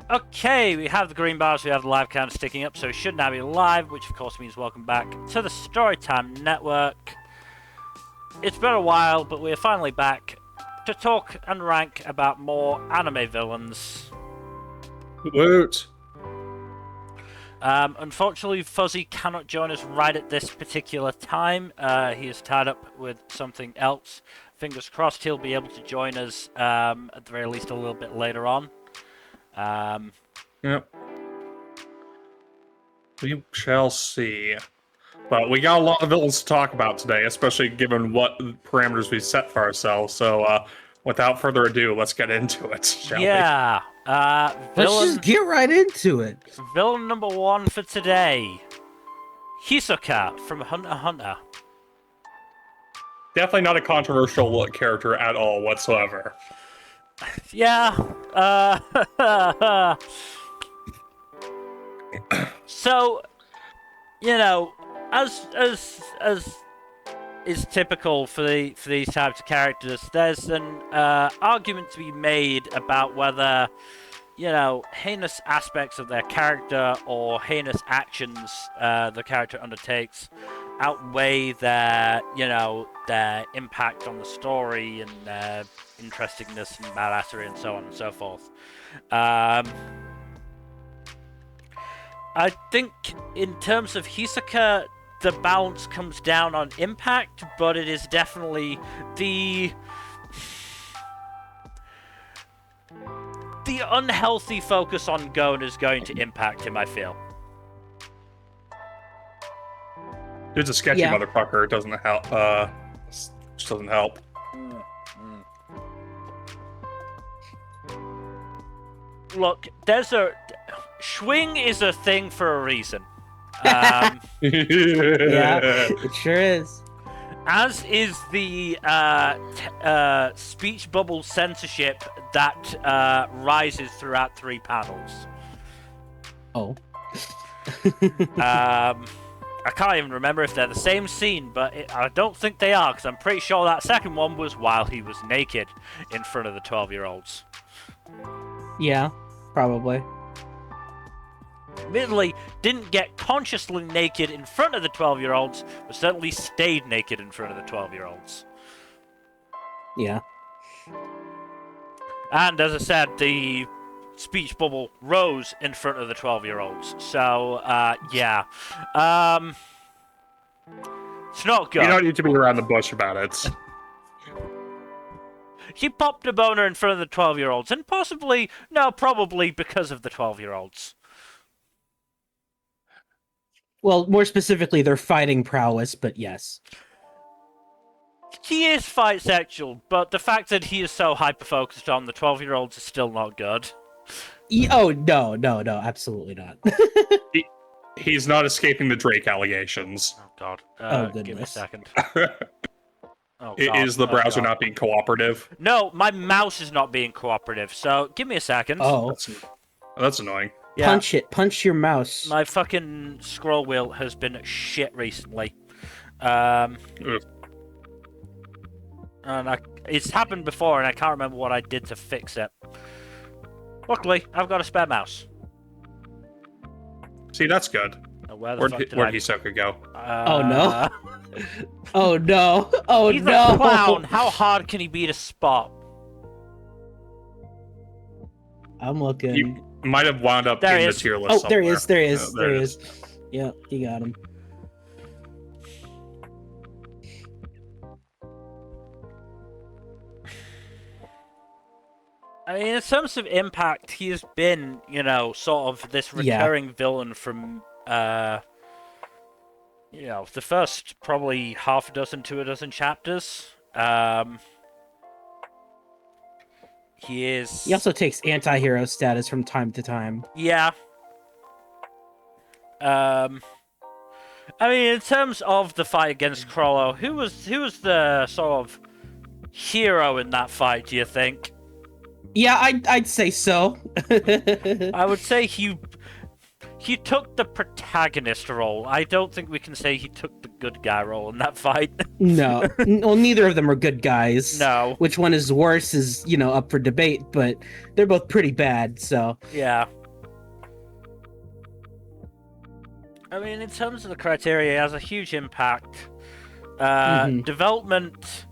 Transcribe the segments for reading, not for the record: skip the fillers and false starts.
Okay, we have the green bars, we have the live count sticking up, so it should now be live, which of course means welcome back to the Storytime Network. It's been a while, but we're finally back to talk and rank about more anime villains. Woot! Unfortunately, Fuzzy cannot join us right at this particular time. He is tied up with something else. Fingers crossed he'll be able to join us at the very least a little bit later on. Yep. We shall see. But we got a lot of villains to talk about today, especially given what parameters we set for ourselves. So, without further ado, let's get into it, shall we? Yeah. Let's just get right into it. Villain number 1 for today. Hisoka from Hunter x Hunter. Definitely not a controversial character at all whatsoever. Yeah. So, you know, as is typical for these types of characters, there's an argument to be made about whether, you know, heinous aspects of their character or heinous actions the character undertakes outweigh their, you know, their impact on the story and their interestingness and badassery and so on and so forth. I think in terms of Hisoka, the balance comes down on impact, but it is definitely the unhealthy focus on Gon is going to impact him, I feel. Dude's a sketchy motherfucker. It doesn't help. Just doesn't help. Look, Schwing is a thing for a reason. Yeah, it sure is. As is the speech bubble censorship that rises throughout 3 panels. Oh. I can't even remember if they're the same scene, but I don't think they are, because I'm pretty sure that second one was while he was naked in front of the 12-year-olds. Yeah, probably. Admittedly, didn't get consciously naked in front of the 12-year-olds, but certainly stayed naked in front of the 12-year-olds. Yeah. And as I said, the speech bubble rose in front of the 12-year-olds. So, yeah. It's not good. You don't need to be around the bush about it. He popped a boner in front of the 12-year-olds, and probably because of the 12-year-olds. Well, more specifically, their fighting prowess, but yes. He is fight sexual, but the fact that he is so hyper-focused on the 12-year-olds is still not good. Oh, no, absolutely not. He's not escaping the Drake allegations. Oh, God. Goodness. Give me a second. Oh, Is the browser not being cooperative? No, my mouse is not being cooperative, so give me a second. Oh. That's annoying. Yeah. Punch it. Punch your mouse. My fucking scroll wheel has been shit recently. And it's happened before, and I can't remember what I did to fix it. Luckily, I've got a spare mouse. See, that's good. Where'd Hisoka go? Oh, no. Oh, no. Oh, He's no. a clown. How hard can he be to spot? I'm looking. He might have wound up in the tier list somewhere. There he is. There he is. Yeah, you got him. I mean, in terms of impact, he has been, you know, sort of this recurring villain from, you know, the first probably half a dozen to a dozen chapters. He also takes anti-hero status from time to time. Yeah. I mean, in terms of the fight against Crollo, who was the sort of hero in that fight, do you think? Yeah, I'd say so. I would say he he took the protagonist role. I don't think we can say he took the good guy role in that fight. No, well, neither of them are good guys. No. Which one is worse is, up for debate, but they're both pretty bad, so. Yeah. I mean, in terms of the criteria, it has a huge impact. Development.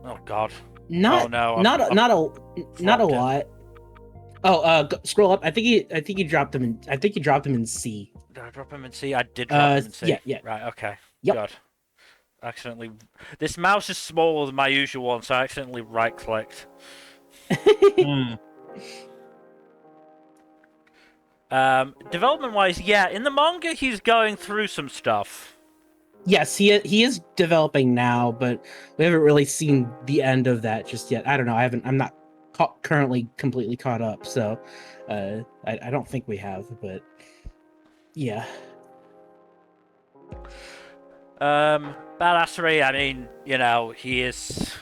Oh God. Not a lot. Oh, scroll up. I think you dropped him in. I think you dropped him in C. Did I drop him in C? I did drop him in C. Yeah. Right. Okay. Yep. God. Accidentally. This mouse is smaller than my usual one, so I accidentally right-clicked. Development-wise, yeah, in the manga he's going through some stuff. Yes, he is developing now, but we haven't really seen the end of that just yet. I don't know. I'm not currently completely caught up, so I don't think we have, but yeah. Badassery, I mean, he is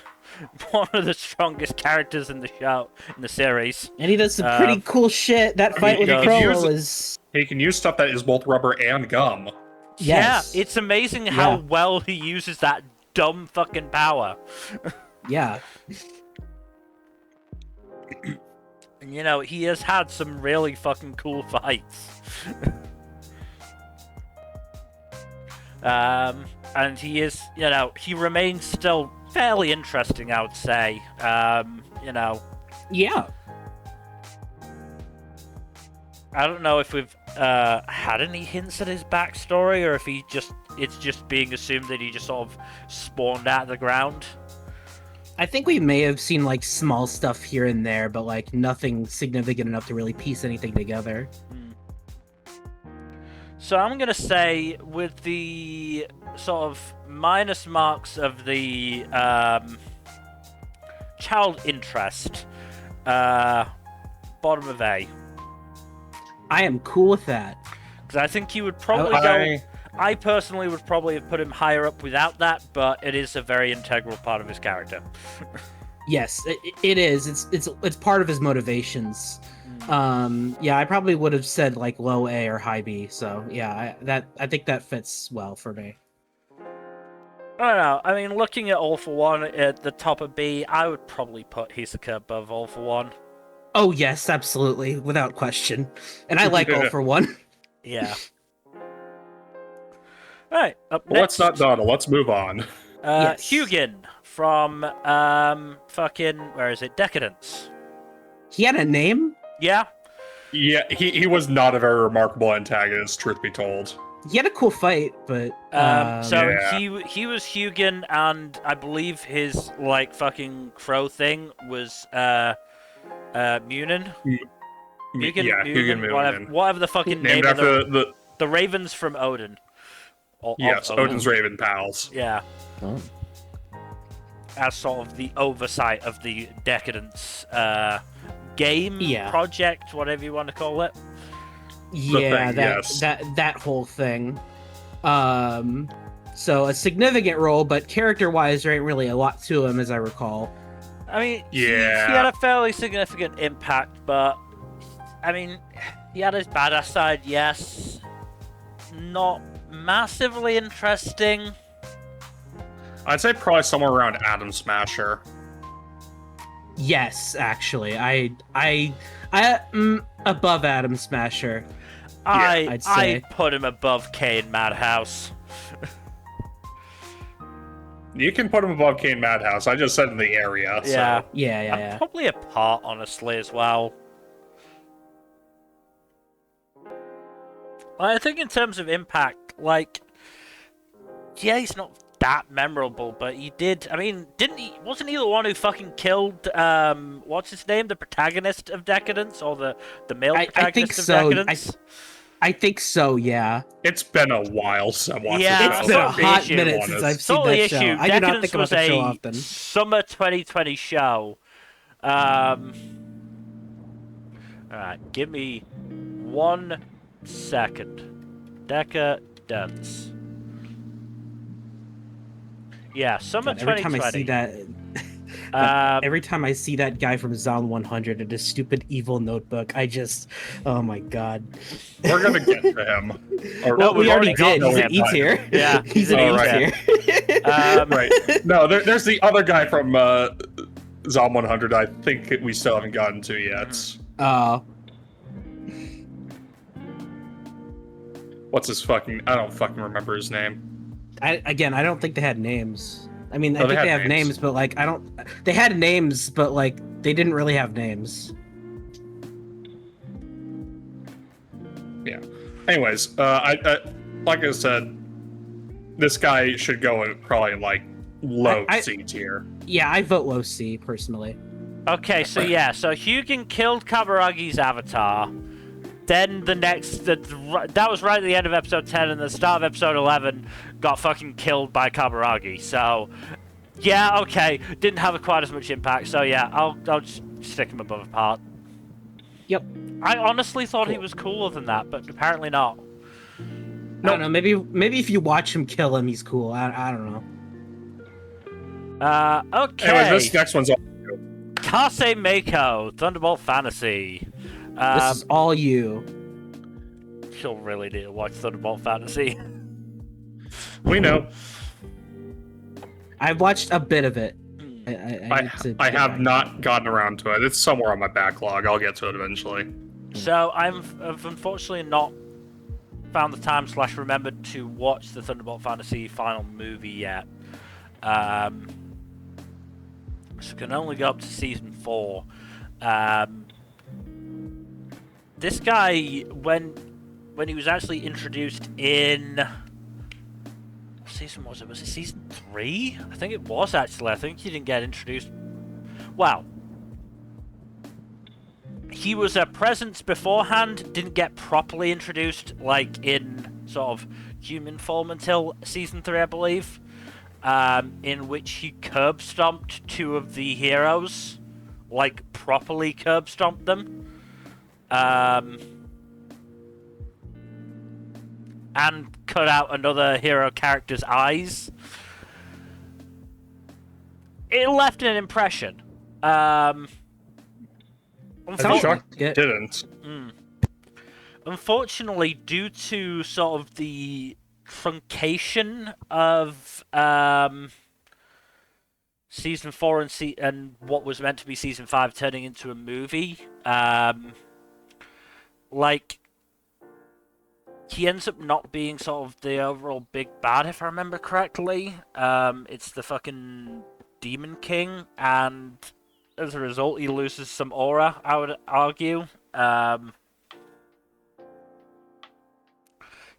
one of the strongest characters in the show, in the series. And he does some pretty cool shit. That fight with Crow is... He can use stuff that is both rubber and gum. Yes. Yeah, it's amazing how well he uses that dumb fucking power. Yeah. And he has had some really fucking cool fights. And he is, he remains still fairly interesting, I would say. Yeah. I don't know if we've had any hints at his backstory, or if it's just being assumed that he just sort of spawned out of the ground. I think we may have seen small stuff here and there, but nothing significant enough to really piece anything together. So I'm gonna say, with the sort of minus marks of the child interest, bottom of A. I am cool with that. Because I think he would probably go... I personally would probably have put him higher up without that, but it is a very integral part of his character. Yes, it is. It's part of his motivations. Yeah, I probably would have said low A or high B. So yeah, I think that fits well for me. I don't know. I mean, looking at All for One at the top of B, I would probably put Hisoka above All for One. Oh yes, absolutely, without question. And I like All for One. Yeah. Alright, up Well, next. let's not dawdle. Let's move on. Yes. Hugin from where is it? Deca-Dence. He had a name? Yeah. Yeah, he was not a very remarkable antagonist, truth be told. He had a cool fight, but he was Hugin, and I believe his fucking crow thing was Munin. Hugin, whatever the fucking named name after of the ravens from Odin. Yes, Odin's raven pals. Yeah. Oh. As sort of the oversight of the Deca-Dence game project, whatever you want to call it. Yeah, that whole thing. So a significant role, but character-wise, there ain't really a lot to him, as I recall. I mean, he had a fairly significant impact, but I mean, he had his badass side, yes. Not massively interesting. I'd say probably somewhere around Atom Smasher. Yes, actually, I above Atom Smasher. I'd say. I put him above Kane Madhouse. You can put him above Kane Madhouse. I just said in the area. Yeah. So. Yeah. Probably a part, honestly, as well. I think in terms of impact, he's not that memorable, but he did. I mean, wasn't he the one who fucking killed what's his name, the protagonist of Deca-Dence, or the male protagonist of Deca-Dence? I think so, yeah. It's been a while since I watched Yeah, it's been a hot minute since I've seen that issue. show. I do not think about the show was often. a summer 2020 show. Alright, give me 1 second. Deca-Dence. Yeah, summer 2020. Every time I see that, Every time I see that guy from Zone 100 in his stupid evil notebook, oh my god. We're gonna get to him. Or, Well, we we've already already did. got He's to an him. E tier. Yeah, he's an Oh, E right. tier. Right. No, there's the other guy from Zom 100 I think we still haven't gotten to yet. What's his fucking... I don't fucking remember his name. I don't think they had names. I mean, I Oh, they think they had have names. names, but like, they had names, but like, they didn't really have names. Yeah. Anyways, I like I said, this guy should go in probably like low C tier. Yeah, I vote low C personally. Okay, so yeah, so Hugin killed Kabaragi's avatar. Then that was right at the end of episode 10, and the start of episode 11 got fucking killed by Kabaragi. So, yeah, okay, didn't have quite as much impact. So yeah, I'll just stick him above a part. Yep. I honestly thought he was cooler than that, but apparently not. I don't know. Maybe if you watch him kill him, he's cool. I don't know. Okay. Anyways, this next one's all Kasei Meikou, Thunderbolt Fantasy. This is all you. She'll really need to watch Thunderbolt Fantasy. We know. I've watched a bit of it. I have not gotten around to it. It's somewhere on my backlog. I'll get to it eventually. So I've unfortunately not found the time / remembered to watch the Thunderbolt Fantasy final movie yet. So can only go up to season 4. This guy, when he was actually introduced in... What season was it? Was it season 3? I think it was, actually. I think he didn't get introduced... Well, he was a presence beforehand, didn't get properly introduced, like, in sort of human form until season 3, I believe, in which he curb stomped 2 of the heroes, like, properly curb stomped them. And cut out another hero character's eyes. It left an impression. Didn't. Unfortunately, due to sort of the truncation of season 4 and what was meant to be season 5 turning into a movie, like, he ends up not being sort of the overall big bad, if I remember correctly. It's the fucking Demon King, and as a result, he loses some aura, I would argue.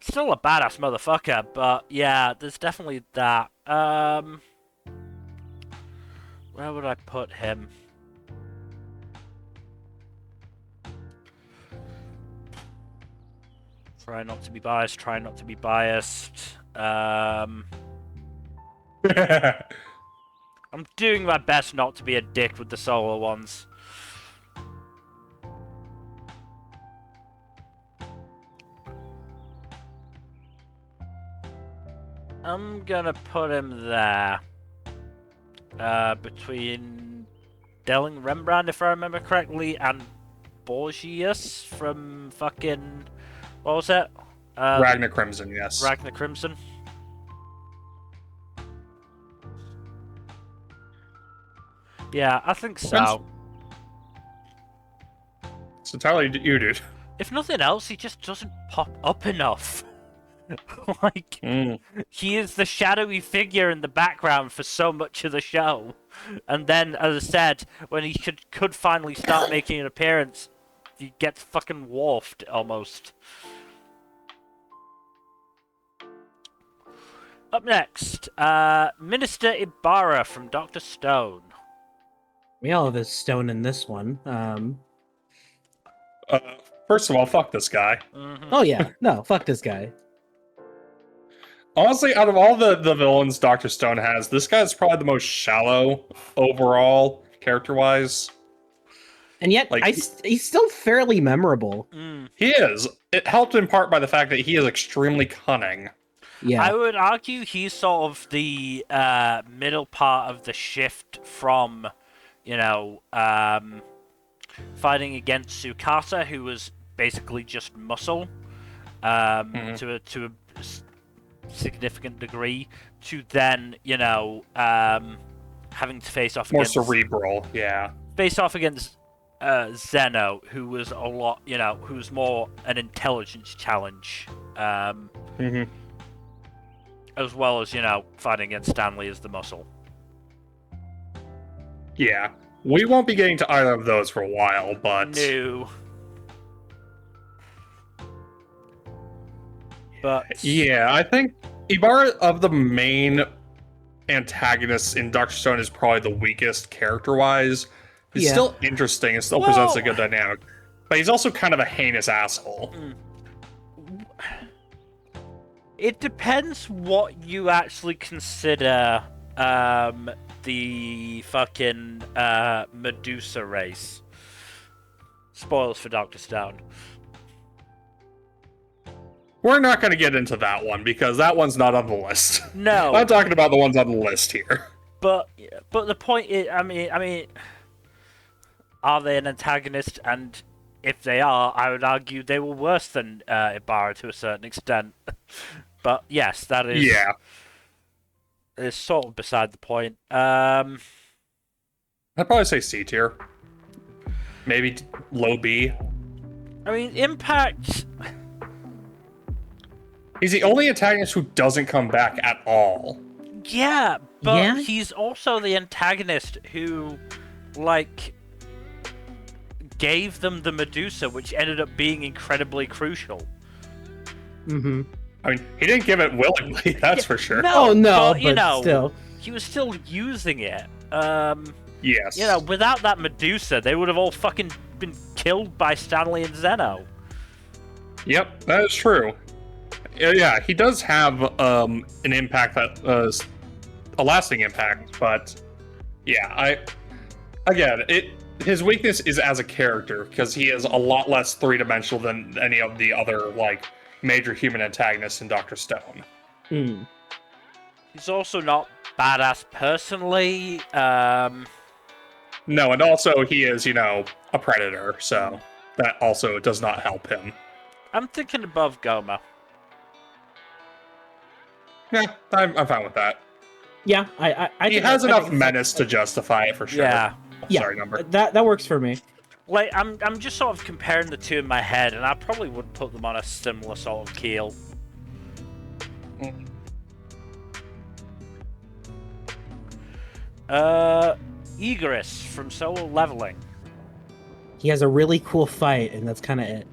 Still a badass motherfucker, but yeah, there's definitely that. Where would I put him? Try not to be biased, try not to be biased. I'm doing my best not to be a dick with the solo ones. I'm gonna put him there. Between Delling Rembrandt, if I remember correctly, and Borgias from fucking... What was it? Ragnar Crimson, yes. Ragnar Crimson. Yeah, I think so. It's entirely you, dude. If nothing else, he just doesn't pop up enough. Like, he is the shadowy figure in the background for so much of the show. And then, as I said, when he could finally start making an appearance, he gets fucking dwarfed, almost. Up next, Minister Ibara from Dr. Stone. We all have a stone in this one. First of all, fuck this guy. Oh yeah, no, fuck this guy. Honestly, out of all the villains Dr. Stone has, this guy's probably the most shallow overall, character-wise. And yet, Like, he's still fairly memorable. He is. It helped in part by the fact that he is extremely cunning. Yeah. I would argue he's sort of the middle part of the shift from, fighting against Tsukasa, who was basically just muscle, to a significant degree, to then, having to face off More against cerebral, yeah. face off against Zeno, who was a lot, who was more an intelligence challenge, as well as, fighting against Stanley as the muscle. Yeah. We won't be getting to either of those for a while, but... No. But... Yeah, I think Ibara of the main antagonists in Dr. Stone is probably the weakest character-wise. He's still interesting and still presents a good dynamic. But he's also kind of a heinous asshole. It depends what you actually consider the fucking Medusa race. Spoilers for Dr. Stone. We're not going to get into that one because that one's not on the list. No. I'm talking about the ones on the list here. But the point is, I mean, are they an antagonist? And if they are, I would argue they were worse than Ibara to a certain extent. But yes, that is is sort of beside the point. I'd probably say C tier. Maybe low B. I mean, Impact. He's the only antagonist who doesn't come back at all. Yeah, but he's also the antagonist who, gave them the Medusa, which ended up being incredibly crucial. Mm-hmm. I mean, he didn't give it willingly, that's for sure. No, but still. He was still using it. Yes. Without that Medusa, they would have all fucking been killed by Stanley and Zeno. Yep, that is true. Yeah, he does have an impact that a lasting impact, but yeah, his weakness is as a character because he is a lot less three-dimensional than any of the other major human antagonists in Dr. Stone. He's also not badass personally. No, and also he is, a predator, so that also does not help him. I'm thinking above Goma. Yeah, I'm fine with that. Yeah, I he has enough menace to justify it for sure. Yeah. Sorry, number. That works for me. I'm just sort of comparing the two in my head, and I probably would put them on a similar sort of keel. Igris from Solo Leveling. He has a really cool fight, and that's kind of it.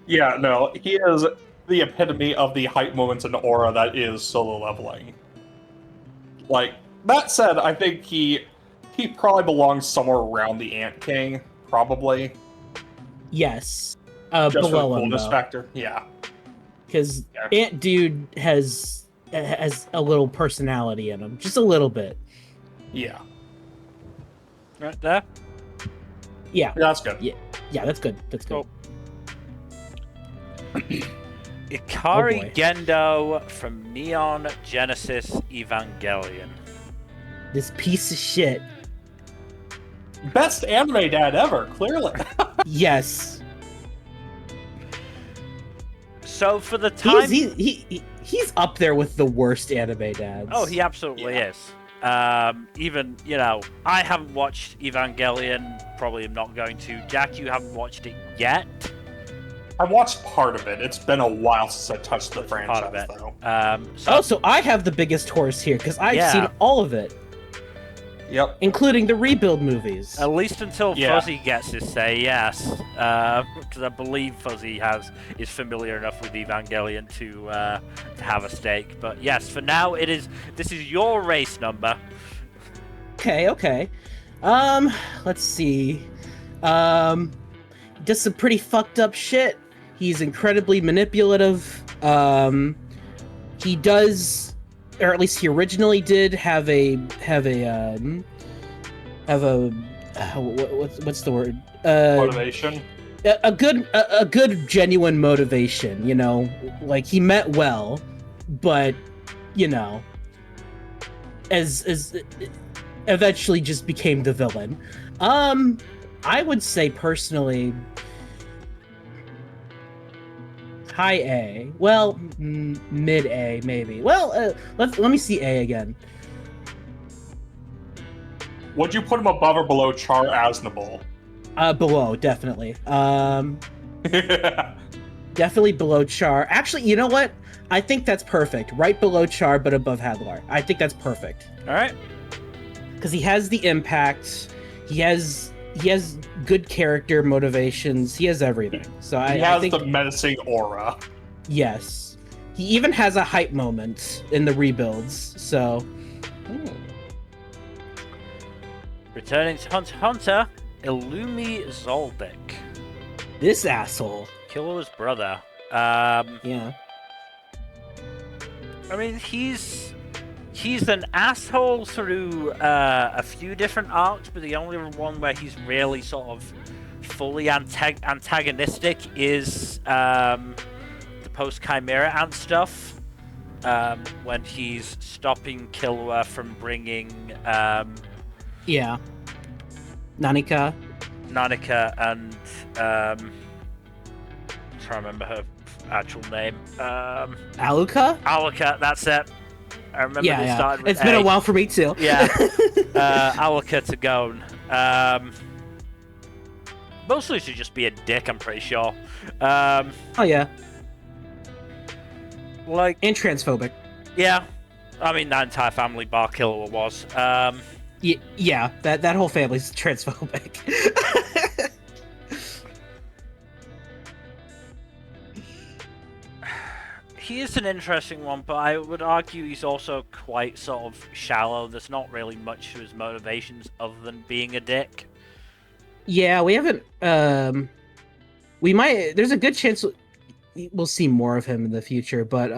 Yeah, no, he is the epitome of the hype moments and aura that is Solo Leveling. That said, I think he probably belongs somewhere around the Ant King, probably. Yes. Just for the below him, coolness though. factor, yeah. Because Ant Dude has a little personality in him, just a little bit. Yeah. Right there? Yeah. That's good. Yeah, that's good. That's good. Ikari Gendou from Neon Genesis Evangelion. This piece of shit. Best anime dad ever, clearly. Yes. So for the time... He's up there with the worst anime dads. Oh, he absolutely is. Even, I haven't watched Evangelion, probably am not going to. Jack, you haven't watched it yet? I watched part of it. It's been a while since I touched the franchise, though. So I have the biggest horse here, because I've seen all of it. Yep. Including the rebuild movies. At least until Fuzzy gets his say, yes. Because I believe Fuzzy is familiar enough with Evangelion to have a stake. But yes, for now, this is your race number. Okay. Let's see. He does some pretty fucked up shit. He's incredibly manipulative. He does, or at least he originally did have what's the word? Motivation. A good genuine motivation. He meant well, but you know, as eventually just became the villain. I would say personally, high A. Well, mid A maybe. Well, let me see A again. Would you put him above or below Char Aznable? Below, definitely. Definitely below Char. Actually, you know what? I think that's perfect. Right below Char, but above Hadlar. I think that's perfect. All right. Because he has the impact. He has good character motivations. He has everything. So he I has think, the menacing aura. yes. He even has a hype moment in the rebuilds. So. Returning to Hunter x Hunter, Illumi Zoldyck. This asshole. Killua's brother. Yeah. I mean, he's an asshole through a few different arcs, but the only one where he's really sort of fully antagonistic is the post-Chimera Ant stuff. When he's stopping Killua from bringing Yeah. Nanika and I'm trying to remember her actual name. Aluka? Aluka, that's it. I remember they started with It's been a while for me too. Yeah. Aluka to Gon. Mostly to just be a dick, I'm pretty sure. Oh yeah. Like, And transphobic. yeah. I mean, that entire family bar Killua was. Yeah, that whole family's transphobic. He is an interesting one, but I would argue he's also quite sort of shallow. There's not really much to his motivations other than being a dick. Yeah, we haven't. We might. There's a good chance we'll see more of him in the future, but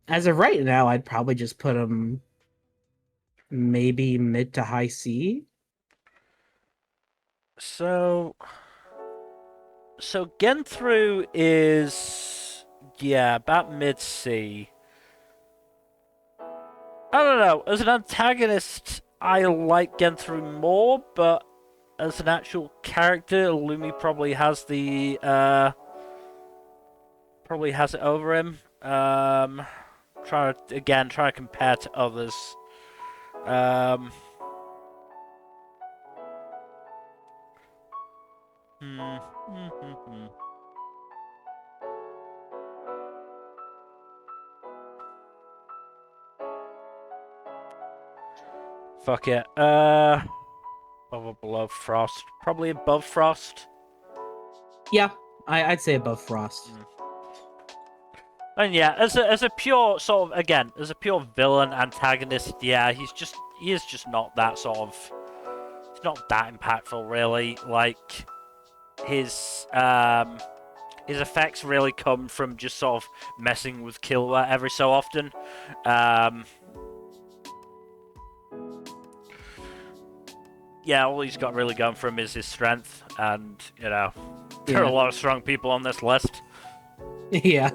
as of right now, I'd probably just put him maybe mid to high C. So Genthru is, yeah, about mid C. I don't know. As an antagonist, I like Genthru more, but as an actual character, Illumi probably has the probably has it over him. Trying to compare to others. Fuck it. Above or below Frost? Probably above Frost. Yeah, I'd say above Frost. And yeah, as a pure sort of, again, as a pure villain antagonist, yeah, he is just not that sort of, it's not that impactful really. Like his effects really come from just sort of messing with Killua every so often. Yeah, all he's got really going for him is his strength, and you know, there are a lot of strong people on this list. Yeah.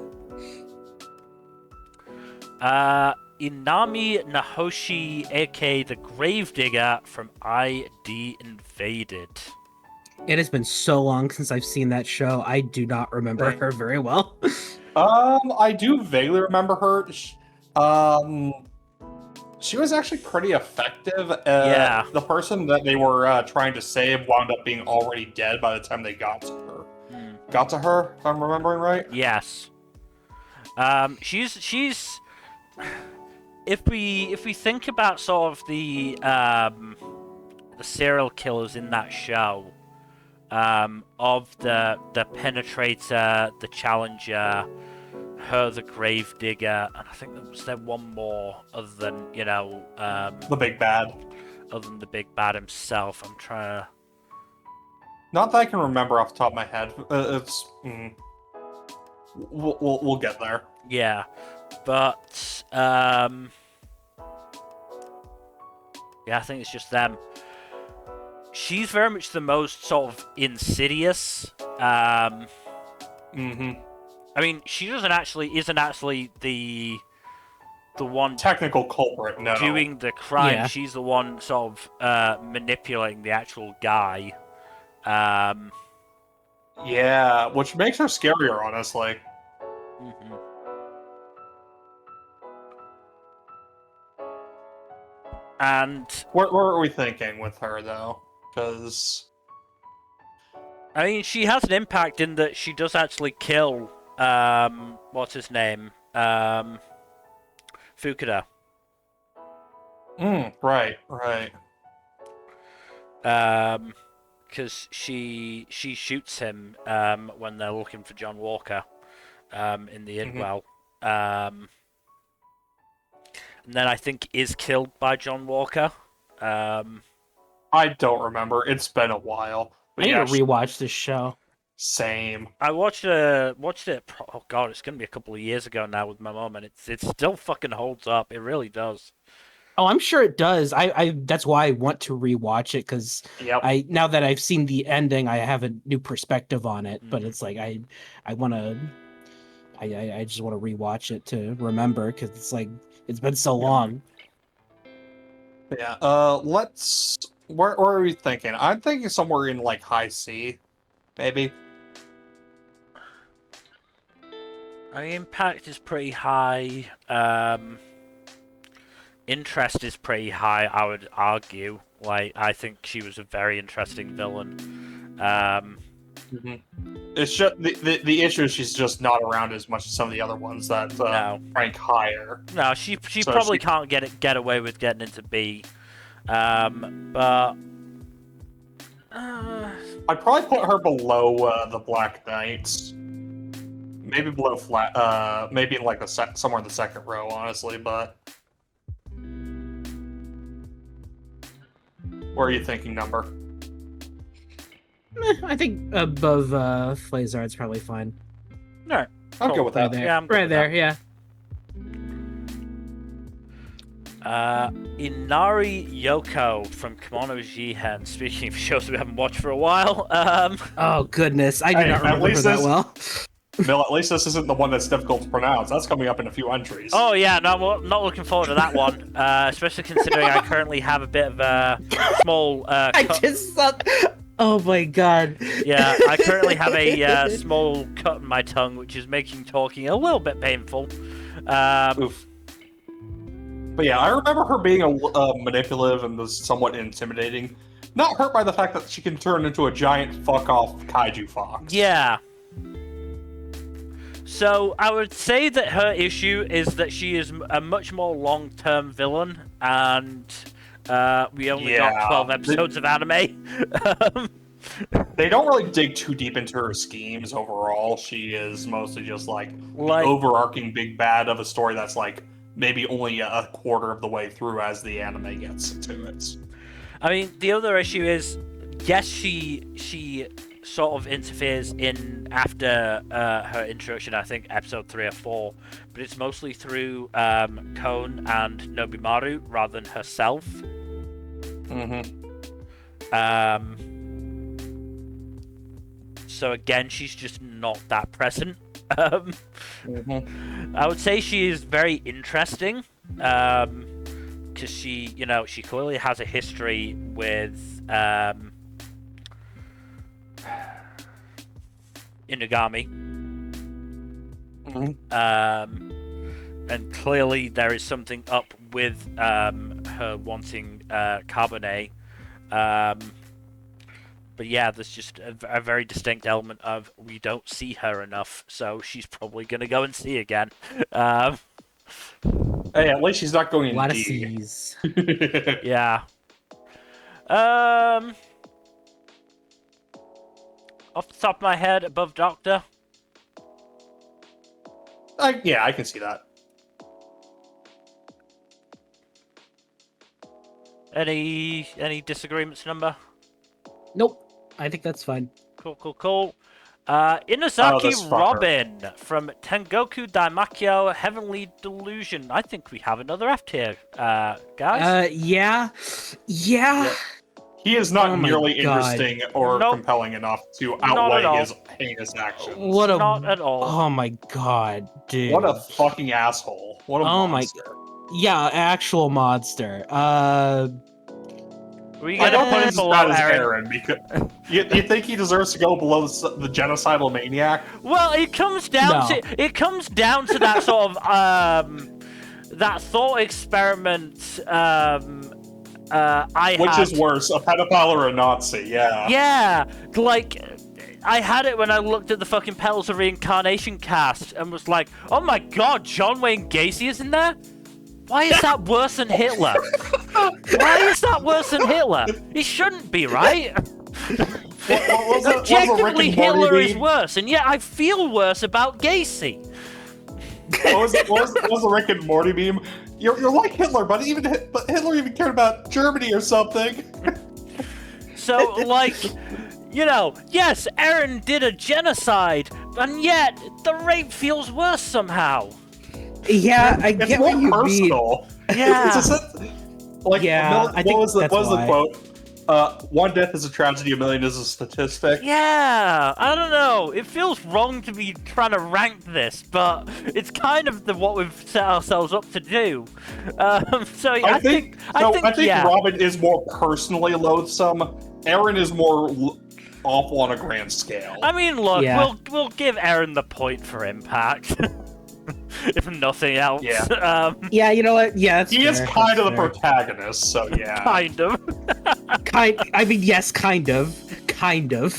Inami Nahoshi, aka the Gravedigger from ID Invaded. It has been so long since I've seen that show. I do not remember her very well. I do vaguely remember her. She was actually pretty effective. Yeah. The person that they were trying to save wound up being already dead by the time they got to her. Got to her, if I'm remembering right? Yes. She's if we think about sort of the serial killers in that show, of the Penetrator, the Challenger, her, the Gravedigger, and I think there one more other than, you know, the big bad. Other than the big bad himself. I'm trying to... Not that I can remember off the top of my head. We'll get there. Yeah, but yeah, I think it's just them. She's very much the most sort of insidious. I mean, she isn't actually the one Technical culprit, no. doing the crime. Yeah. She's the one sort of manipulating the actual guy. Yeah, which makes her scarier, honestly. Mhm. And What are we thinking with her, though? Because... I mean, she has an impact in that she does actually kill, what's his name? Fukuda. Right. Because she shoots him when they're looking for John Walker in the Inwell. And then I think is killed by John Walker. I don't remember. It's been a while. But I need yeah, to rewatch this show. same. I watched it. Oh god, it's gonna be a couple of years ago now with my mom, and it still fucking holds up. It really does. Oh, I'm sure it does. I that's why I want to rewatch it, because Yep. now that I've seen the ending, I have a new perspective on it. But it's like I just want to rewatch it to remember, because it's like it's been so long. Yeah. Let's. Where are we thinking? I'm thinking somewhere in like high C, maybe. I mean, impact is pretty high. Interest is pretty high, I would argue. Like, I think she was a very interesting villain. It's just the issue is she's just not around as much as some of the other ones that No. rank higher. No, she So probably she- can't get away with getting into B. But I'd probably put her below the Black Knights. Maybe below flat. Maybe in like somewhere in the second row, honestly. But where are you thinking number? I think above Flazard's probably fine. no, I'm good with Right that. there. Yeah, I'm good right with there, that. yeah. Inari Yoko from Kemono Jihen. Speaking of shows we haven't watched for a while, Oh goodness, I do Hey, not at remember least that this- well. Bill, at least this isn't the one that's difficult to pronounce. That's coming up in a few entries. oh yeah, no, I'm not looking forward to that one. Especially considering I currently have a bit of a small. I just thought. Oh my god. Yeah, I currently have a small cut in my tongue, which is making talking a little bit painful. Oof. But yeah, I remember her being manipulative and was somewhat intimidating. Not hurt by the fact that she can turn into a giant fuck-off kaiju fox. Yeah. So I would say that her issue is that she is a much more long-term villain, and we only got 12 episodes of anime. They don't really dig too deep into her schemes overall. She is mostly just like the overarching big bad of a story that's like maybe only a quarter of the way through as the anime gets into it. I mean, the other issue is, yes, she sort of interferes in after her introduction, I think episode 3 or 4, but it's mostly through Kon and Nobimaru rather than herself. So again, she's just not that present. I would say she is very interesting, because she clearly has a history with Inagami. And clearly there is something up with her wanting Carbonate. But yeah, there's just a very distinct element of we don't see her enough, so she's probably going to go and see again. Hey, at least she's not going A lot of D. C's. Yeah. Off the top of my head, above Doctor. Yeah, I can see that. Any disagreements, number? Nope. I think that's fine. Cool. Inazaki this fucker. Robin from Tengoku Daimakyou Heavenly Delusion. I think we have another F tier, guys. Yeah. He is not Oh my nearly God. interesting or Nope. compelling enough to Not at outweigh all. his heinous actions. What a Not at all. Oh my God, dude. What a fucking asshole. What a Oh my- monster. Yeah, actual monster. We I gonna don't put think him it's as below bad as Eren? Eren, because you think he deserves to go below the genocidal maniac? Well, it comes down No. to that sort of that thought experiment I Which had. is worse, a pedophile or a Nazi? Yeah. Yeah, like I had it when I looked at the fucking Petals of Reincarnation cast and was like, oh my god, John Wayne Gacy is in there? Why is that worse than Hitler? Why is that worse than Hitler? He shouldn't be, right? What was it? Objectively, Hitler is meme? worse, and yet I feel worse about Gacy. What was the Rick and Morty meme? You're like Hitler, but Hitler even cared about Germany or something. So, like, you know, yes, Eren did a genocide, and yet the rape feels worse somehow. Yeah, I It's get more what you mean. personal. Yeah. It's a like, Yeah, I think what was that's the why. quote? One death is a tragedy, a million is a statistic. Yeah, I don't know. It feels wrong to be trying to rank this, but it's kind of what we've set ourselves up to do. So I think yeah. Robin is more personally loathsome. Eren is more awful on a grand scale. I mean, look, Yeah. we'll give Eren the point for impact, if nothing else. Yeah. Yeah, you know what? Yeah, that's He is fair, kind of that's the fair. protagonist, so yeah. Kind of. I mean, yes, kind of. Kind of.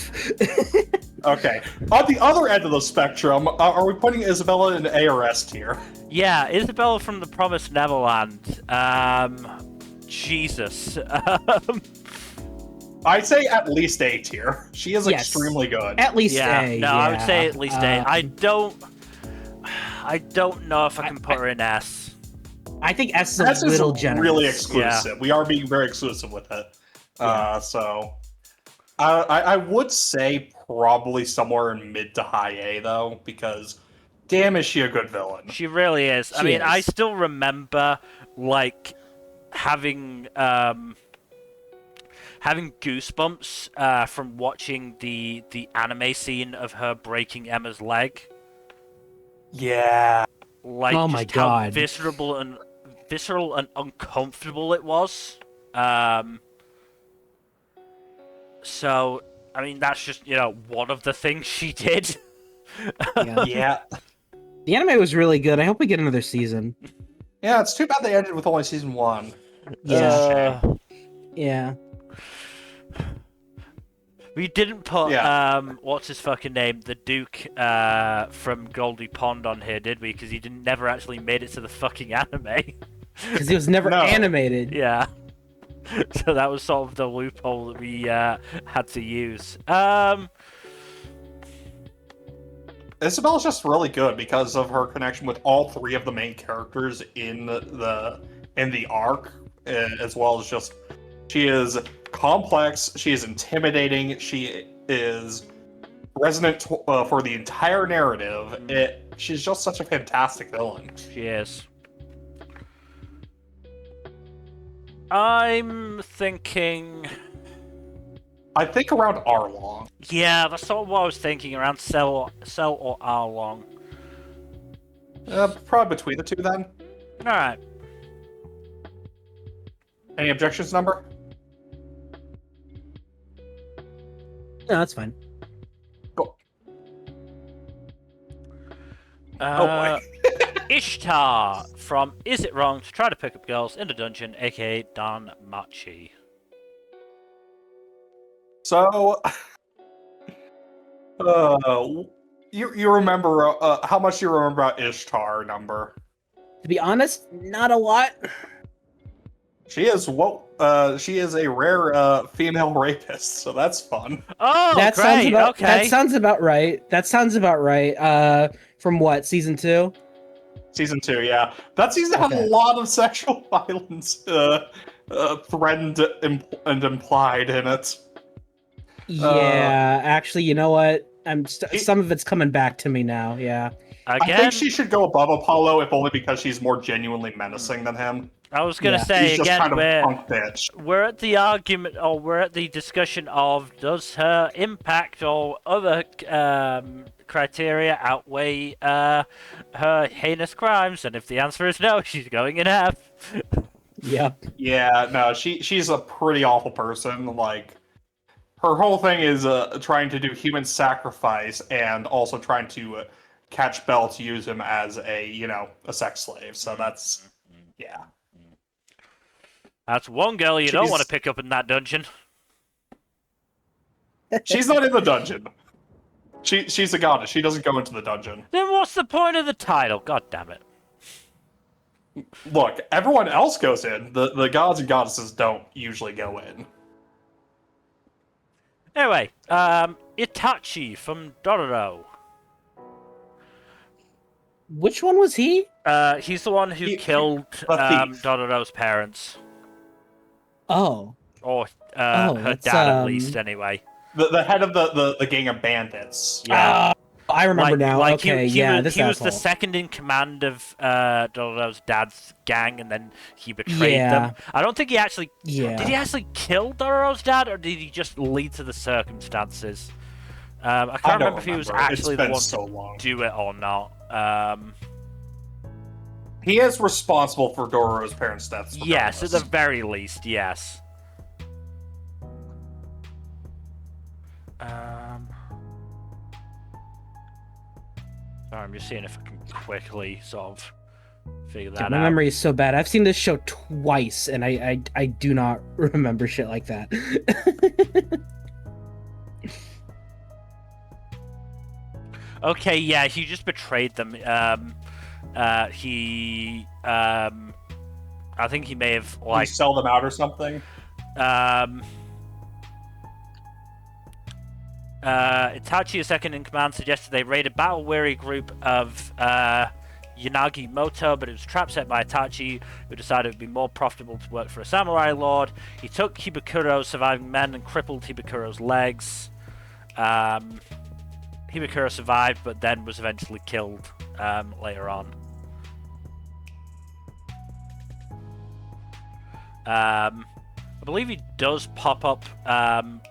Okay. On the other end of the spectrum, are we putting Isabella in A or S tier? Yeah, Isabella from the Promised Neverland. Jesus. I'd say at least A tier. She is Yes. extremely good. At least Yeah, A. no, I would say at least A. I Um, don't know if I can put her in S. I think S is That's a little just generous. really exclusive. We are being very exclusive with it. So I would say probably somewhere in mid to high A though, because damn is she a good villain. She really is. I She mean, is. I still remember like having goosebumps from watching the anime scene of her breaking Emma's leg. Yeah. Like Oh just my how God. visceral and uncomfortable it was. So I mean, that's just one of the things she did. Yeah. Yeah. The anime was really good. I hope we get another season. Yeah, it's too bad they ended with only season 1. Yeah. Uh, Yeah. we didn't put Yeah. what's his fucking name, the Duke from Goldie Pond on here, did we? Because he never actually made it to the fucking anime. Because it was never No. animated. Yeah. So that was sort of the loophole that we had to use. Isabella's just really good because of her connection with all 3 of the main characters in the arc, as well as just she is complex, she is intimidating, she is resonant for the entire narrative. She's just such a fantastic villain. She is. I'm thinking. I think around Arlong. Yeah, that's sort of what I was thinking, around Cell or Arlong. Probably between the two then. Alright. Any objections, number? No, that's fine. Go. Oh boy. Ishtar from Is It Wrong to Try to Pick Up Girls in the Dungeon, aka Daimakyou. So, you remember how much you remember about Ishtar, number? To be honest, not a lot. She is a rare female rapist, so that's fun. Oh, That great. sounds about. Okay. That sounds about right. That sounds about right. From what, season 2? Season 2, yeah. That season had Okay. a lot of sexual violence threatened and implied in it. Yeah, actually, you know what? Some of it's coming back to me now. Yeah. I Again? think she should go above Apollo, if only because she's more genuinely menacing than him. I was gonna Yeah. say He's just again, kind of a punk bitch. we're at the argument, or we're at the discussion of does her impact or other criteria outweigh her heinous crimes? And if the answer is no, she's going in F. Yep. Yeah, no, she's a pretty awful person. Like, her whole thing is trying to do human sacrifice and also trying to catch Bell to use him as a sex slave. So that's, yeah. That's one girl you don't want to pick up in that dungeon. She's not in the dungeon. She's a goddess. She doesn't go into the dungeon. Then what's the point of the title? God damn it. Look, everyone else goes in. The gods and goddesses don't usually go in. Anyway, Itachi from Dororo. Which one was he? He's the one who killed Dororo's parents. Oh. Or her dad, at least, anyway. The head of the gang of bandits. Yeah. I remember now. Okay, he this was the asshole. second in command of Dororo's dad's gang, and then he betrayed them. I don't think he actually... Yeah. Did he actually kill Dororo's dad, or did he just lead to the circumstances? I can't remember if he was actually the one to do it or not. He is responsible for Dororo's parents' deaths. Yes, at the very least, yes. Sorry, I'm just seeing if I can quickly sort of figure that out. My memory is so bad. I've seen this show twice, and I do not remember shit like that. Okay, yeah, he just betrayed them. I think he may have Like sell them out or something. Itachi, a second in command, suggested they raid a battle-weary group of Yanagi Moto, but it was a trap set by Itachi, who decided it would be more profitable to work for a samurai lord. He took Hibakuro's surviving men and crippled Hibakuro's legs. Hibakuro survived, but then was eventually killed later on. I believe he does pop up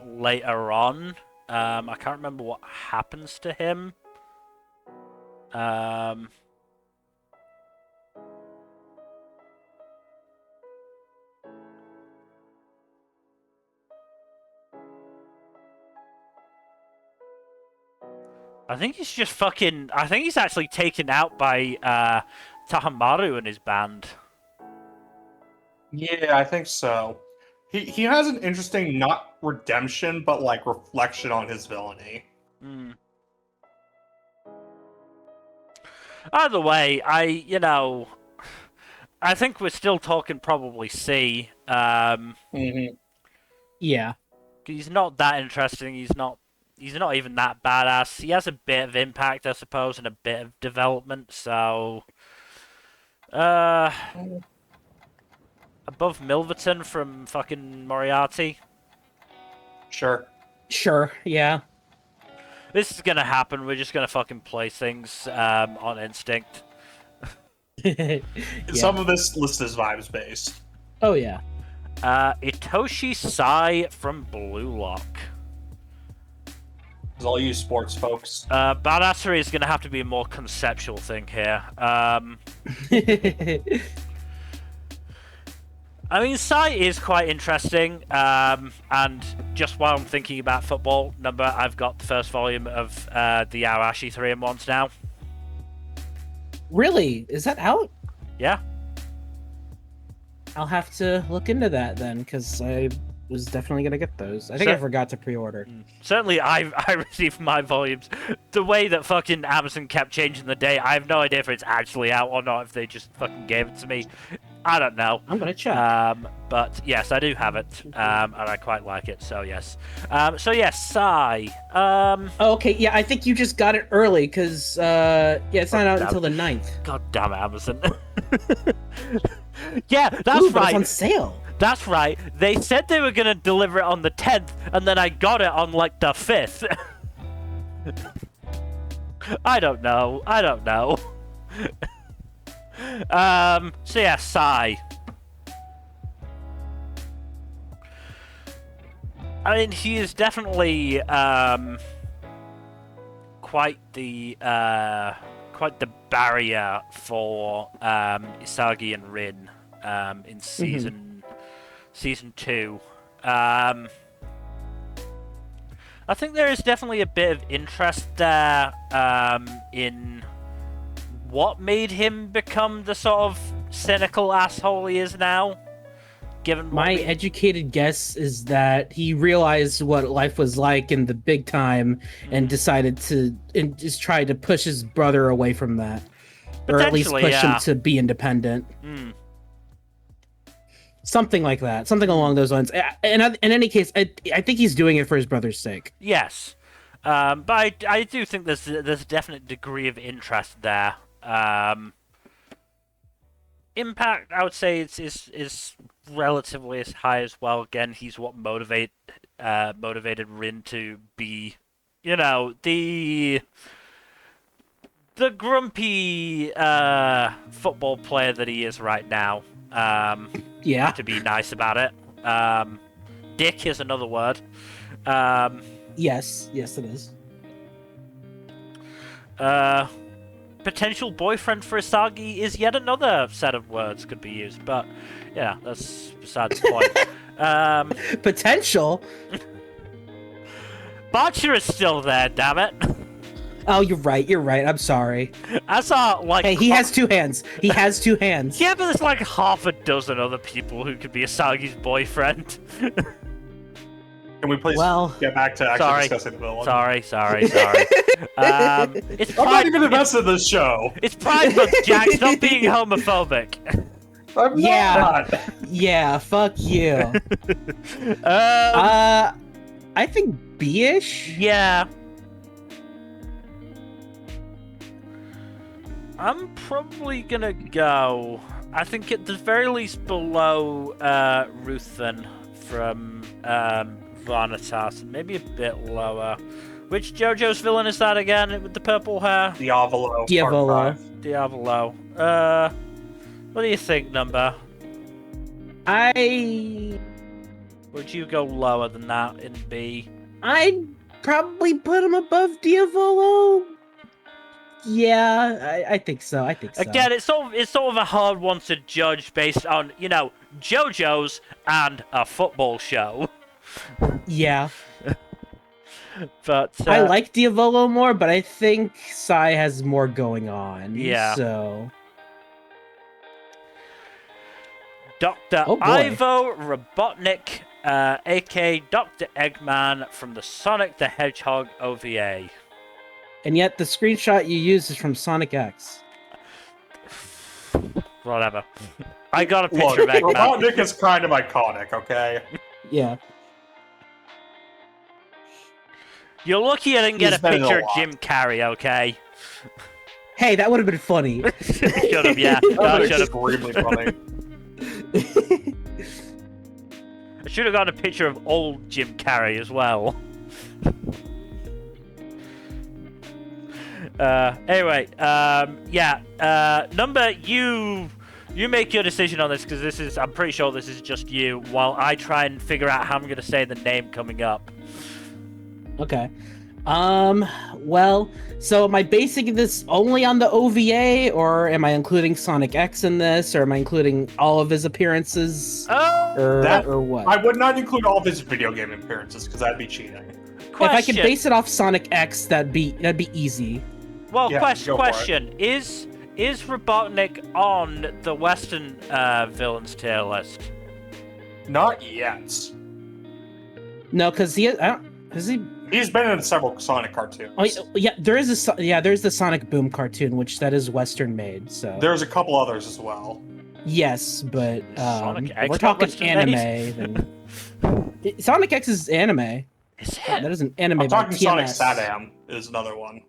later on. I can't remember what happens to him. I think he's just fucking... I think he's actually taken out by Tahamaru and his band. Yeah, I think so. He has an interesting, not redemption, but like reflection on his villainy. Either way, I think we're still talking probably C. Yeah. He's not that interesting. He's not even that badass. He has a bit of impact, I suppose, and a bit of development, so... above Milverton from fucking Moriarty? Sure, yeah. This is gonna happen. We're just gonna fucking play things on instinct. Yeah. Some of this list is vibes based. Oh, yeah. Itoshi Sai from Blue Lock. It's all you sports folks. Badassery is gonna have to be a more conceptual thing here. I mean, Sai is quite interesting, and just while I'm thinking about football, I've got the first volume of the Arashi 3-in-1s now. Really? Is that out? Yeah. I'll have to look into that then, because I was definitely going to get those. I think I forgot to pre-order. Certainly, I received my volumes. The way that fucking Amazon kept changing the date, I have no idea if it's actually out or not, if they just fucking gave it to me. I don't know. I'm going to check. But yes, I do have it, and I quite like it, so yes. So yes, Sai. Okay, yeah, I think you just got it early, because, it's not out until the 9th. God damn it, Amazon. Yeah, that's Ooh, but right. It's on sale. That's right. They said they were going to deliver it on the 10th, and then I got it on, like, the 5th. I don't know. So yeah, Sai. I mean, he is definitely quite the barrier for Isagi and Rin in season 2. I think there is definitely a bit of interest there in what made him become the sort of cynical asshole he is now. Given my educated guess is that he realized what life was like in the big time and decided to just try to push his brother away from that, or at least push him to be independent. Something like that, something along those lines. And in any case, I think he's doing it for his brother's sake. Yes, but I do think there's a definite degree of interest there. Impact, I would say, is relatively as high as well. Again, he's what motivated Rin to be, the grumpy football player that he is right now. To be nice about it. Dick is another word. Yes, it is. Potential boyfriend for Isagi is yet another set of words could be used, but yeah, that's besides the point. Potential? Botcher is still there, damn it. Oh, you're right, I'm sorry. I saw, Hey, he has 2 hands. He has 2 hands. Yeah, but there's like half a dozen other people who could be Isagi's boyfriend. Can we please get back to actually discussing the villain? Sorry. I'm not even invested in this show. It's Pride Month, Jack. Stop being homophobic. I'm not. Yeah, fuck you. I think B-ish? Yeah. I'm probably gonna go, I think at the very least below Ruthen from Vanitas, and maybe a bit lower. Which JoJo's villain is that again, with the purple hair? Diavolo. Diavolo. What do you think, Number? Would you go lower than that in B? I'd probably put him above Diavolo. Yeah, I think so. Again, it's sort of a hard one to judge based on, JoJo's and a football show. Yeah. But I like Diavolo more, but I think Sai has more going on. Yeah. So Dr. Ivo Robotnik, aka Dr. Eggman from the Sonic the Hedgehog OVA. And yet the screenshot you use is from Sonic X. Whatever. I got a picture of Eggman. Robotnik is kind of iconic, okay? Yeah. You're lucky I didn't get a picture of Jim Carrey, okay? Hey, that would have been funny. Should have, yeah. That would have extremely funny. I should have got a picture of old Jim Carrey as well. Anyway, Number, you make your decision on this, because I'm pretty sure this is just you, while I try and figure out how I'm going to say the name coming up. Okay. Well, so am I basing this only on the OVA, or am I including Sonic X in this, or am I including all of his appearances? Or what? I would not include all of his video game appearances, because that'd be cheating. If I could base it off Sonic X, that'd be easy. Well, yeah, question. Is Robotnik on the Western villains tier list? Not yet. No, because He's been in several Sonic cartoons. Oh yeah, there's the Sonic Boom cartoon, which that is Western made. So there's a couple others as well. Yes, but we're talking Western anime. Then Sonic X is anime. Is it? That is an anime. I'm talking TMS. Sonic Sadam is another one.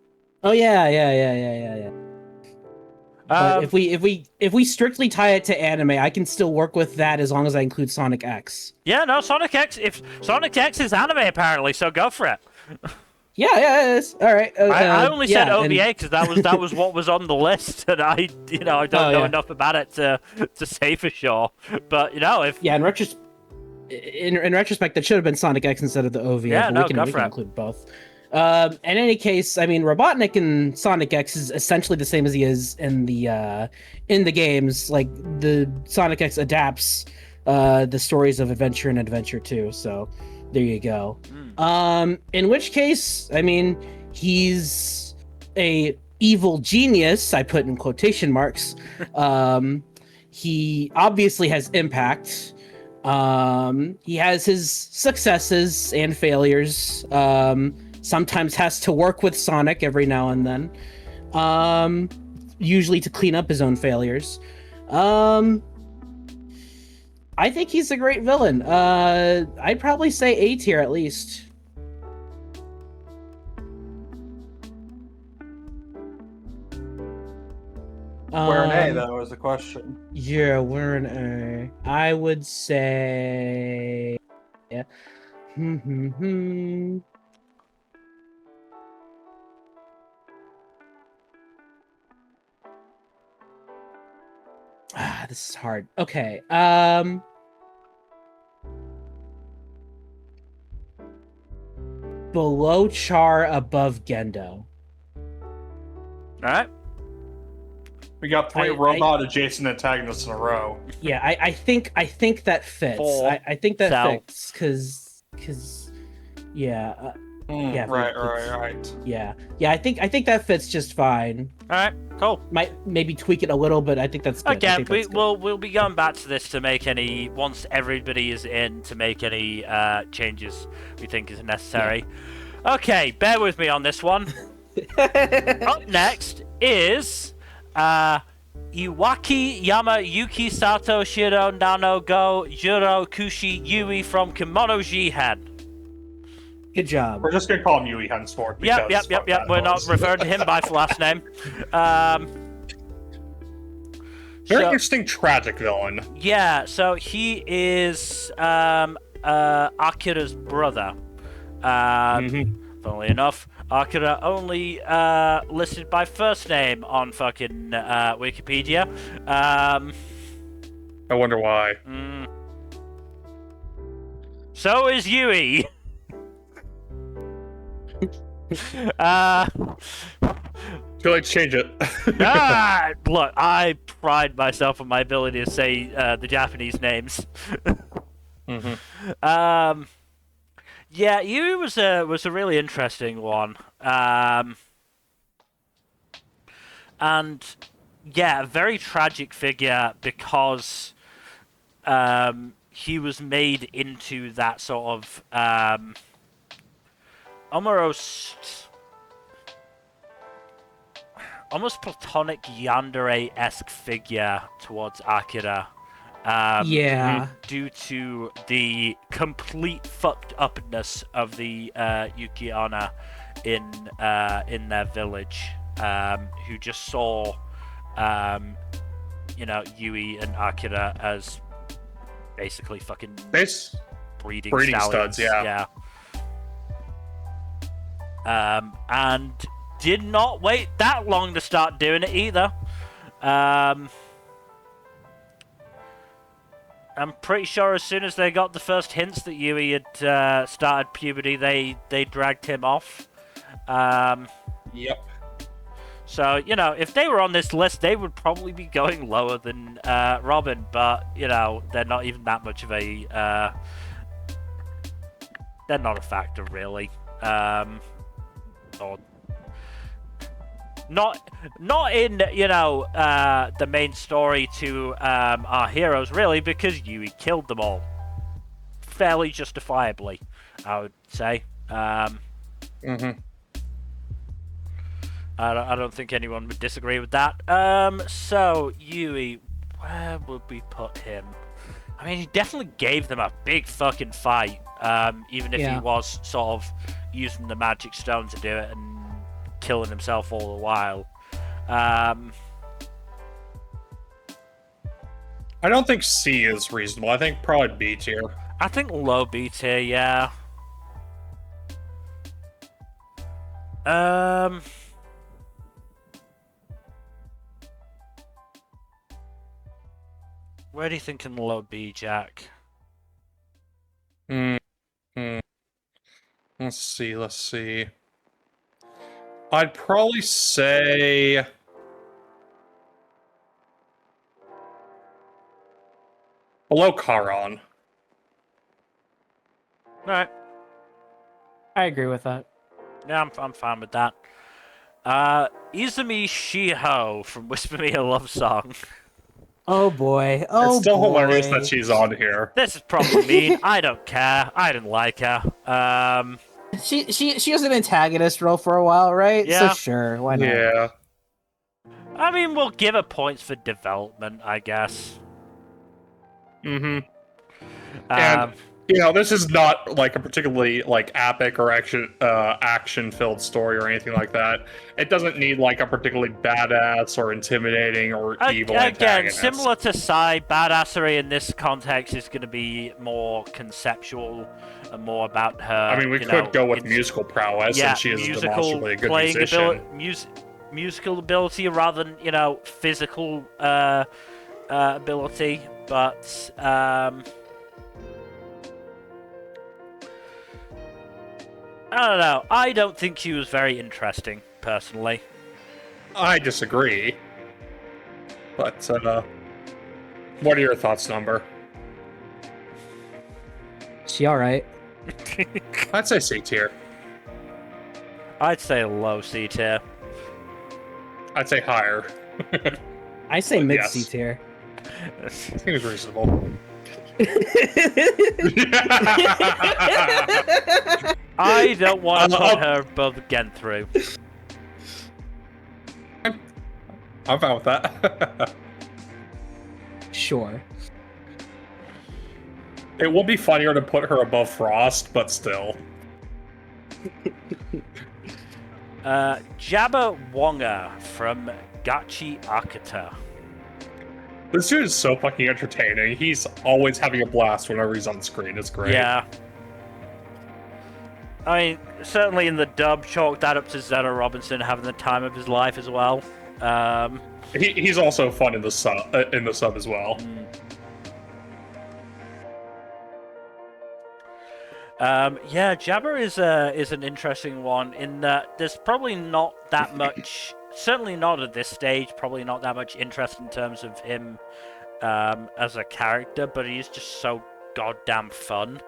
Oh yeah. But if we strictly tie it to anime, I can still work with that as long as I include Sonic X. Yeah, no, Sonic X. If Sonic X is anime, apparently, so go for it. Yeah, it is. All right. I only said OVA because that was what was on the list, and I don't know enough about it to say for sure. But if in retrospect, that should have been Sonic X instead of the OVA. Yeah, but no, we go can for it. include both. In any case, I mean, Robotnik in Sonic X is essentially the same as he is in the games. Like the Sonic X adapts the stories of Adventure and Adventure 2. So there you go. In which case, I mean, he's a evil genius. I put in quotation marks. He obviously has impact. He has his successes and failures. Sometimes has to work with Sonic every now and then. Usually to clean up his own failures. I think he's a great villain. I'd probably say A tier at least. Where an A though is the question. Yeah, we're an A. I would say. Yeah. This is hard. Okay. Below Char, above Gendo. All right. We got three robot adjacent antagonists in a row. Yeah, I think that fits. Four. I think that So. fits because yeah. Yeah, Right. Yeah, I think that fits just fine. All right. Cool. Might maybe tweak it a little, but I think that's good. Again, we'll be going back to this to make any once everybody is in to make any changes we think is necessary. Yeah. Okay, bear with me on this one. Up next is Iwaki Yama Yuki Sato Shiro Nano Go Juro Kushi Yui from Kemono Jihen. Good job. We're just gonna call him Yui henceforth. Yep. We're not referring to him by last name. Very interesting tragic villain. Yeah, so he is Akira's brother. Funnily enough, Akira only listed by first name on fucking Wikipedia. I wonder why. So is Yui. Too late to change it. Look, I pride myself on my ability to say the Japanese names. Yeah, Yui was a really interesting one. And yeah, a very tragic figure because he was made into that sort of almost platonic yandere-esque figure towards Akira. Due to the complete fucked upness of the Yukiana in their village, who just saw Yui and Akira as basically fucking breeding studs, yeah. And did not wait that long to start doing it either. I'm pretty sure as soon as they got the first hints that Yui had started puberty, they dragged him off. Yep. So, if they were on this list, they would probably be going lower than Robin, but, they're not even that much of a... they're not a factor, really. Or... Not in, the main story to our heroes, really, because Yui killed them all. Fairly justifiably, I would say. I don't think anyone would disagree with that. So, Yui, where would we put him? I mean, he definitely gave them a big fucking fight, even if he was sort of using the magic stone to do it and killing himself all the while. I don't think C is reasonable. I think probably B tier. I think low B tier, yeah. Where do you think in low B, Jack? Hmm. Hmm. Let's see. Let's see. I'd probably say below Charon. Alright. I agree with that. Yeah, I'm fine with that. Izumi Shiho from Whisper Me a Love Song. Oh boy. Oh It's still boy. hilarious that she's on here. This is probably mean. I don't care. I didn't like her. She was an antagonist role for a while, right? Yeah. So sure, why not? Yeah. I mean, we'll give her points for development, I guess. Mm-hmm. And this is not like a particularly like epic or action-filled story or anything like that. It doesn't need like a particularly badass or intimidating or evil again, antagonist. similar to Sai, badassery in this context is going to be more conceptual and more about her. I mean, we could go with musical prowess, yeah, and she is demonstrably a good musician. Musical ability rather than physical ability, but I don't know. I don't think she was very interesting, personally. I disagree. But, what are your thoughts, Number? She alright. I'd say C tier. I'd say low C tier. I'd say higher. I say mid Yes. C tier. Seems reasonable. I don't want to put her above Genthru. I'm fine with that. Sure. It would be funnier to put her above Frost, but still. Jabba Wonga from Gachi Akata. This dude is so fucking entertaining. He's always having a blast whenever he's on screen. It's great. Yeah. I mean, certainly in the dub, chalk that up to Zeno Robinson having the time of his life as well. He's also fun in the sub as well. Yeah, Jabba is an interesting one in that there's probably not that much, certainly not at this stage, probably not that much interest in terms of him as a character, but he's just so goddamn fun.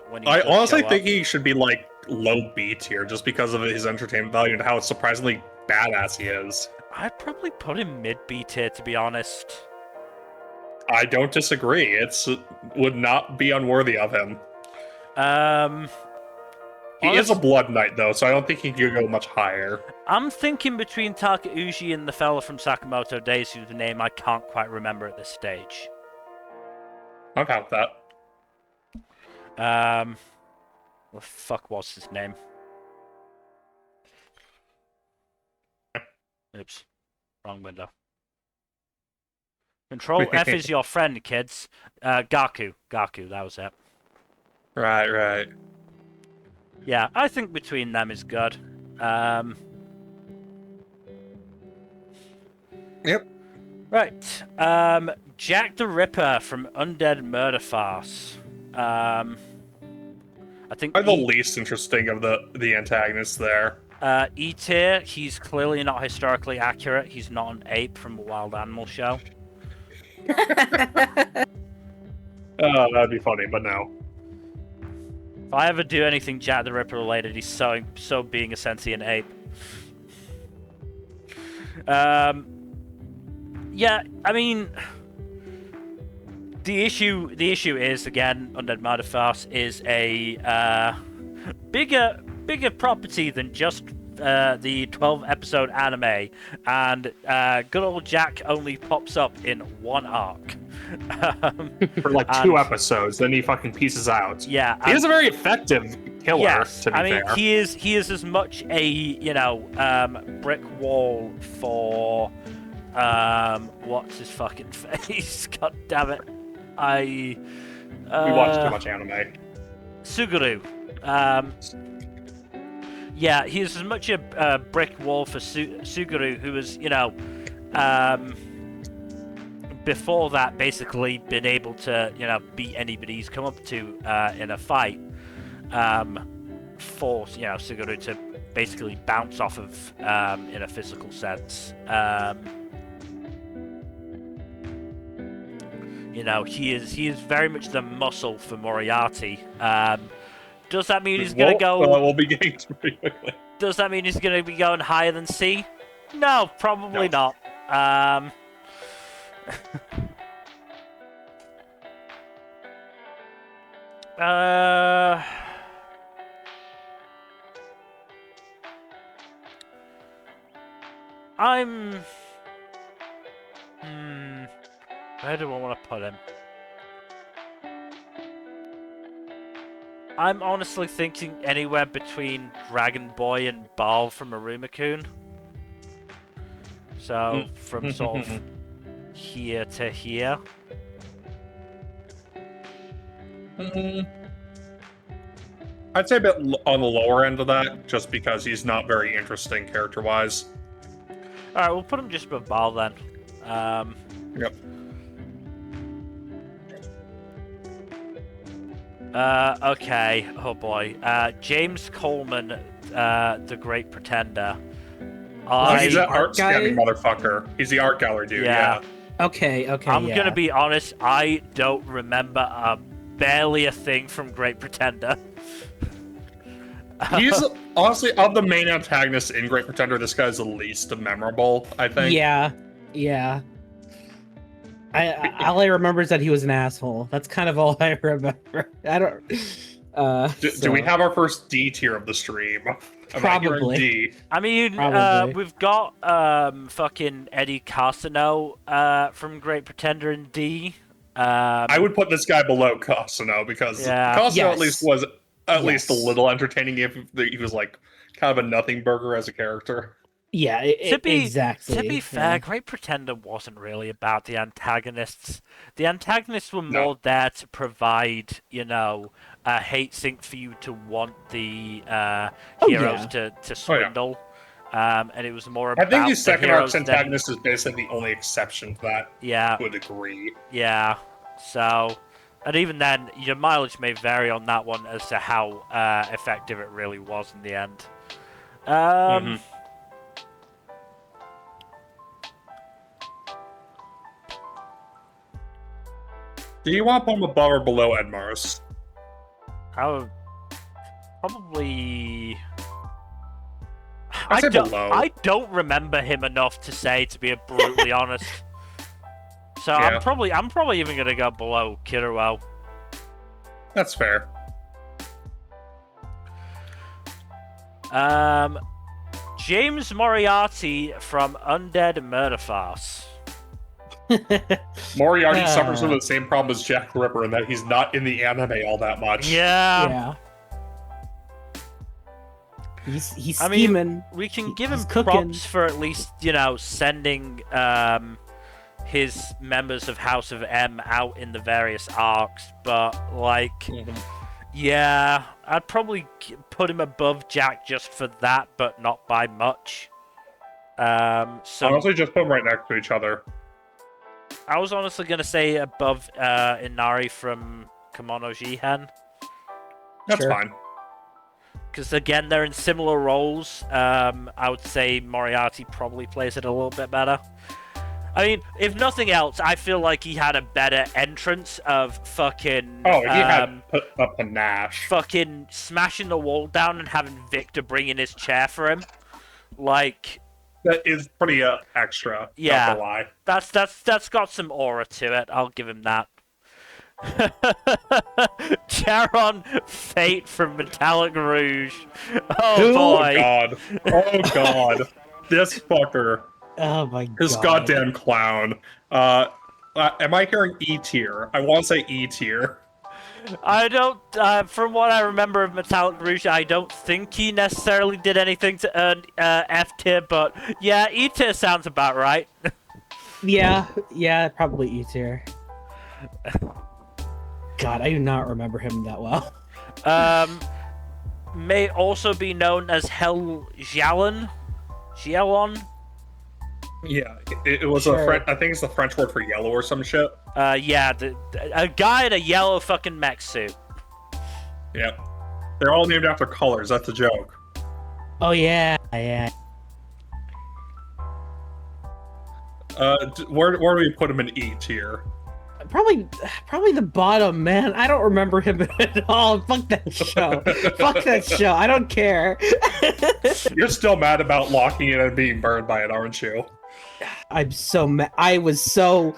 When he I does honestly show think up. he should be like low B tier just because of his entertainment value and how surprisingly badass he is. I'd probably put him mid B tier, to be honest. I don't disagree. It's would not be unworthy of him. He is a Blood Knight though, so I don't think he could go much higher. I'm thinking between Takeuchi and the fella from Sakamoto Days, whose name I can't quite remember at this stage. I'm fine with that. What the fuck was his name? Oops. Wrong window. Control F is your friend, kids. Gaku. Gaku, that was it. Right. Yeah, I think between them is good. Yep. Right. Jack the Ripper from Undead Murder Farce. I think Are the least interesting of the antagonists there. E tier, he's clearly not historically accurate. He's not an ape from a wild animal show. Oh, that'd be funny, but no. If I ever do anything Jack the Ripper related, he's so being a sentient ape. Yeah, I mean, the issue is again, Undead Murder Farce is a bigger property than just the 12-episode anime, and good old Jack only pops up in one arc. For like 2 episodes, then he fucking pieces out. Yeah, he is a very effective killer. yes, to be fair, he is as much a brick wall for what's his fucking face? God damn it! We watch too much anime. Suguru. Yeah, he's as much a brick wall for Suguru, who was, before that, basically been able to, beat anybody he's come up to in a fight. Force, Suguru to basically bounce off of in a physical sense. He is very much the muscle for Moriarty. Does that mean he's gonna go? We'll be getting to pretty quickly. Does that mean he's gonna be going higher than C? No, probably not. Where do I want to put him? I'm honestly thinking anywhere between Dragon Boy and Ball from Aruma-kun. So, from sort of here to here. I'd say a bit on the lower end of that, just because he's not very interesting character-wise. Alright, we'll put him just above Ball then. Yep. Okay. Oh boy. James Coleman, the Great Pretender. He's an art scanning motherfucker. He's the art gallery dude, yeah. Okay, I'm gonna be honest, I don't remember barely a thing from Great Pretender. He's, honestly, of the main antagonists in Great Pretender, this guy's the least memorable, I think. Yeah. All I remember is that he was an asshole. That's kind of all I remember. I don't. Do we have our first D tier of the stream? Probably. D. I mean, we've got fucking Eddie Casino from Great Pretender in D. I would put this guy below Casino because Casino at least was least a little entertaining if he was like kind of a nothing burger as a character. Yeah, exactly. To be fair, Great Pretender wasn't really about the antagonists. The antagonists were more there to provide, a hate sink for you to want the heroes to swindle. And it was more about I think the second arc's than... antagonist is basically the only exception to that. Yeah. To a degree. Yeah. So, and even then, your mileage may vary on that one as to how effective it really was in the end. Do you want to put him above or below Edmars? I would probably... I'd say below. I don't remember him enough to say, to be brutally honest. So yeah. I'm probably even gonna go below Kiruo. That's fair. James Moriarty from Undead Murder Farce. Moriarty suffers from the same problem as Jack the Ripper in that he's not in the anime all that much. Yeah. He's scheming. I mean, we can give him cooking. props for at least, sending his members of House of M out in the various arcs, but yeah, I'd probably put him above Jack just for that, but not by much. So honestly, just put them right next to each other. I was honestly gonna say above Inari from Kemono Jihen. That's fine. Because again, they're in similar roles. I would say Moriarty probably plays it a little bit better. I mean, if nothing else, I feel like he had a better entrance of fucking... Oh, he had a panache. Fucking smashing the wall down and having Victor bring in his chair for him. That is pretty extra. Yeah, not to lie. That's got some aura to it. I'll give him that. Charon Fate from Metallic Rouge. Oh boy. Oh god. This fucker. Oh my god. This goddamn clown. Am I hearing E tier? I want to say E tier. I don't, from what I remember of Metallic Rouge, I don't think he necessarily did anything to earn F tier, but yeah, E tier sounds about right. yeah, probably E tier. God, I do not remember him that well. May also be known as Hell Xiaolon. Yeah, it was Sure. a French. I think it's the French word for yellow or some shit. Yeah, a guy in a yellow fucking mech suit. Yeah, they're all named after colors. That's a joke. Oh yeah, yeah. Where do we put him in E tier? Probably the bottom, man. I don't remember him at all. Fuck that show. Fuck that show. I don't care. You're still mad about locking in and being burned by it, aren't you? I'm so mad. I was so.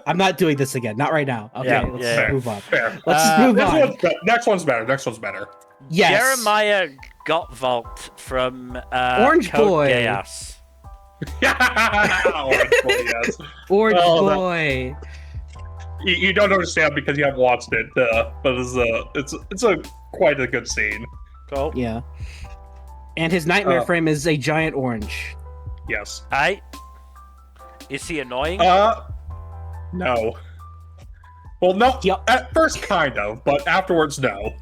I'm not doing this again. Not right now. Okay, Yeah, let's yeah. move on. Fair. Let's just move on. Next one's better. Next one's better. Yes. Jeremiah Gottwald from Orange Code Boy. Geass. Orange Boy, yes. Orange Oh, that- boy. You don't understand because you haven't watched it, but it's a quite a good scene. Cool. Yeah. And his nightmare Oh. frame is a giant orange. Yes. Is he annoying? No. Well, no. Yep. At first, kind of, but afterwards, no.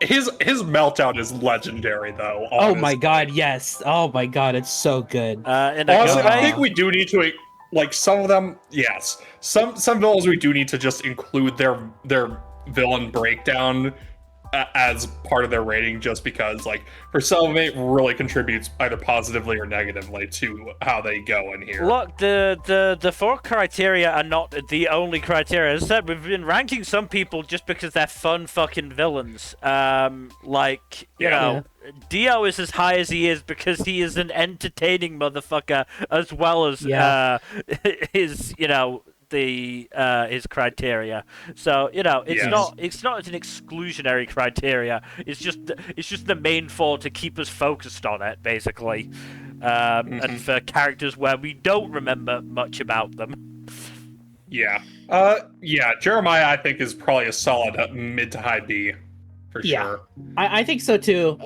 His meltdown is legendary, though. Oh my honestly. god, yes. Oh my god, it's so good. In a Honestly, good I way? think we do need to, like, some of them. Yes, some villains we do need to just include their villain breakdown as part of their rating, just because, like, for some of it really contributes either positively or negatively to how they go in here. Look, the four criteria are not the only criteria. As I said, we've been ranking some people just because they're fun fucking villains. Like, you know, Dio is as high as he is because he is an entertaining motherfucker, as well as his, you know, his criteria. So, you know, it's not an exclusionary criteria. It's just the main four to keep us focused on it, basically. And for characters where we don't remember much about them. Yeah. Jeremiah, I think, is probably a solid mid to high B, for sure. I think so too.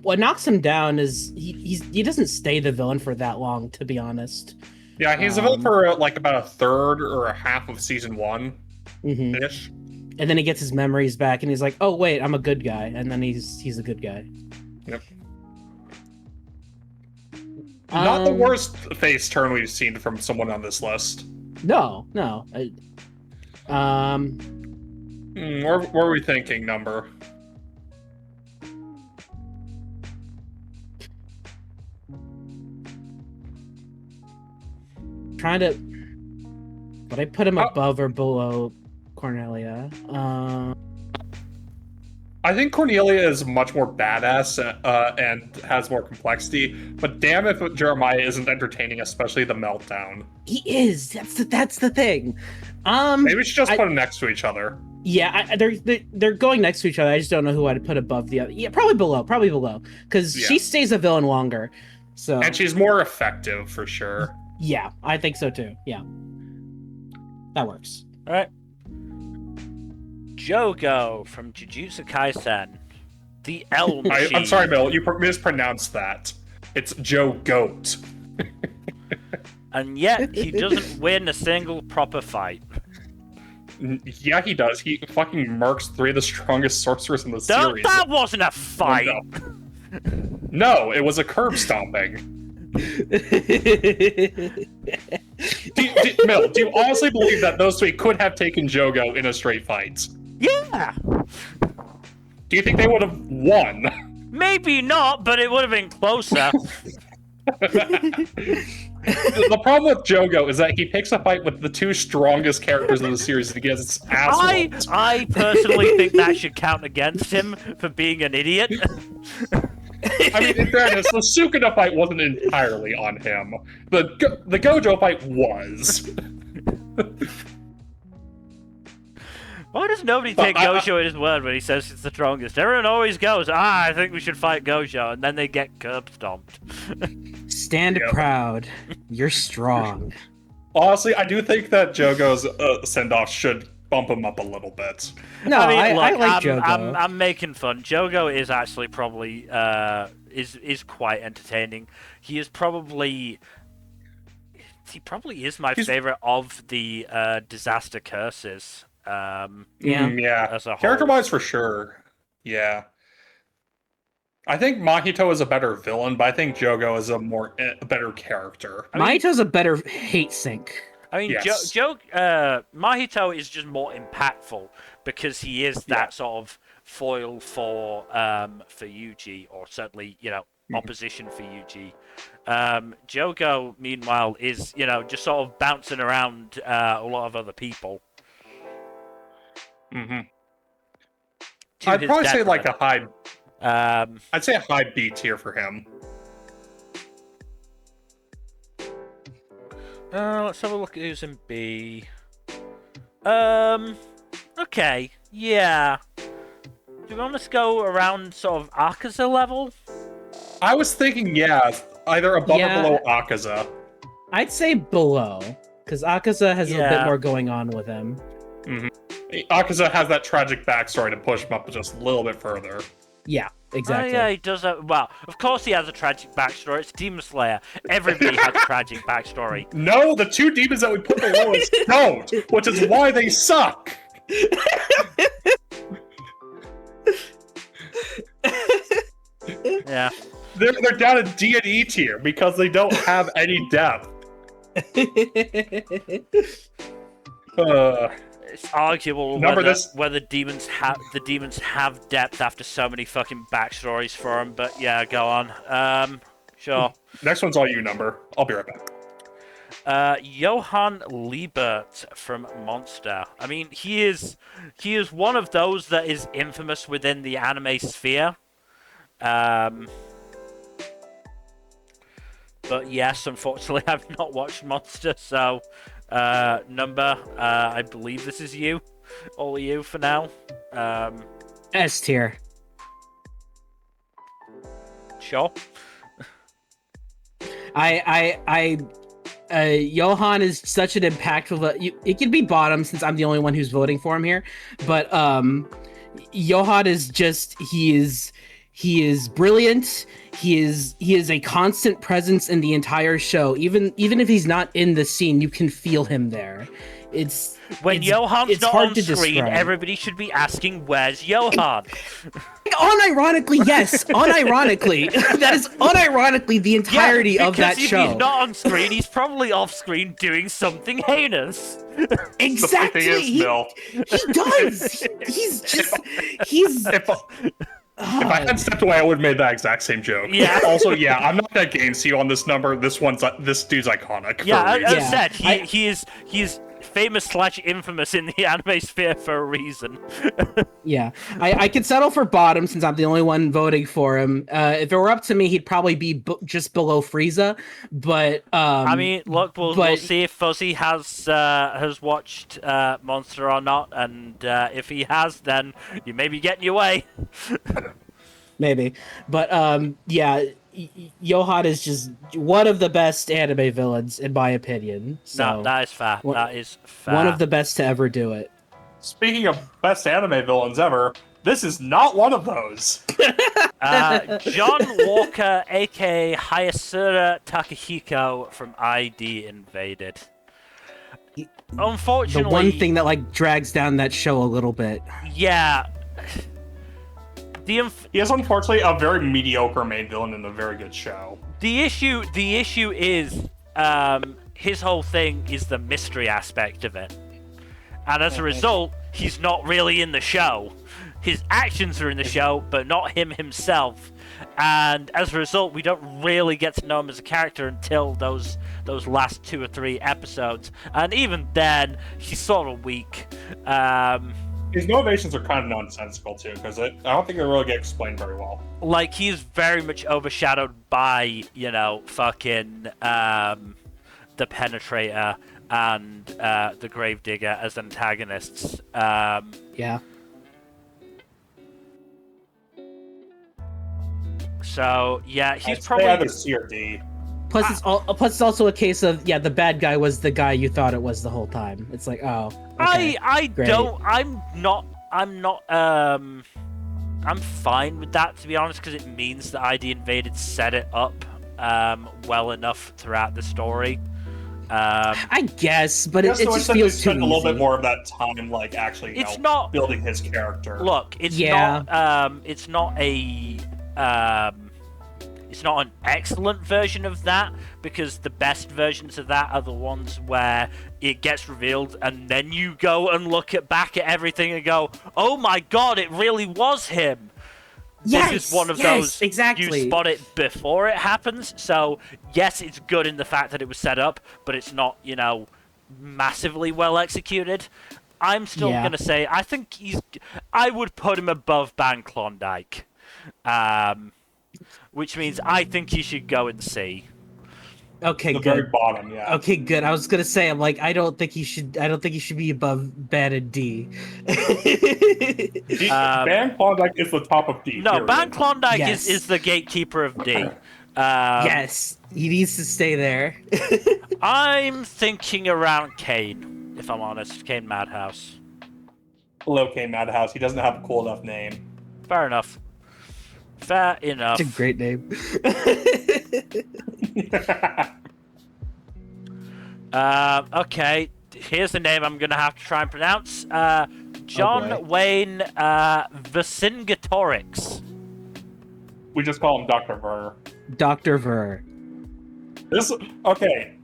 What knocks him down is he doesn't stay the villain for that long, to be honest. Yeah, he's a villain for like about a third or a half of season 1-ish. And then he gets his memories back, and he's like, "Oh wait, I'm a good guy," and then he's a good guy. Yep. Not the worst face turn we've seen from someone on this list. No. What are we thinking, number? Trying to, but I put him above or below Cornelia. I think Cornelia is much more badass and has more complexity, but damn if Jeremiah isn't entertaining, especially the meltdown. He is. That's the thing. Maybe we should just put them next to each other. Yeah, they're going next to each other. I just don't know who I'd put above the other. Yeah, probably below, because she stays a villain longer. So and she's more effective for sure. Yeah, I think so too. Yeah, that works. All right. Jogo from Jujutsu Kaisen. The L machine. I'm sorry, Bill. You mispronounced that. It's Joe Goat. And yet, he doesn't win a single proper fight. Yeah, he does. He fucking murks 3 of the strongest sorcerers in the series. That wasn't a fight! No, it was a curb stomping. Mill, do you honestly believe that those 3 could have taken Jogo in a straight fight? Yeah! Do you think they would have won? Maybe not, but it would have been closer. The problem with Jogo is that he picks a fight with the 2 strongest characters in the series and he gets his ass whooped. I personally think that should count against him for being an idiot. I mean, in fairness, the Sukuna fight wasn't entirely on him. The Gojo fight was. Why does nobody take Gojo at his word when he says he's the strongest? Everyone always goes, I think we should fight Gojo, and then they get curb stomped. Stand proud. You're strong. Honestly, I do think that Jogo's send-off should bump him up a little bit. No, I like Jogo. I'm making fun. Jogo is actually probably is quite entertaining. He probably is my favorite of the disaster curses. Yeah. As a whole. Character-wise, for sure. Yeah. I think Mahito is a better villain, but I think Jogo is a better character. Mahito's a better hate sink. I mean, Yes. Mahito is just more impactful because he is that sort of foil for Yuji, or certainly, opposition for Yuji. Jogo, meanwhile, is, just sort of bouncing around a lot of other people. Mm-hmm. I'd probably say like a high... I'd say a high B tier for him. Let's have a look at who's in B. Okay, yeah. Do we want to go around sort of Akaza level? I was thinking, either above or below Akaza. I'd say below, because Akaza has a bit more going on with him. Mm-hmm. Akaza has that tragic backstory to push him up just a little bit further. Yeah, exactly. Oh, yeah, he does have... Well, of course he has a tragic backstory. It's Demon Slayer. Everybody has a tragic backstory. No, the two demons that we put the lowest don't, which is why they suck. Yeah. They're down in D and E tier because they don't have any depth. It's arguable whether demons have depth after so many fucking backstories for them, but yeah, go on. Sure. Next one's all you, Number. I'll be right back. Johann Liebert from Monster. I mean, he is one of those that is infamous within the anime sphere. But yes, unfortunately, I've not watched Monster, so Number, I believe this is you, all of you for now. S tier. Sure. Johann is such an impactful. It could be bottom since I'm the only one who's voting for him here, but Johann is just he is brilliant. He is a constant presence in the entire show. Even if he's not in the scene, you can feel him there. Johann's not on screen, everybody should be asking, "Where's Johann?" Unironically, yes. Unironically, that is unironically the entirety of that show. If he's not on screen, he's probably off screen doing something heinous. Exactly. He does. If I hadn't stepped away, I would have made that exact same joke. Yeah. Also, I'm not that against you on this number. This dude's iconic. Yeah, as I said, he is famous/infamous in the anime sphere for a reason. Yeah, I could settle for bottom since I'm the only one voting for him. If it were up to me, he'd probably be just below Frieza. But I mean, look, we'll see if Fuzzy has watched Monster or not, and if he has, then you may be getting your way. Maybe, but Johann is just one of the best anime villains in my opinion. So no, that is fair. That is fair. One of the best to ever do it. Speaking of best anime villains ever, this is not one of those. John Walker, aka Hayasura Takahiko from ID Invaded. Unfortunately, the one thing that drags down that show a little bit. Yeah. He is unfortunately a very mediocre main villain in a very good show. The issue is his whole thing is the mystery aspect of it. And as a result, he's not really in the show. His actions are in the show, but not him himself. And as a result, we don't really get to know him as a character until those last 2 or 3 episodes. And even then, he's sort of weak. His motivations are kind of nonsensical too, because I don't think they really get explained very well. He's very much overshadowed by, fucking the Penetrator and the Gravedigger as antagonists. Yeah. So yeah, he's I'd probably either C or D. Plus, it's also a case of the bad guy was the guy you thought it was the whole time. It's like, oh, okay, I'm fine with that, to be honest, because it means that ID Invaded set it up well enough throughout the story. I guess, but it just feels too easy. A little bit more of that time, actually, building his character. Look, it's not it's not an excellent version of that, because the best versions of that are the ones where it gets revealed and then you go and look back at everything and go, oh my god, it really was him. Yes, this is one of yes, those exactly. you spot it before it happens. So yes, it's good in the fact that it was set up, but it's not, you know, massively well executed. I'm still gonna say I would put him above Ban Klondike, which means I think he should go in C. Okay, The good. very bottom, yeah. Okay, good. I was gonna say, I'm like, I don't think he should be above Ban and D. Ban Klondike is the top of D. No, period. Ban Klondike Yes. is the gatekeeper of D. Yes, he needs to stay there. I'm thinking around Kane, if I'm honest. Kane Madhouse. Hello, K Madhouse. He doesn't have a cool enough name. Fair enough. Fair enough. It's a great name. Okay, here's the name I'm gonna have to try and pronounce. John boy. Wayne Vercingetorix. We just call him Dr. Ver. Dr. Ver. This okay.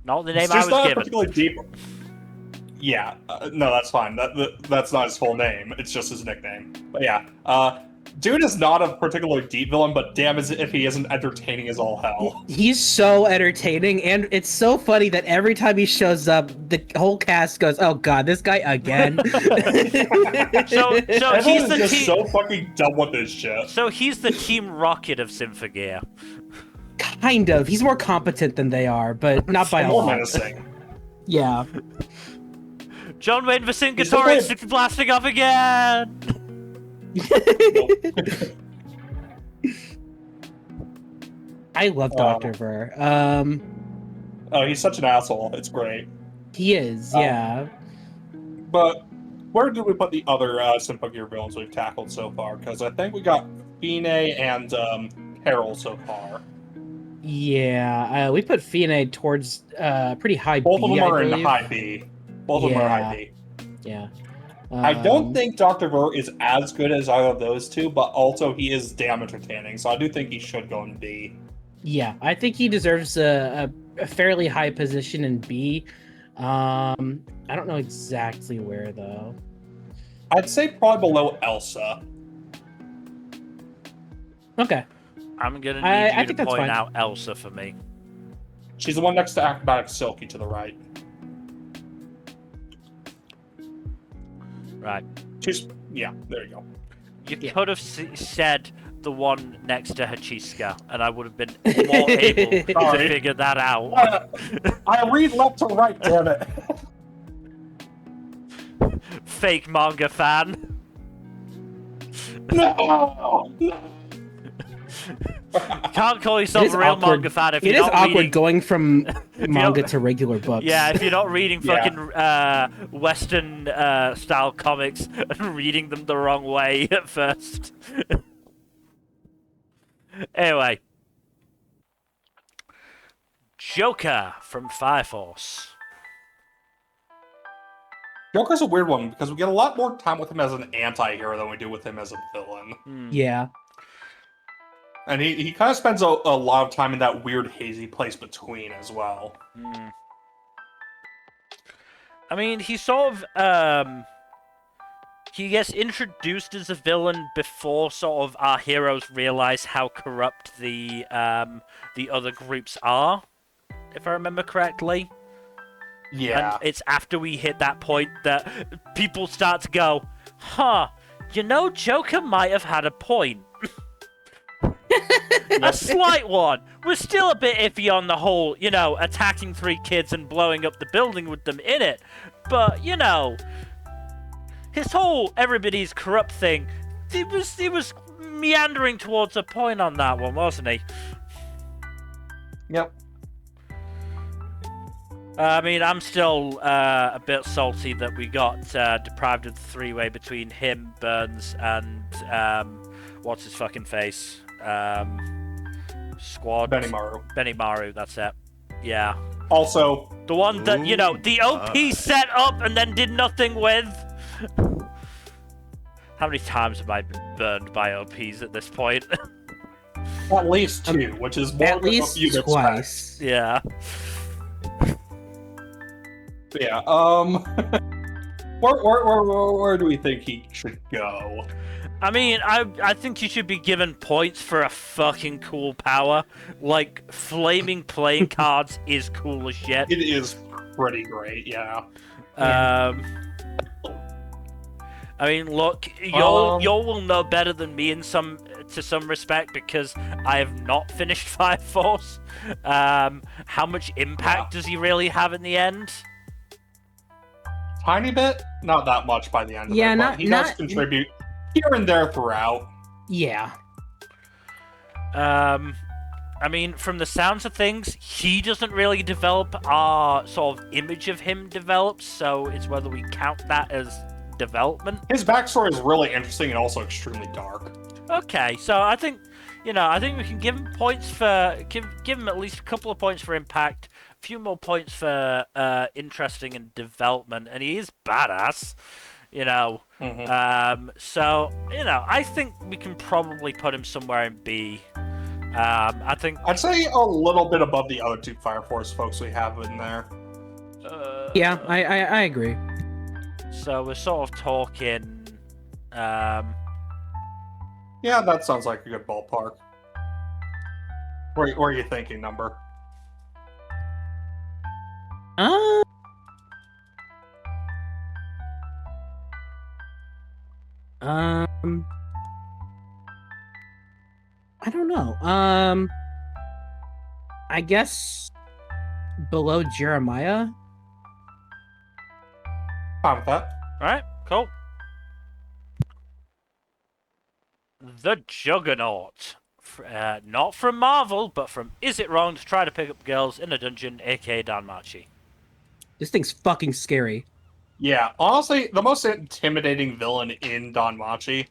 Not the name It's I just was not given. particularly deep. Yeah, no, that's fine. That's not his full name. It's just his nickname. But yeah, dude is not a particularly deep villain, but damn, as if he isn't entertaining as all hell. He's so entertaining, and it's so funny that every time he shows up, the whole cast goes, "Oh God, this guy again." So Everyone he's is the just team. so fucking dumb with this shit. So he's the Team Rocket of Symphogear. Kind of. He's more competent than they are, but not by a More lot. menacing. Yeah. John Wayne He's the Vercingetorix is blasting off again. I love Dr. Ver. Oh, he's such an asshole. It's great. He is, Oh. yeah. But where did we put the other Symphogear villains we've tackled so far? Because I think we got Fine and Peril so far. Yeah, we put Fianna towards pretty high Both B, of them I are in believe. high B. Both of them are high B. Yeah. I don't think Dr. Ver is as good as either of those two, but also he is damn entertaining, so I do think he should go in B. Yeah, I think he deserves a fairly high position in B. I don't know exactly where though. I'd say probably below Elsa. Okay. I'm gonna I need you think to that's point fine. out Elsa for me. She's the one next to Acrobatic Silky to the right. Right. Yeah, there you go. You Yeah. could have said the one next to Hachiska, and I would have been more able to Sorry. figure that out. I read left to right, damn it. Fake manga fan. No! Can't call yourself is a real awkward. manga fan if It you're is not awkward reading. going from manga don't- to regular books. Yeah, if you're not reading Yeah. fucking Western style comics and reading them the wrong way at first. Anyway. Joker from Fire Force. Joker's a weird one because we get a lot more time with him as an anti-hero than we do with him as a villain. Yeah. And he kind of spends a lot of time in that weird hazy place between as well. I mean, he sort of, he gets introduced as a villain before sort of our heroes realize how corrupt the other groups are, if I remember correctly. Yeah. And it's after we hit that point that people start to go, huh, you know, Joker might have had a point. A slight one. We're still a bit iffy on the whole, you know, attacking 3 kids and blowing up the building with them in it. But, you know, his whole everybody's corrupt thing, he was meandering towards a point on that one, wasn't he? Yep. I mean, I'm still a bit salty that we got deprived of the 3-way between him, Burns, and what's his fucking face? Squad. Benimaru, that's it. Yeah. Also, The one that, you know, the OP set up and then did nothing with. How many times have I been burned by OPs at this point? At least two, which is more At than least you'd expect. twice. Yeah. Yeah. Where do we think he should go? I mean, I think you should be given points for a fucking cool power. Like, flaming playing cards is cool as shit. It is pretty great, yeah. I mean, look, y'all will know better than me to some respect because I have not finished Fire Force. How much impact does he really have in the end? Tiny bit, not that much by the end of it, but he does contribute here and there throughout. Yeah. I mean, from the sounds of things, he doesn't really develop our sort of image of him develops, so it's whether we count that as development. His backstory is really interesting and also extremely dark. Okay, so I think, I think we can give him points for give him at least a couple of points for impact, a few more points for interesting and development, and he is badass, So I think we can probably put him somewhere in B. I'd say a little bit above the other two Fire Force folks we have in there. Yeah, I agree. So we're sort of talking. Yeah, that sounds like a good ballpark. Where are you thinking number? I don't know. I guess below Jeremiah. Fine with that. Alright, cool. The Juggernaut. Not from Marvel, but from Is It Wrong to Try to Pick Up Girls in a Dungeon, aka Daimakyou. This thing's fucking scary. Yeah, honestly, the most intimidating villain in Daimakyou.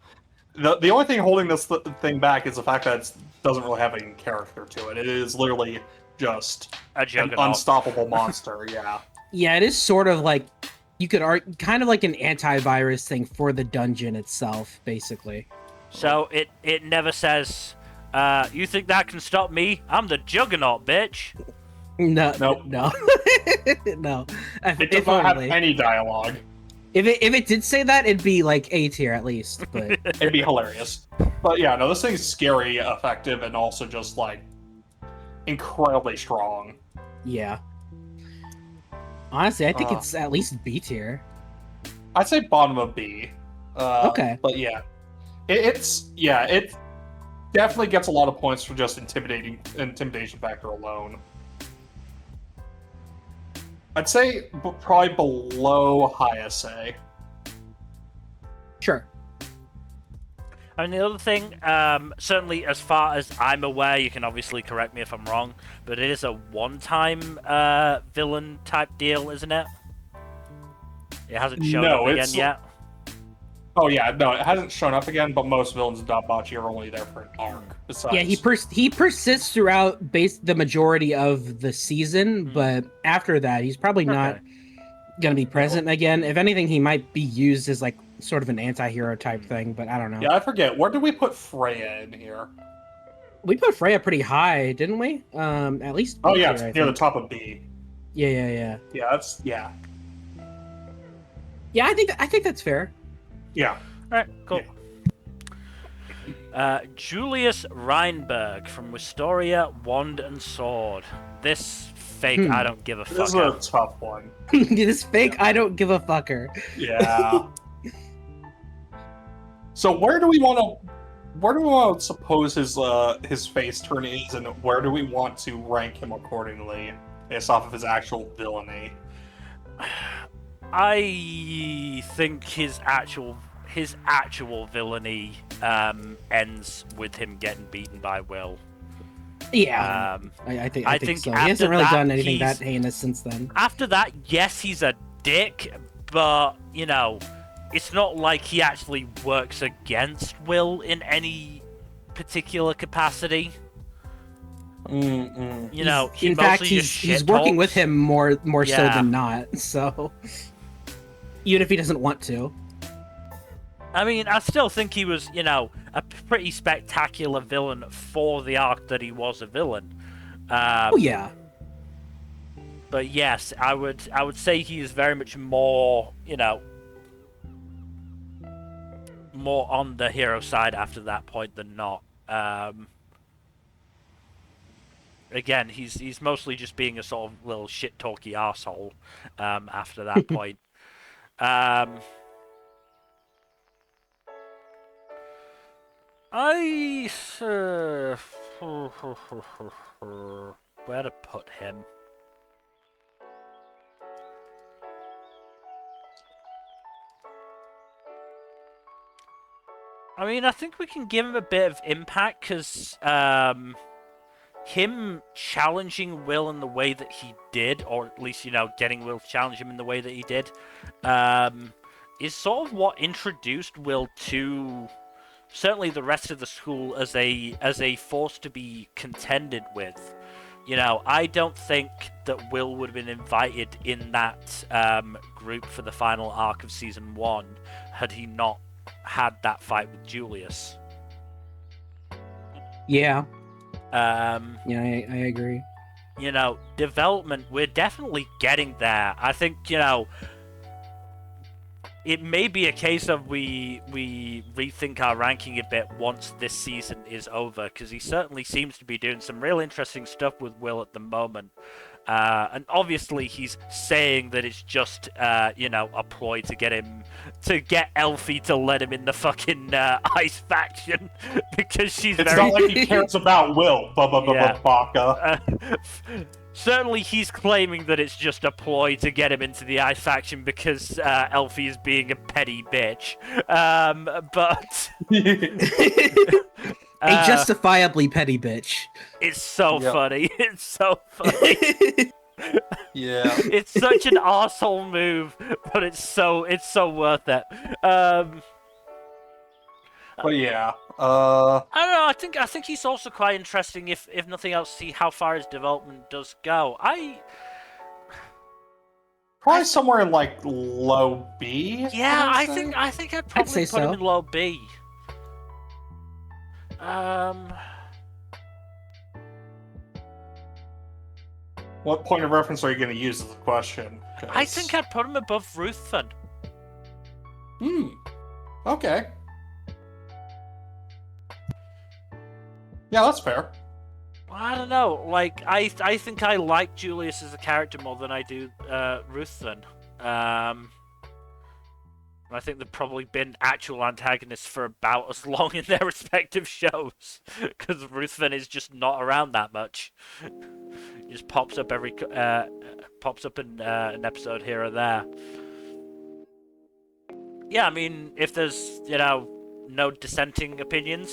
The only thing holding this thing back is the fact that it doesn't really have any character to it. It is literally just A an Juggernaut. unstoppable monster, yeah. Yeah, it is sort of like, you could argue, kind of like an antivirus thing for the dungeon itself, basically. So it never says, you think that can stop me? I'm the Juggernaut, bitch. No, Nope. no. No. It does not have any dialogue. If it did say that, it'd be like A tier at least, but It'd be hilarious. But yeah, no, this thing's scary, effective, and also just like incredibly strong. yeah. Honestly, I think it's at least B tier. I'd say bottom of B. Okay. But yeah, it definitely gets a lot of points for just intimidation factor alone. I'd say probably below high SA. Sure. I mean, the other thing, certainly as far as I'm aware, you can obviously correct me if I'm wrong, but it is a one-time villain type deal, isn't it? It hasn't shown up again yet. Oh yeah, no, it hasn't shown up again, but most villains in Daimakyou are only there for an arc. Besides. Yeah, he persists throughout the majority of the season, but after that, he's probably not going to be present again. If anything, he might be used as like sort of an anti-hero type thing, but I don't know. Yeah, I forget. Where did we put Freya in here? We put Freya pretty high, didn't we? At least. Oh yeah, B tier, it's near the top of B. Yeah. Yeah, that's yeah. Yeah, I think that's fair. Yeah. Alright, cool. Julius Reinberg from Wistoria, Wand and Sword. This fake I don't give a fuck. This is a tough one. This fake I don't give a fucker. Yeah. So where do we want to suppose his face turn is, and where do we want to rank him accordingly based off of his actual villainy? I think his actual villainy ends with him getting beaten by Will. Yeah, I think so. He hasn't really done anything that heinous since then. After that, yes, he's a dick, but it's not like he actually works against Will in any particular capacity. In fact, he's working with him more so than not. So even if he doesn't want to. I mean, I still think he was, a pretty spectacular villain for the arc that he was a villain. Oh yeah. But yes, I would say he is very much more, more on the hero side after that point than not. Again, he's mostly just being a sort of little shit-talky arsehole after that point. Where to put him? I mean, I think we can give him a bit of impact because him challenging Will in the way that he did, or at least, getting Will to challenge him in the way that he did, is sort of what introduced Will to certainly the rest of the school as a force to be contended with. I don't think that Will would have been invited in that group for the final arc of Season 1 had he not had that fight with Julius. Yeah. Yeah, I agree. Development, we're definitely getting there. I think, it may be a case of we rethink our ranking a bit once this season is over, because he certainly seems to be doing some real interesting stuff with Will at the moment. And obviously he's saying that it's just, a ploy to get Elfie to let him in the fucking Ice faction, because she's It's very... not like he cares about Will, Baka. Certainly he's claiming that it's just a ploy to get him into the Ice faction because Elfie is being a petty bitch. But... A justifiably petty bitch. It's so funny. It's so funny. Yeah. It's such an arsehole move, but it's so worth it. But yeah. I don't know. I think he's also quite interesting. If nothing else, see how far his development does go. Probably somewhere in like low B. Yeah, I think I'd probably say put him so. in low B. What point of reference are you going to use as the question? I think I'd put him above Ruthven. Okay. Yeah, that's fair. I don't know. Like, I think I like Julius as a character more than I do Ruthven. I think they've probably been actual antagonists for about as long in their respective shows, because Ruthven is just not around that much. He just pops up in an episode here or there. Yeah, I mean, if there's no dissenting opinions.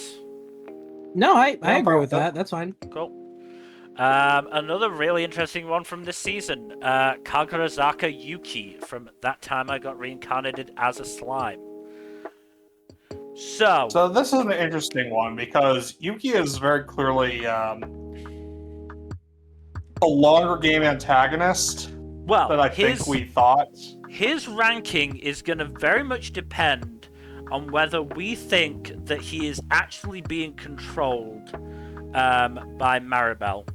No, I agree with that. That's fine. Cool. Another really interesting one from this season, Kagurazaka Yuki from That Time I Got Reincarnated as a Slime. So this is an interesting one because Yuki is very clearly a longer game antagonist than I think we thought. His ranking is going to very much depend on whether we think that he is actually being controlled by Maribel.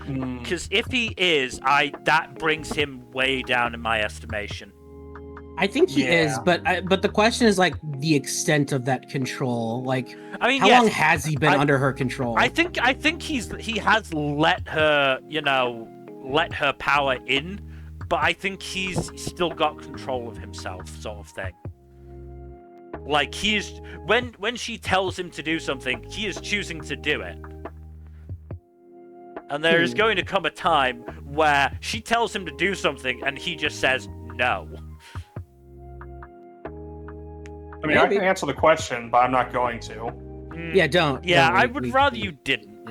Because if he is, that brings him way down in my estimation. I think he is, but the question is like the extent of that control. Like, I mean, how long has he been under her control? I think he has let her, let her power in, but I think he's still got control of himself, sort of thing. Like, when she tells him to do something, he is choosing to do it. And there is going to come a time where she tells him to do something and he just says no. I mean, I can answer the question, but I'm not going to. Yeah, don't. Yeah, don't. I would rather you didn't.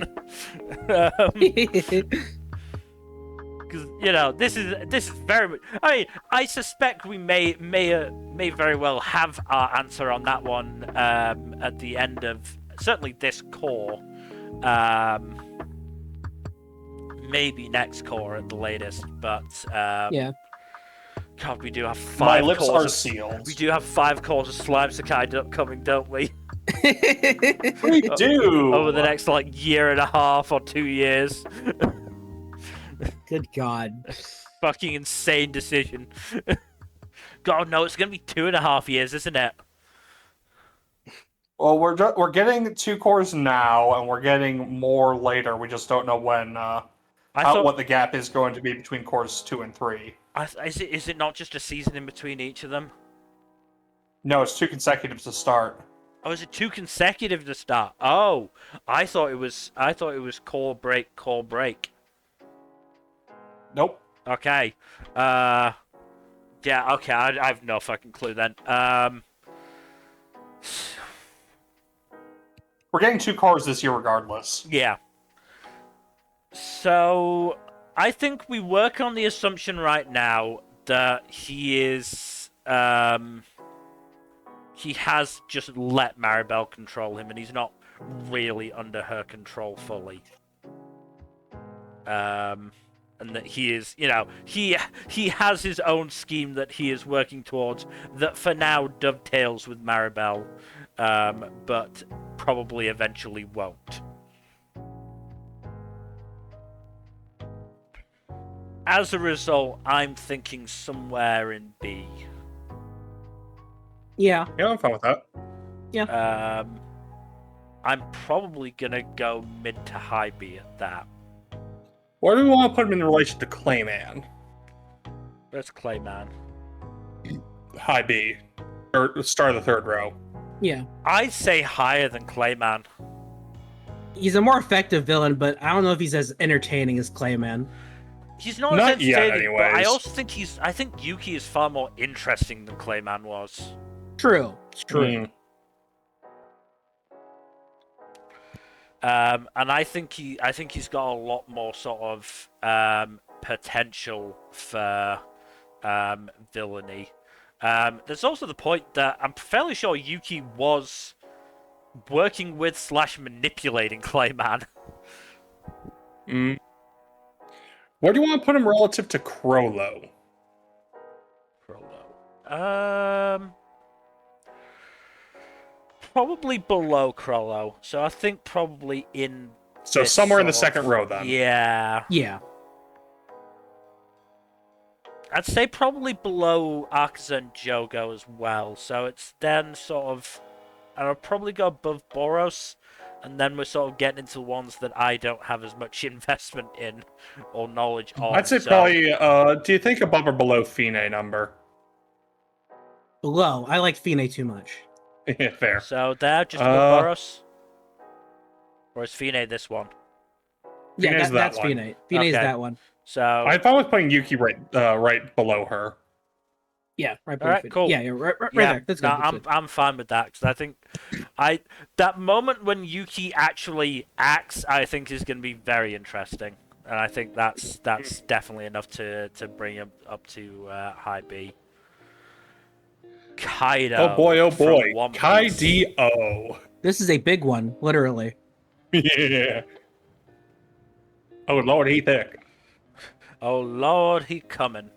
Because this is very much. I mean, I suspect we may very well have our answer on that one at the end of certainly this core. Maybe next core at the latest, but yeah. God, we do have 5 My lips cores are of- sealed. We do have 5 cores of Slime Sakai upcoming, don't we? We do! Over the next, like, year and a half or 2 years. Good God. Fucking insane decision. God, no, it's gonna be 2.5 years, isn't it? Well, we're getting 2 cores now, and we're getting more later. We just don't know when. What the gap is going to be between cores 2 and 3. Is it not just a season in between each of them? No, it's 2 consecutive to start. Oh, is it 2 consecutive to start? Oh, I thought it was core break. Nope. Okay. Yeah. Okay. I have no fucking clue then. We're getting 2 cores this year regardless. Yeah. So, I think we work on the assumption right now that he is, he has just let Maribel control him, and he's not really under her control fully. And that he is, he has his own scheme that he is working towards that for now dovetails with Maribel, but probably eventually won't. As a result, I'm thinking somewhere in B. Yeah. Yeah, I'm fine with that. I'm probably gonna go mid to high B at that. Where do we want to put him in relation to Clayman? That's Clayman. High B. Or start of the 3rd row. Yeah. I'd say higher than Clayman. He's a more effective villain, but I don't know if he's as entertaining as Clayman. He's not Not as yet, entertaining, but I anyways. also think I think Yuki is far more interesting than Clayman was. True. It's true. Mm. And I think he's got a lot more sort of potential for villainy. There's also the point that I'm fairly sure Yuki was working with / manipulating Clayman. Mm. Where do you want to put him relative to Crollo? Probably below Crollo. So I think probably in. So this somewhere in the sort of- 2nd row then. Yeah. Yeah. I'd say probably below Akaza and Jogo as well. So it's then sort of. And I'll probably go above Boros. And then we're sort of getting into ones that I don't have as much investment in or knowledge of. I'd say so- probably, do you think above or below Fine number? Below. I like Fine too much. Yeah, fair. So there, just above Boros? Or is Fine this one? Yeah, Fine's that that's one. Fine. Fine is Okay. that one. So. I'm fine with putting Yuki right below her. Yeah, right. All right, Fine. cool. Yeah, right Yeah, there. That's good. no, that's good. I'm fine with that because I think that moment when Yuki actually acts, I think is going to be very interesting, and I think that's definitely enough to bring him up to high B. Kaido. Oh boy, from One Piece. Kaido. This is a big one, literally. Yeah. Oh lord, he thick. Oh Lord, he coming.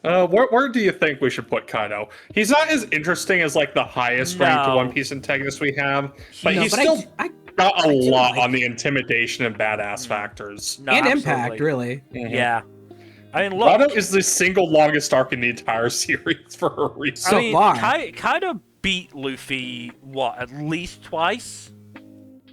Where do you think we should put Kaido? He's not as interesting as like the highest ranked No. One Piece antagonist we have, but No, he's but still I got I a do lot like on the intimidation and badass factors. No, and absolutely. impact, really. Mhm. Yeah. I mean, look. Kaido is the single longest arc in the entire series for a reason. So I mean, far. Kaido beat Luffy at least twice.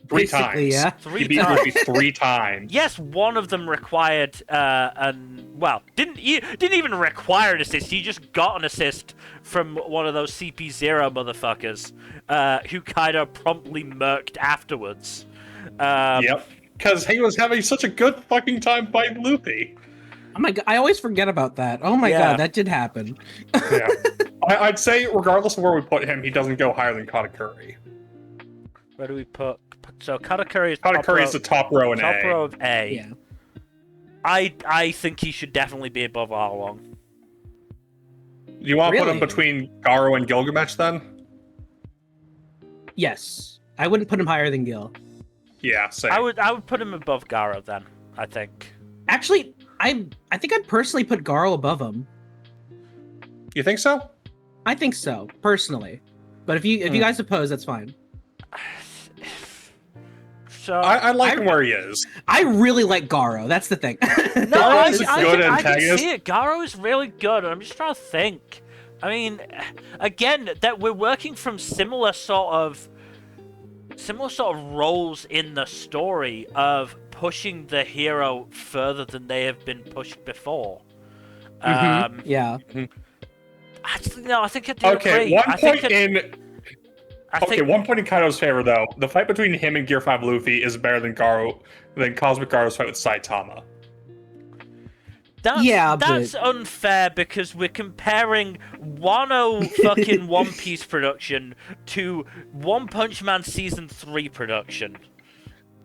Three Basically, times. yeah. Three He beat times. Luffy 3 times. Yes, one of them required didn't even require an assist. He just got an assist from one of those CP0 motherfuckers, who Kaido promptly murked afterwards. Yep. Because he was having such a good fucking time fighting Luffy. Oh my god, I always forget about that. Oh my Yeah. god, that did happen. Yeah. I'd say, regardless of where we put him, he doesn't go higher than Katakuri. Where do we put? So Katakuri is Katakuri is the top row in top A. row of A. Yeah. I think he should definitely be above Arlong. You want to put him Really? between Garo and Gilgamesh then? Yes. I wouldn't put him higher than Gil. Yeah, same. I would put him above Garo then. I think. Actually, I think I'd personally put Garo above him. You think so? I think so, personally. But if you guys oppose, that's fine. So I like him where he is. I really like Garo. That's the thing. No, Garo's I good can antagonist. see it. Garo is really good. I'm just trying to think. I mean, again, that we're working from similar sort of roles in the story of pushing the hero further than they have been pushed before. Yeah. Actually, no, I think I do Okay, agree. one point in Kaido's favor, though. The fight between him and Gear 5 Luffy is better than Cosmic Garo's fight with Saitama. That's unfair because we're comparing Wano fucking One Piece production to One Punch Man Season 3 production.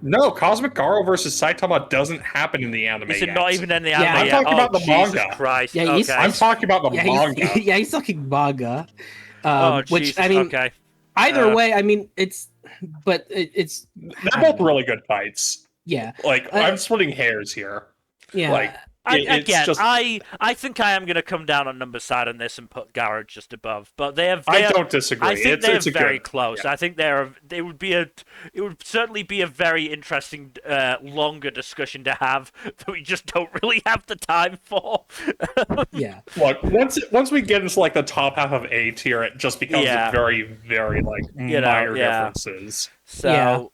No, Cosmic Garo versus Saitama doesn't happen in the anime Is it yet. not even in the anime I'm yet? talking about the Jesus manga. Christ. Yeah, okay. I'm talking about the manga. He's talking manga. Which, Jesus. I mean, okay. either way, I mean, it's... They're both really good fights. Yeah. Like, I'm splitting hairs here. Yeah. Like, I think I am going to come down on number side on this and put Garo just above, but I don't disagree. I think it's they're very good, close. Yeah. I think it would certainly be a very interesting, longer discussion to have that we just don't really have the time for. Yeah. Look, once we get into like the top half of A tier, it just becomes very, very like minor differences. So.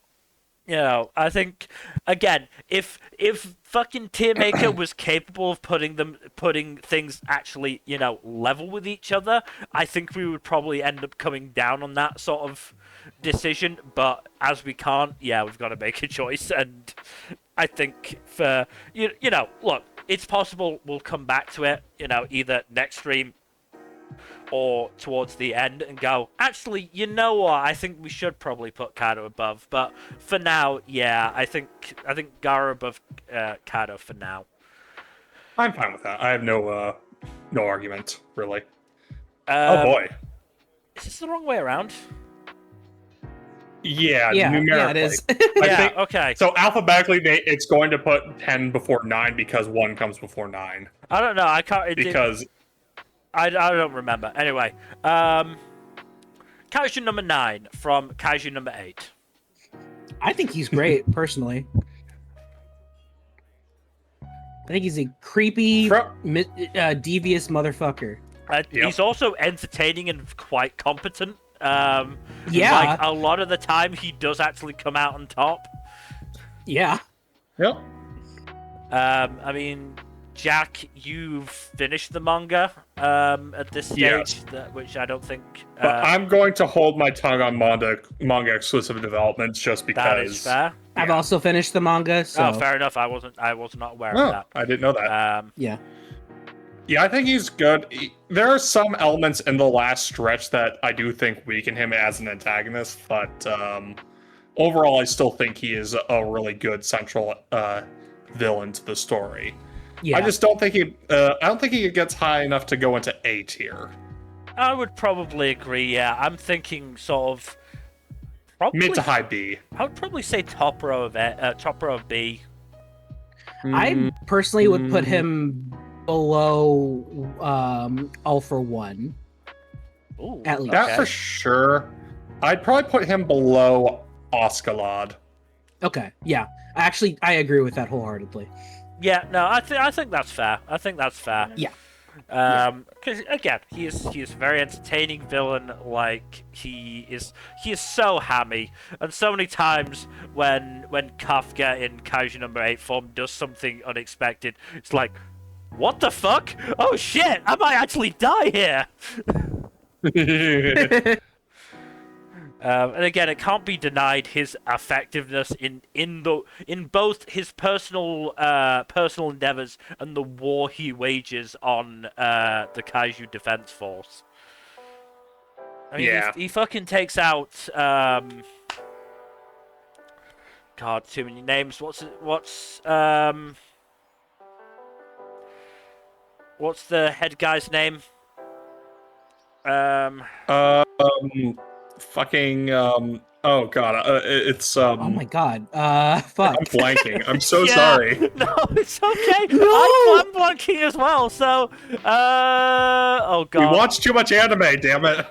You know, I think again, if fucking Tiermaker was capable of putting things actually, level with each other, I think we would probably end up coming down on that sort of decision. But as we can't, we've got to make a choice. And I think for look, it's possible we'll come back to it, either next stream or towards the end and go, actually, you know what? I think we should probably put Kaido above. But for now, I think Garo above Kaido for now. I'm fine with that. I have no argument, really. Oh boy. Is this the wrong way around? Yeah, it numerically. is. I think, okay. So alphabetically, it's going to put 10 before 9 because 1 comes before 9. I don't know. I can't... I don't remember. Anyway, Kaiju number 9 from Kaiju number 8. I think he's great, personally. I think he's a creepy, devious motherfucker. He's also entertaining and quite competent. Yeah. Like, a lot of the time, he does actually come out on top. Yeah. Yep. I mean... Jack, you've finished the manga at this stage, Yes. Which I don't think... But I'm going to hold my tongue on manga exclusive developments just because... That is fair. Yeah. I've also finished the manga, so... Oh, fair enough. I was not aware of that. I didn't know that. Yeah. Yeah, I think he's good. There are some elements in the last stretch that I do think weaken him as an antagonist, but overall I still think he is a really good central villain to the story. Yeah. I just don't think I don't think he gets high enough to go into A tier. I would probably agree. Yeah, I'm thinking sort of mid to high B. I would probably say top row of B. I personally would put him below All for One. Ooh, at least That for sure. I'd probably put him below Oscalad. Okay. Yeah. Actually, I agree with that wholeheartedly. Yeah, no, I think that's fair. I think that's fair. Yeah. Because again, he is a very entertaining villain. Like he is so hammy, and so many times when Kafka in Kaiju number 8 form does something unexpected, it's like, what the fuck? Oh shit! I might actually die here. And again, it can't be denied his effectiveness in both his personal endeavors and the war he wages on the Kaiju Defense Force. I mean, he fucking takes out God, too many names. What's the head guy's name? Fucking Oh god, it's Oh my god. Fuck. I'm blanking. I'm so Yeah, sorry. No, it's okay. No! I'm blanking as well. So, oh We god. watched too much anime, damn it.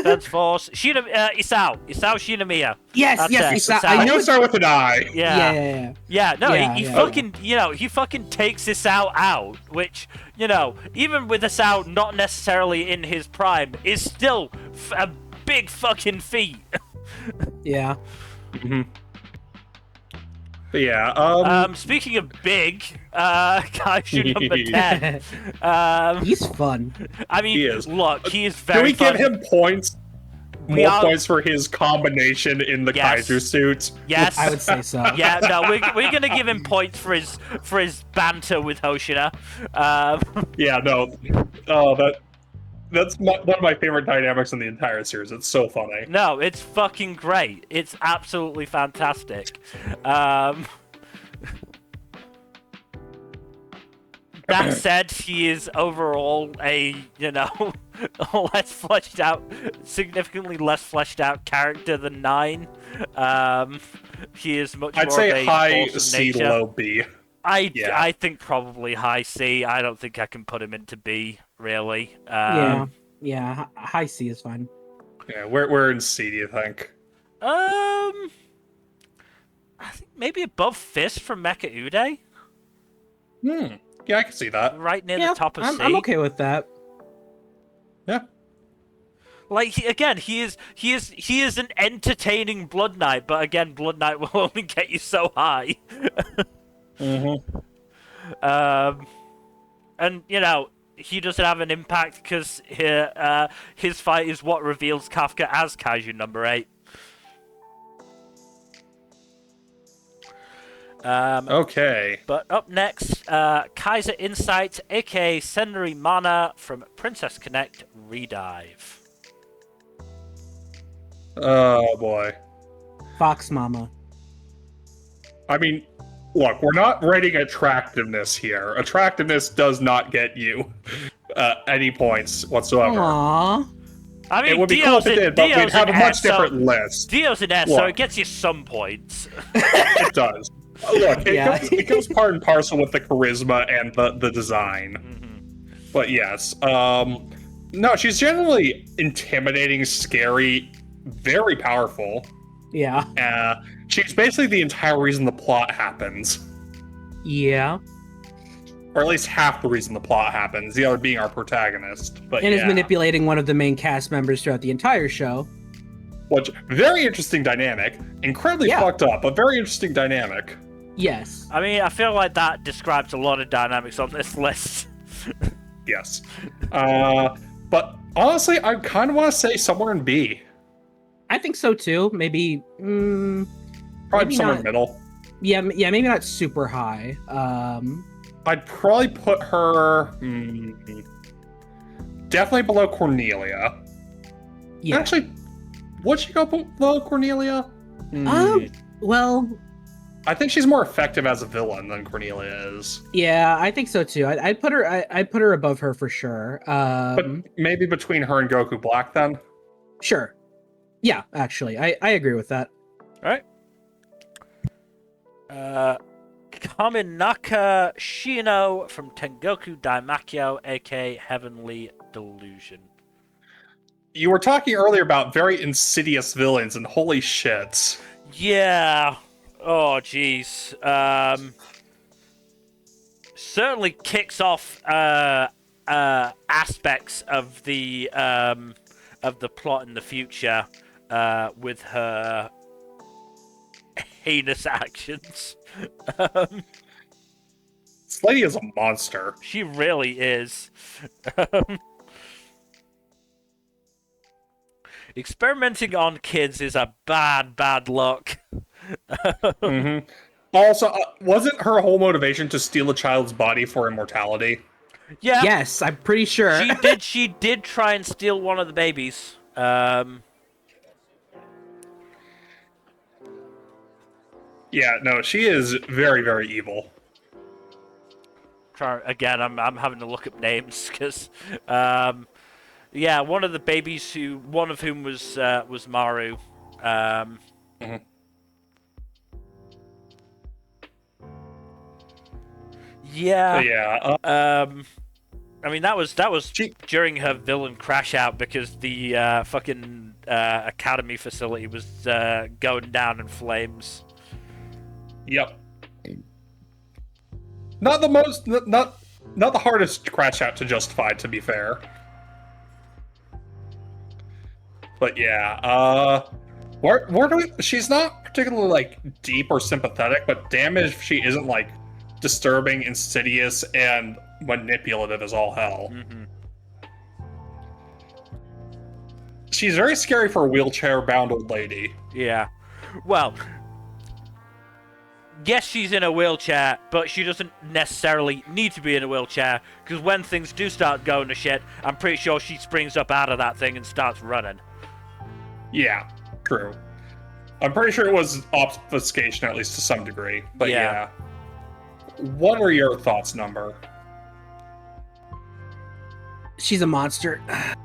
That's false. Isao Shinamiya. Yes, That's yes, it. Isao. Isao. I I knew know it. start with an I. Yeah, no, Yeah, he yeah. fucking, he fucking takes Isao out, which, even with Isao not necessarily in his prime, is still a big fucking feat. Yeah. But yeah, Speaking of big, Kaiju number 10. He's fun. I mean, He is. look, he is can very we fun. give him points? We More are- points for his combination in the Yes. Kaiju suits. Yes. I would say so. Yeah, no, we're gonna give him points for his banter with Hoshina. Yeah, no. Oh, that's one of my favorite dynamics in the entire series. It's so funny. No, it's fucking great. It's absolutely fantastic. That said, he is overall a, less fleshed out, significantly less fleshed out character than 9. He is much I'd more say of a high force of C, nature. low B. I think probably high C. I don't think I can put him into B, really. Yeah. High C is fine. Yeah, we're in C, do you think? I think maybe above Fist from Mecha Ude, Yeah, I can see that. right near Yeah, the top of C. I'm okay with that. Yeah. Like he is an entertaining Blood Knight, but again, Blood Knight will only get you so high. And he doesn't have an impact because his fight is what reveals Kafka as Kaiju number 8. Okay. But up next, Kaiser Insight, aka Senri Mana from Princess Connect Redive. Oh boy. Fox Mama. I mean, look, we're not rating attractiveness here. Attractiveness does not get you any points whatsoever. Aww. I mean, It would be cool if it did, but we'd have a much different list. Dio's an S, so Look. it gets you some points. It does. Look, Yeah. it goes part and parcel with the charisma and the design. But yes, no, she's generally intimidating, scary, very powerful. Yeah. She's basically the entire reason the plot happens. Yeah. Or at least half the reason the plot happens, the other being our protagonist. But And yeah. is manipulating one of the main cast members throughout the entire show. Which, very interesting dynamic. Incredibly Yeah. fucked up, but very interesting dynamic. Yes. I mean, I feel like that describes a lot of dynamics on this list. Yes. But honestly, I kind of want to say somewhere in B. I think so too. Maybe. Probably Maybe somewhere in not. the middle. Yeah. Maybe not super high. I'd probably put her definitely below Cornelia. Yeah. Actually, would she go below Cornelia? Well. I think she's more effective as a villain than Cornelia is. Yeah, I think so too. I'd put her. I'd put her above her for sure. But maybe between her and Goku Black then? Sure. Yeah, actually, I agree with that. Alright. Kaminaka Shino from Tengoku Daimakyou, aka Heavenly Delusion. You were talking earlier about very insidious villains, and holy shit. Yeah. Oh, jeez. Certainly kicks off aspects of the plot in the future with her heinous actions. This lady is a monster. She really is. Experimenting on kids is a bad look. Also, wasn't her whole motivation to steal a child's body for immortality? Yeah. Yes, I'm pretty sure. She did try and steal one of the babies. Yeah, no, she is very, very evil. Again, I'm having to look up names because, yeah, one of the babies one of whom was Maru. Yeah. Yeah. I mean, that was during her villain crash out because the fucking academy facility was going down in flames. Yep. Not the hardest crash out to justify, to be fair. But yeah, where do we? She's not particularly like deep or sympathetic, but damn if she isn't like disturbing, insidious, and manipulative as all hell. Mm-hmm. She's very scary for a wheelchair-bound old lady. Yeah. Well, yes, she's in a wheelchair, but she doesn't necessarily need to be in a wheelchair, because when things do start going to shit, I'm pretty sure she springs up out of that thing and starts running. Yeah, true. I'm pretty sure it was obfuscation, at least to some degree. But yeah. What are your thoughts, Number? She's a monster. Yep.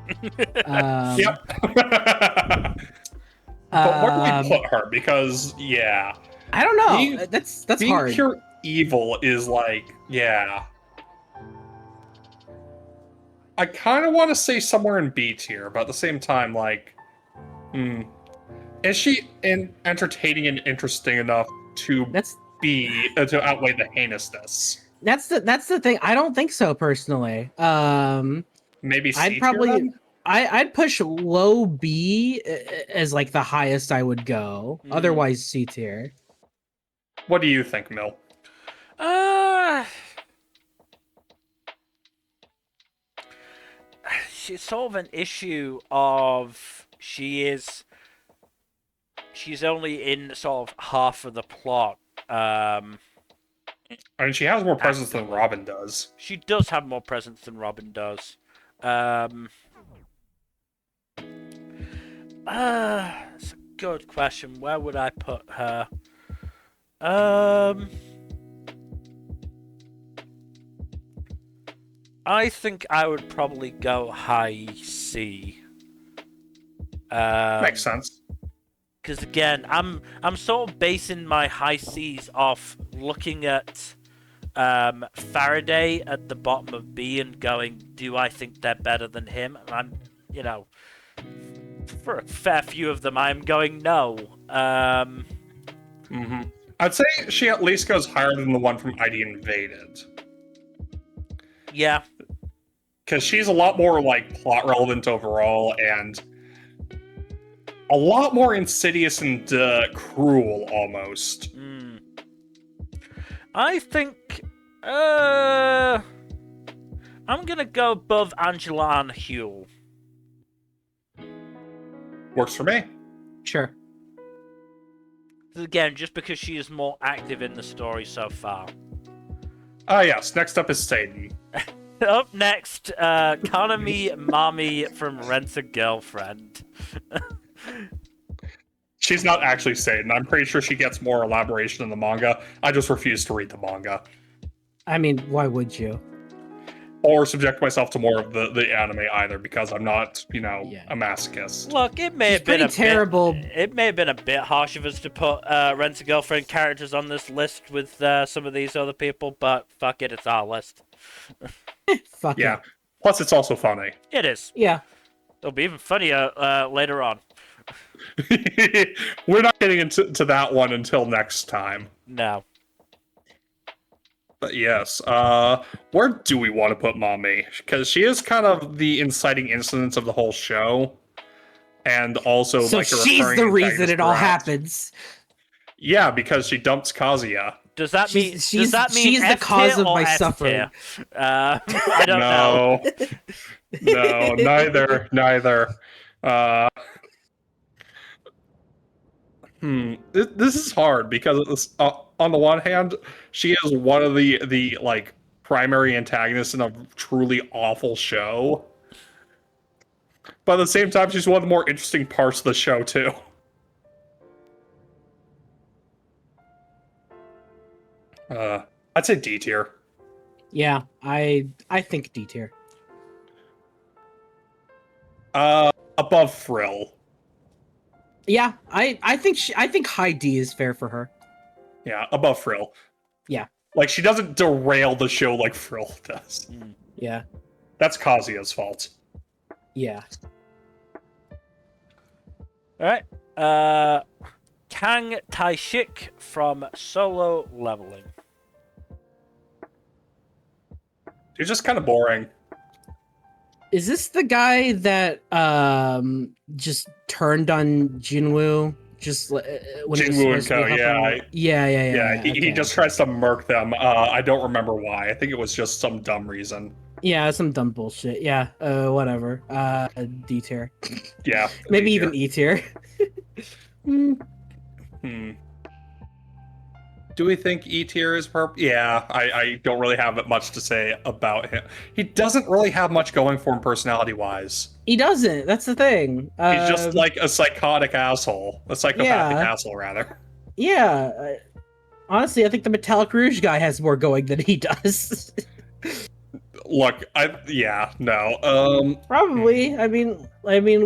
But where do we put her? Because, yeah. I don't know. That's being hard. Pure evil is like, yeah. I kind of want to say somewhere in B tier, but at the same time, like, is she entertaining and interesting enough to to outweigh the heinousness? That's the thing. I don't think so personally. Maybe C I'd probably tier, then? I'd push low B as like the highest I would go. Otherwise C tier. What do you think, Mill? She's sort of an issue of she's only in sort of half of the plot. I mean, she has more presence than Robin does. She does have more presence than Robin does. It's a good question. Where would I put her? I think I would probably go high C. Makes sense. Because again, I'm sort of basing my high C's off looking at Faraday at the bottom of B and going, do I think they're better than him? And I'm, for a fair few of them, I'm going no. I'd say she at least goes higher than the one from ID Invaded. Yeah. Because she's a lot more, like, plot relevant overall, and a lot more insidious and cruel, almost. I think, I'm gonna go above Angela and Hugh. Works for me. Sure. Again, just because she is more active in the story so far. Ah, yes. Next up is Satan. Up next, Kanami Mami from Rent a Girlfriend. She's not actually Satan. I'm pretty sure she gets more elaboration in the manga. I just refuse to read the manga. I mean, why would you? Or subject myself to more of the anime either, because I'm not, a masochist. Look, it may have been terrible. It may have been a bit harsh of us to put Rent a Girlfriend characters on this list with some of these other people, but fuck it, it's our list. Fuck yeah. it. Plus, it's also funny. It is. Yeah. It'll be even funnier later on. We're not getting into that one until next time. No. But yes, where do we want to put Mommy? Because she is kind of the inciting incident of the whole show, and also so like a she's recurring the reason antagonist it all throughout. happens. Yeah, because she dumps Kazuya. Does that mean she's F the cause tier of or my S suffering? I don't know. No, neither. This is hard because on the one hand, she is one of the like primary antagonists in a truly awful show, but at the same time, she's one of the more interesting parts of the show too. I'd say D tier. Yeah, I think D tier. Above Frill. Yeah, I think high D is fair for her. Yeah, above Frill. Yeah. Like, she doesn't derail the show like Frill does. Yeah. That's Kazuya's fault. Yeah. Alright. Kang Taishik from Solo Leveling. She's just kind of boring. Is this the guy that just turned on Jinwoo? Just when Jinwoo and Co. Yeah. He just tries to murk them. I don't remember why. I think it was just some dumb reason. Yeah, some dumb bullshit. Yeah, whatever. D tier. Yeah. Maybe even E tier. Do we think E tier is purple? Yeah, I don't really have much to say about him. He doesn't really have much going for him personality-wise. He doesn't. That's the thing. He's just like a psychotic asshole. A psychopathic asshole, rather. Yeah. Honestly, I think the Metallic Rouge guy has more going than he does. Look, no. Probably. I mean,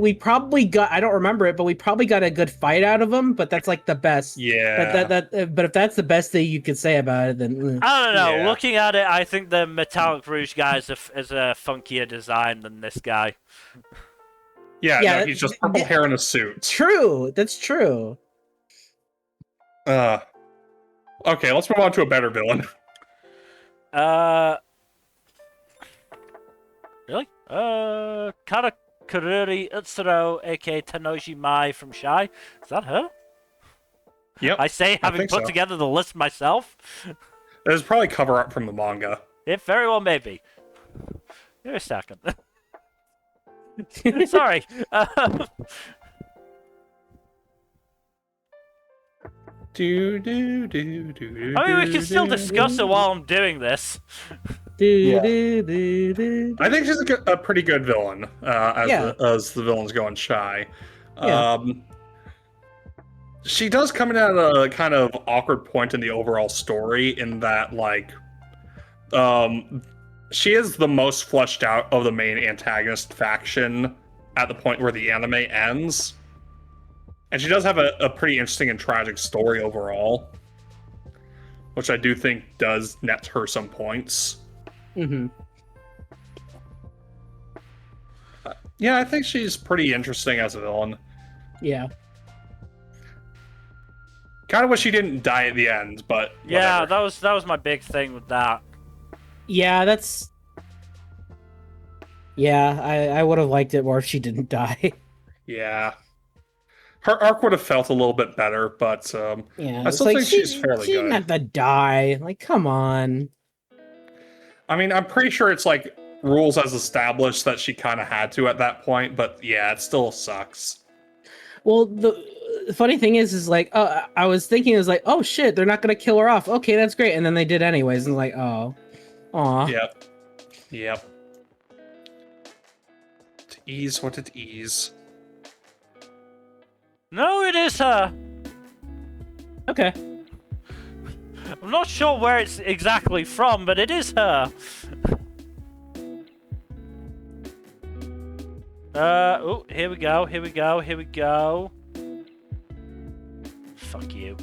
we probably got. I don't remember it, but we probably got a good fight out of him. But that's like the best. Yeah. But if that's the best thing you could say about it, then I don't know. Yeah. Looking at it, I think the Metallic Rouge guy is a funkier design than this guy. Yeah, no, he's just purple hair in a suit. True. That's true. Okay, let's move on to a better villain. Really? Karakururi Utsuro, aka Tanoji Mai from Shy. Is that her? Yep. I say, having put together the list myself. There's probably cover up from the manga. It very well may be. Here a second. Sorry. I mean, we can still discuss it while I'm doing this. I think she's a pretty good villain as the villains go on Shy. She does come in at a kind of awkward point in the overall story in that, like, she is the most fleshed out of the main antagonist faction at the point where the anime ends. And she does have a pretty interesting and tragic story overall, which I do think does net her some points. Mm-hmm. Yeah, I think she's pretty interesting as a villain. Yeah. Kind of wish she didn't die at the end, but yeah, whatever. that was my big thing with that. Yeah, that's. Yeah, I would have liked it more if she didn't die. Yeah. Her arc would have felt a little bit better, but Yeah, I still think she's fairly she good. didn't have to die. Like, come on. I mean, I'm pretty sure it's like rules as established that she kind of had to at that point, but yeah, it still sucks. Well, the funny thing is like, I was thinking, it was like, oh shit, they're not gonna kill her off. Okay, that's great, and then they did anyways, and like, oh, aw. Yep. To ease what it ease. No, it is her. Okay. I'm not sure where it's exactly from, but it is her. Oh, here we go. Fuck you.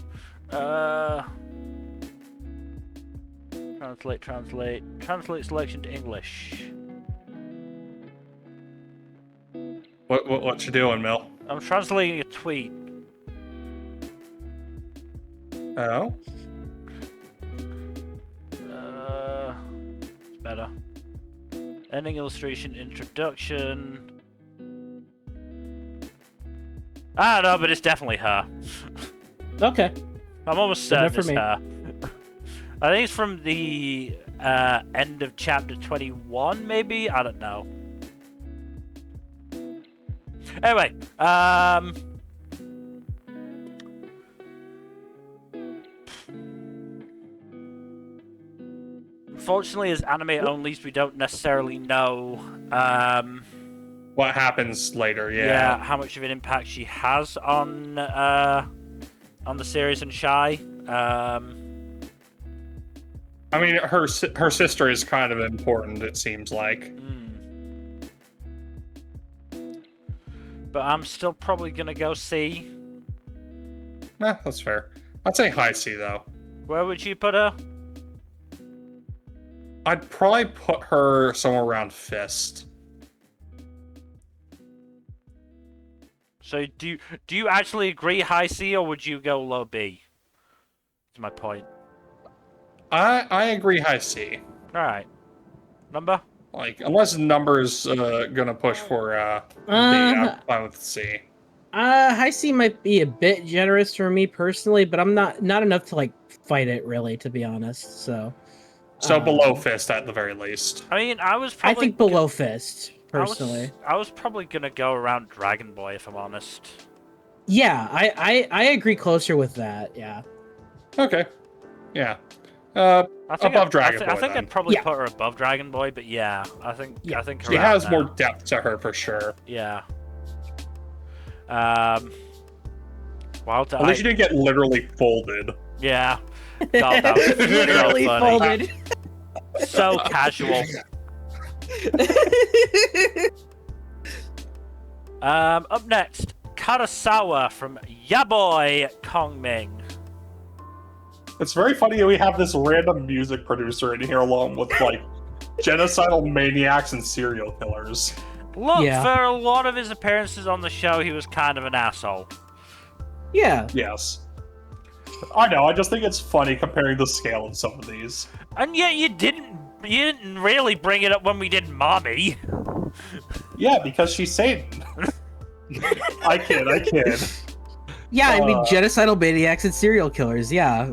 Translate selection to English. What you doing, Mel? I'm translating a tweet. Oh? It's better. Ending illustration, introduction. I don't know, but it's definitely her. Okay. I'm almost certain it's her. I think it's from the end of chapter 21, maybe? I don't know. Anyway, unfortunately, as anime onlys, we don't necessarily know What happens later, yeah, how much of an impact she has on the series and Shy. I mean, her sister is kind of important, it seems like. But I'm still probably gonna go see. That's fair. I'd say high C, though. Where would you put her? I'd probably put her somewhere around Fist. So do you actually agree high C, or would you go low B? That's my point. I agree high C. Alright. Number? Like, unless number's gonna push for B, I'm fine with C. High C might be a bit generous for me personally, but I'm not enough to like fight it really, to be honest. So Below Fist at the very least. I mean, I think below Fist personally. I was probably gonna go around Dragon Boy if I'm honest. Yeah, I agree closer with that. Yeah. Okay. Yeah. Above Dragon Boy. I think I'd probably put her above Dragon Boy, but yeah, I think she has more depth to her for sure. Yeah. Well, at least you didn't get literally folded. Yeah. God, that was Literally so funny. folded. So casual. Up next, Karasawa from Yaboy Kongming. It's very funny that we have this random music producer in here along with, like, genocidal maniacs and serial killers. Look, for a lot of his appearances on the show, he was kind of an asshole. Yeah. Yes. I know, I just think it's funny comparing the scale of some of these. And yet you didn't really bring it up when we did Mommy. Yeah, because she's Satan. I kid. Yeah, I mean, genocidal maniacs and serial killers. Yeah,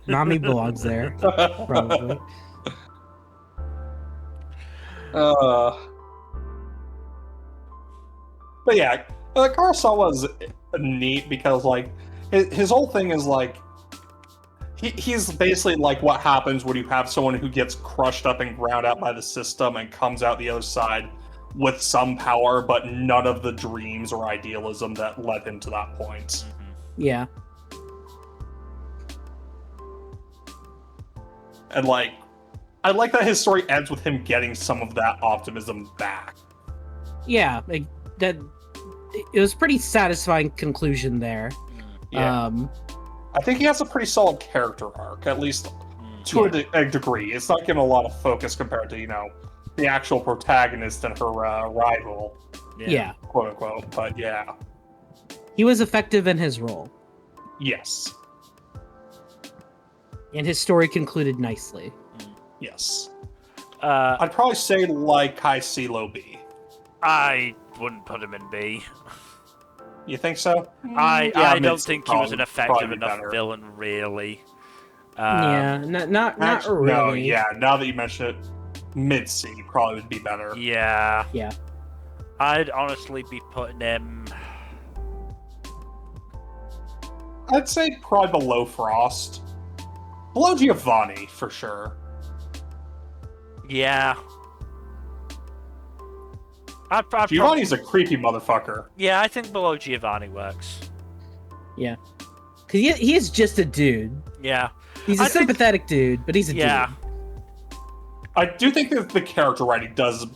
Nami belongs there, probably. But yeah, Karasawa's neat because, like, his whole thing is, like, he's basically like what happens when you have someone who gets crushed up and ground out by the system and comes out the other side with some power, but none of the dreams or idealism that led him to that point. Yeah. And, like, I like that his story ends with him getting some of that optimism back. Yeah, like, it was pretty satisfying conclusion there. Yeah. I think he has a pretty solid character arc, at least to a degree. It's not given a lot of focus compared to, you know, the actual protagonist and her rival. Yeah. Quote unquote, but yeah. He was effective in his role. Yes. And his story concluded nicely. Yes. I'd probably say like high C, low B. I wouldn't put him in B. You think so? I don't think he was an effective enough villain, really. Not really. No, yeah, now that you mention it, mid-C probably would be better. Yeah. Yeah. I'd honestly be putting him... I'd say probably below Frost. Below Giovanni, for sure. Yeah. Giovanni's a creepy motherfucker. Yeah, I think below Giovanni works. Yeah. Because he is just a dude. Yeah. He's a sympathetic dude, but he's a dude. I do think that the character writing does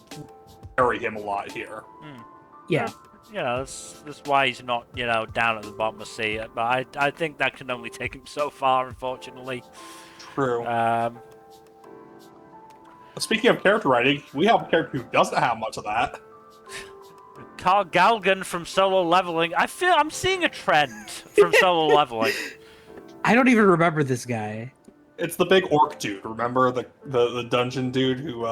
carry him a lot here. Yeah. Yeah, that's why he's not, you know, down at the bottom of C. But I think that can only take him so far, unfortunately. True. Speaking of character writing, we have a character who doesn't have much of that. Carl Galgan from Solo Leveling. I'm seeing a trend from Solo Leveling. I don't even remember this guy. It's the big orc dude, remember? The dungeon dude who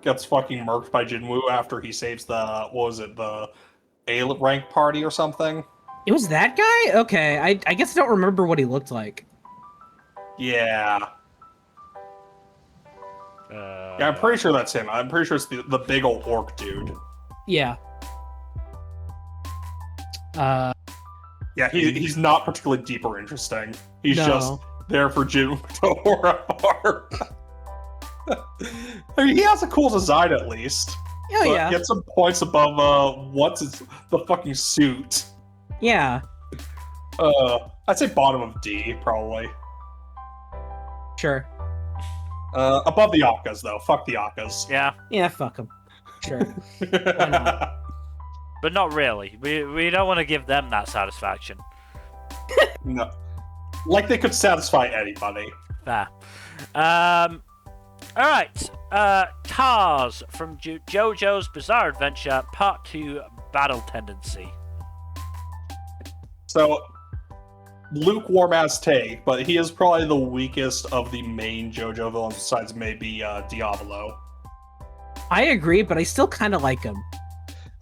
gets fucking murked by Jinwoo after he saves the A-rank party or something? It was that guy? Okay, I guess I don't remember what he looked like. Yeah. Yeah, I'm pretty sure that's him. I'm pretty sure it's the big old orc dude. Yeah. Yeah, he's not particularly deep or interesting. He's just there for Jin to war apart. I mean, he has a cool design at least. Oh yeah. Get some points above the fucking suit. Yeah. I'd say bottom of D probably. Sure. Above the Akkas though. Fuck the Akkas. Yeah. Yeah, fuck him. Sure. Why not? But not really. We don't want to give them that satisfaction. No. Like they could satisfy anybody. Fair. Alright. Cars from JoJo's Bizarre Adventure Part 2 Battle Tendency. So, lukewarm ass take, but he is probably the weakest of the main JoJo villains besides maybe Diavolo. I agree, but I still kind of like him.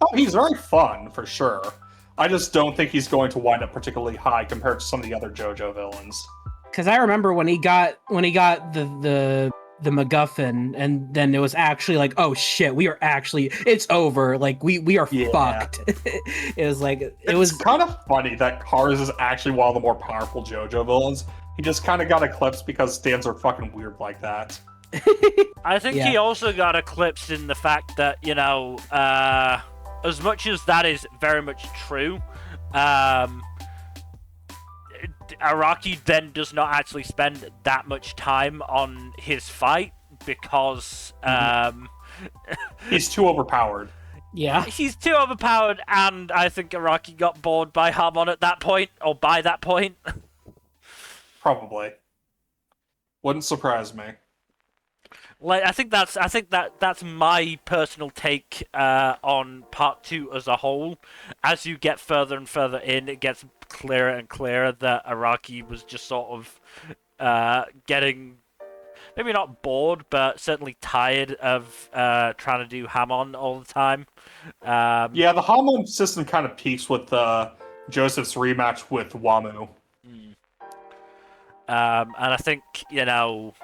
Oh, he's very fun, for sure. I just don't think he's going to wind up particularly high compared to some of the other JoJo villains. Because I remember when he got the MacGuffin, and then it was actually like, oh shit, it's over. Like we are fucked. It was like it was kind of funny that Cars is actually one of the more powerful JoJo villains. He just kind of got eclipsed because stands are fucking weird like that. I think he also got eclipsed in the fact that, you know, as much as that is very much true, Araki then does not actually spend that much time on his fight because he's too overpowered. Yeah. He's too overpowered, and I think Araki got bored by Hamon at that point, or by that point. Probably. Wouldn't surprise me. Like, I think that's my personal take on Part 2 as a whole. As you get further and further in, it gets clearer and clearer that Araki was just sort of getting, maybe not bored, but certainly tired of trying to do Hamon all the time. Yeah, the Hamon system kind of peaks with Joseph's rematch with Wamu. And I think, you know,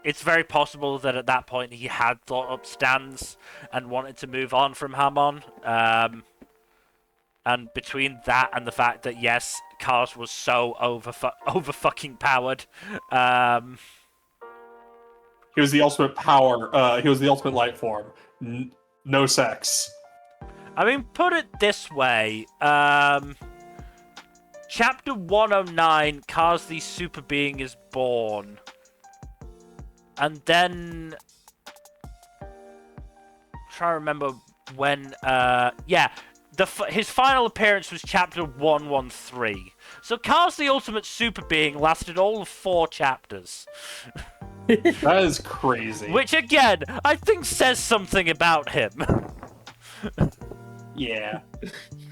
it's very possible that at that point he had thought up stands and wanted to move on from Hamon. And between that and the fact that, yes, Cars was so over fucking powered. He was the ultimate power. He was the ultimate life form. No sex. I mean, put it this way. Chapter 109, Cars the Super Being is born. And then, I'm trying to remember when, his final appearance was chapter 113. So Cars the Ultimate Super Being lasted all of 4 chapters. That is crazy. Which, again, I think says something about him. Yeah.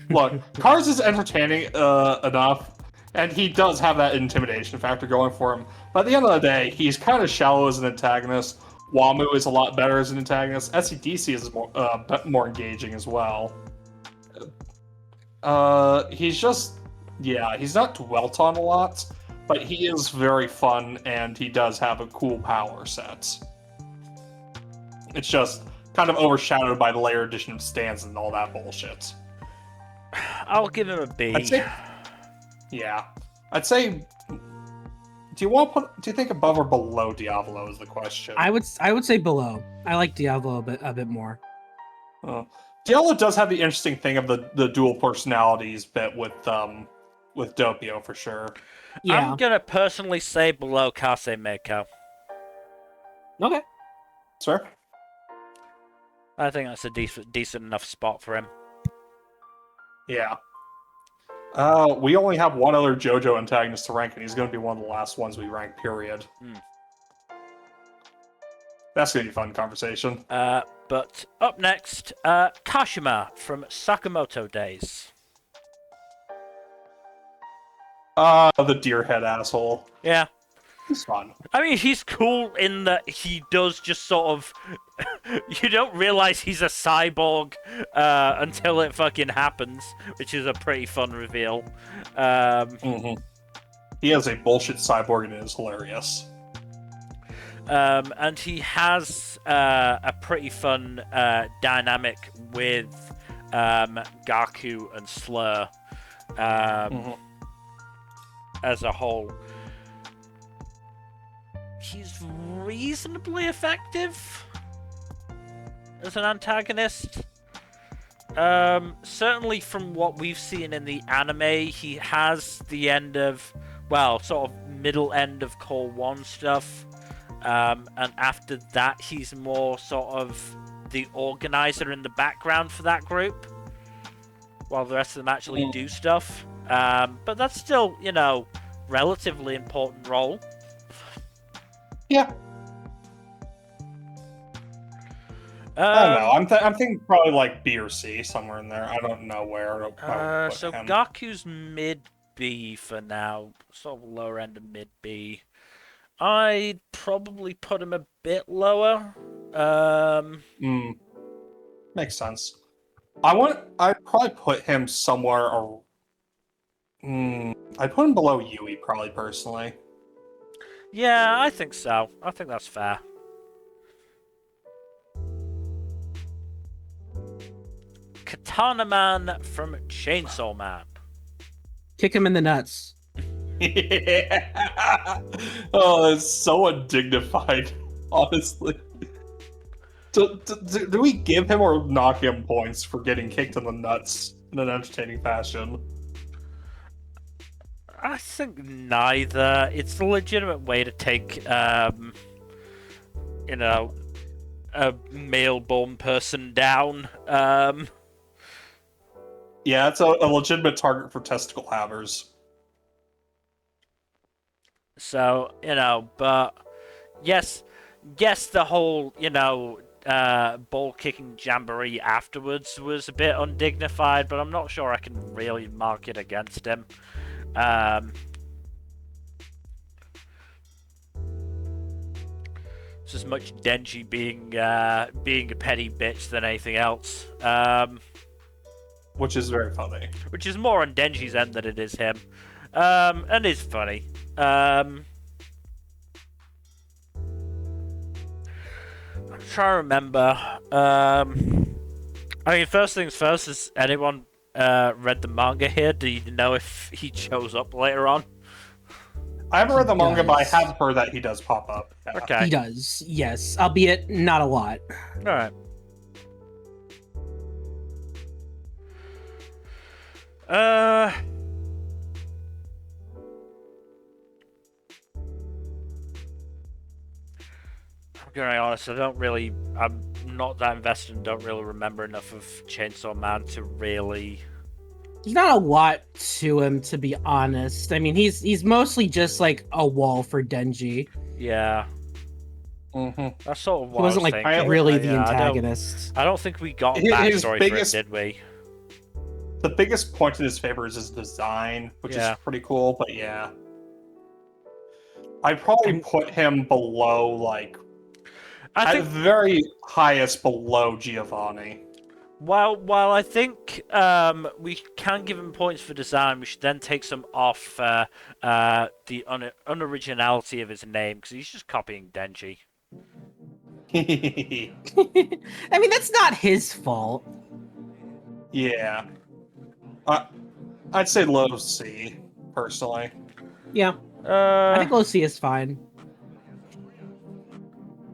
Look, Cars is entertaining enough, and he does have that intimidation factor going for him. But at the end of the day, he's kind of shallow as an antagonist. Wamu is a lot better as an antagonist. SCDC is more engaging as well. He's just, he's not dwelt on a lot, but he is very fun, and he does have a cool power set. It's just kind of overshadowed by the layer edition of stands and all that bullshit. I'll give him a B. I'd say. Do you think above or below Diavolo is the question? I would say below. I like Diavolo a bit more. Diavolo does have the interesting thing of the dual personalities bit with Doppio for sure. Yeah. I'm gonna personally say below Kasei Meikou. Okay. Sir? I think that's a decent enough spot for him. Yeah. We only have one other JoJo antagonist to rank, and he's going to be one of the last ones we rank, period. That's going to be a fun conversation. But up next, Kashima from Sakamoto Days. The deer head asshole. Yeah. He's fun. I mean, he's cool in that he does just sort of... you don't realize he's a cyborg until it fucking happens, which is a pretty fun reveal. He has a bullshit cyborg and it is hilarious. And he has a pretty fun dynamic with Gaku and Slur as a whole. He's reasonably effective as an antagonist. Certainly from what we've seen in the anime, he has the end of, well, sort of middle end of Core 1 stuff. And after that, he's more sort of the organizer in the background for that group. while the rest of them actually do stuff. But that's still, you know, relatively important role. Yeah. I don't know. I'm thinking probably like B or C, somewhere in there. I don't know where. So Gaku's mid B for now, sort of lower end of mid B. I'd probably put him a bit lower. Makes sense. I'd probably put him somewhere. I'd put him below Yui, probably personally. Yeah, I think so. I think that's fair. Katana Man from Chainsaw Man. Kick him in the nuts. Yeah. Oh, it's so undignified, honestly. Do we give him or knock him points for getting kicked in the nuts in an entertaining fashion? I think neither. It's a legitimate way to take, you know, a male-born person down. Yeah, it's a legitimate target for testicle havers. So, you know, but yes, the whole, you know, ball-kicking jamboree afterwards was a bit undignified, but I'm not sure I can really mark it against him. It's as much Denji being a petty bitch than anything else. Which is very funny. Which is more on Denji's end than it is him. And it's funny. I'm trying to remember. I mean, first things first, has anyone read the manga here? Do you know if he shows up later on? I haven't read the manga, but I have heard that he does pop up. Yeah. Okay. He does, yes. Albeit not a lot. Alright. I'm gonna be honest, I'm not that invested and don't really remember enough of Chainsaw Man to really... There's not a lot to him, to be honest. I mean, he's mostly just like a wall for Denji. Yeah. Mm-hmm. That's sort of what He wasn't like thinking. really the antagonist. I don't think we got a His backstory biggest- for it, did we? The biggest point in his favor is his design, which is pretty cool, but yeah. I'd probably put him below, like, I at think, very highest below Giovanni. while I think we can give him points for design, we should then take some off the unoriginality of his name, because he's just copying Denji. I mean, that's not his fault. Yeah. I'd say low C, personally. Yeah. I think low C is fine.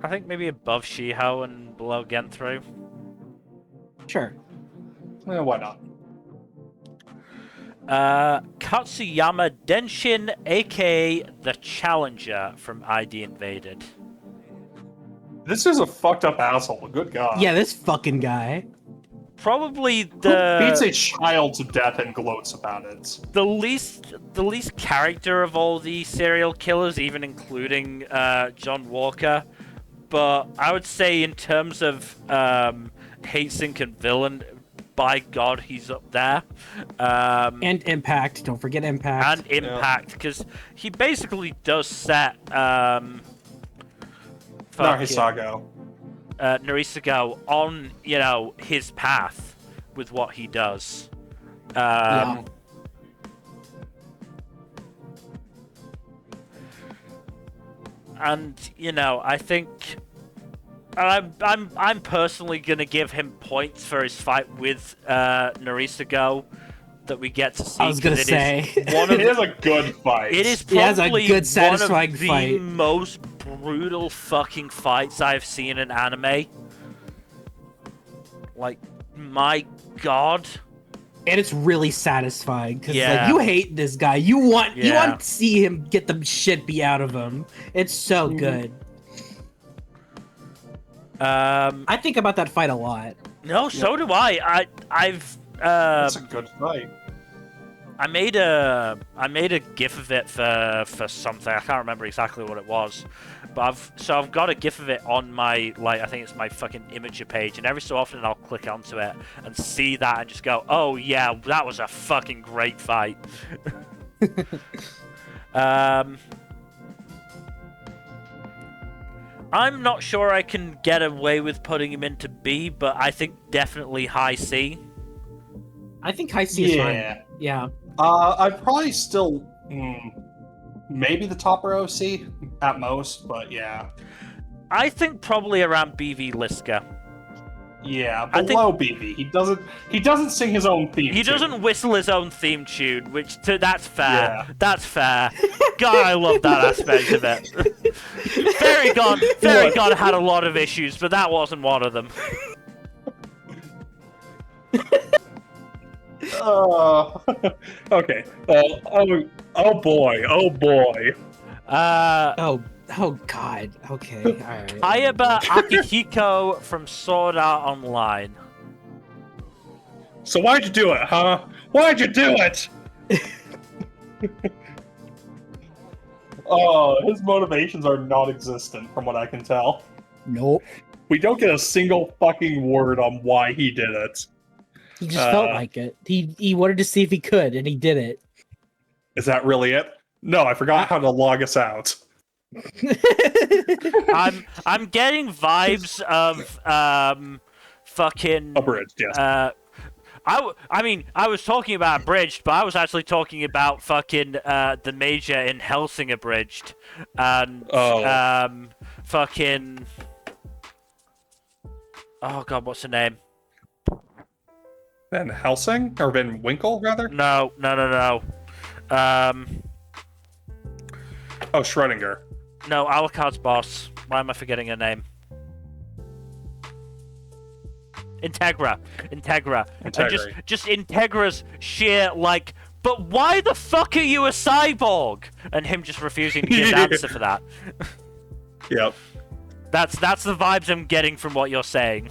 I think maybe above Shiho and below Genthru. Sure. Why not? Katsuyama Denshin, aka the Challenger from ID Invaded. This is a fucked up asshole, good god. Yeah, this fucking guy. Probably Who beats a child to death and gloats about it. the least character of all the serial killers, even including John Walker. But I would say in terms of hate sink and villain, by God, he's up there. And Impact. Don't forget Impact. And Impact, because he basically does set Norisago on, you know, his path with what he does. Yeah. And you know, I think I'm personally gonna give him points for his fight with Norisago that we get to see. I was gonna say it is a good fight. It is probably a good, satisfying one of the fight. most brutal fucking fights I've seen in anime. Like, my God. And it's really satisfying because Yeah. like you hate this guy. You want Yeah. to see him get the shit beat out of him. It's so good. I I think about that fight a lot. no, so do I. I've That's a good fight. I made a GIF of it for something. I can't remember exactly what it was, but I've got a GIF of it on my I think it's my fucking Imager page, and every so often I'll click onto it and see that and just go, oh yeah, that was a fucking great fight. I'm not sure I can get away with putting him into B, but I think definitely high C. I think high C is fine. Yeah. I'd probably still maybe the top row of C at most, but yeah. I think probably around BV Liska. Yeah, below BV. He doesn't sing his own theme. He doesn't whistle his own theme tune, which that's fair. Yeah. That's fair. God, I love that aspect of it. Fairy God had a lot of issues, but that wasn't one of them. Okay. Oh boy. Oh god. Okay. All right. Ayaba Akihiko from Sword Art Online. So why'd you do it, huh? Why'd you do it? His motivations are non-existent from what I can tell. Nope. We don't get a single fucking word on why he did it. He just felt like it. He wanted to see if he could, and he did it. Is that really it? No, I forgot how to log us out. I'm getting vibes of fucking Abridged, yes. I mean, I was talking about Abridged, but I was actually talking about fucking the Major in Helsing Abridged, and fucking oh god, what's the name? Van Helsing or Van Winkle, rather? No. Oh, Schrödinger. No, Alucard's boss. Why am I forgetting her name? Integra. And just Integra's sheer, but why the fuck are you a cyborg? And him just refusing to give an answer for that. Yep. That's the vibes I'm getting from what you're saying.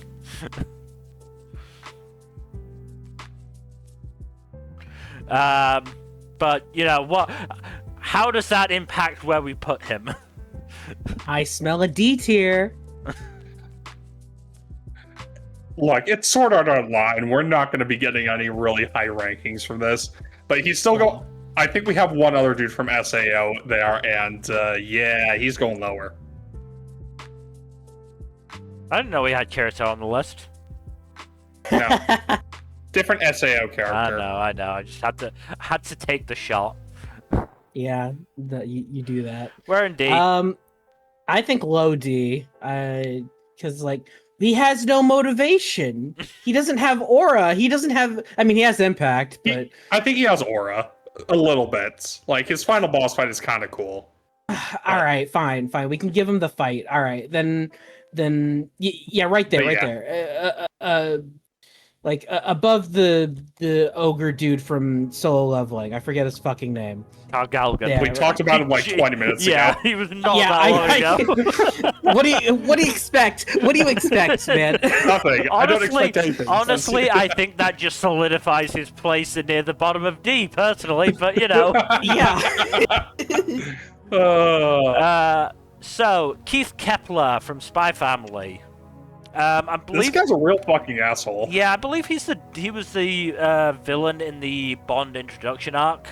But, you know, what? How does that impact where we put him? I smell a D tier. Look, it's Sword Art Online. We're not going to be getting any really high rankings from this. But he's still going... I think we have one other dude from SAO there, and yeah, he's going lower. I didn't know we had Kirito on the list. No. Different SAO character. I know. I just had to take the shot. Yeah, you do that. Where in D? I think low D. Because he has no motivation. He doesn't have aura. He doesn't have. I mean, he has impact, but I think he has aura a little bit. His final boss fight is kind of cool. All right, fine. We can give him the fight. All right, then, yeah, right there. Above the ogre dude from Solo Leveling. I forget his fucking name. Galgan. Yeah, we talked about him 20 minutes ago. Yeah, he was not that long ago. What do you expect? What do you expect, man? Nothing. I don't expect anything. Honestly, I think that just solidifies his place near the bottom of D, personally, but you know. Yeah. So, Keith Kepler from Spy Family. I believe this guy's a real fucking asshole. Yeah, I believe he was the villain in the Bond introduction arc.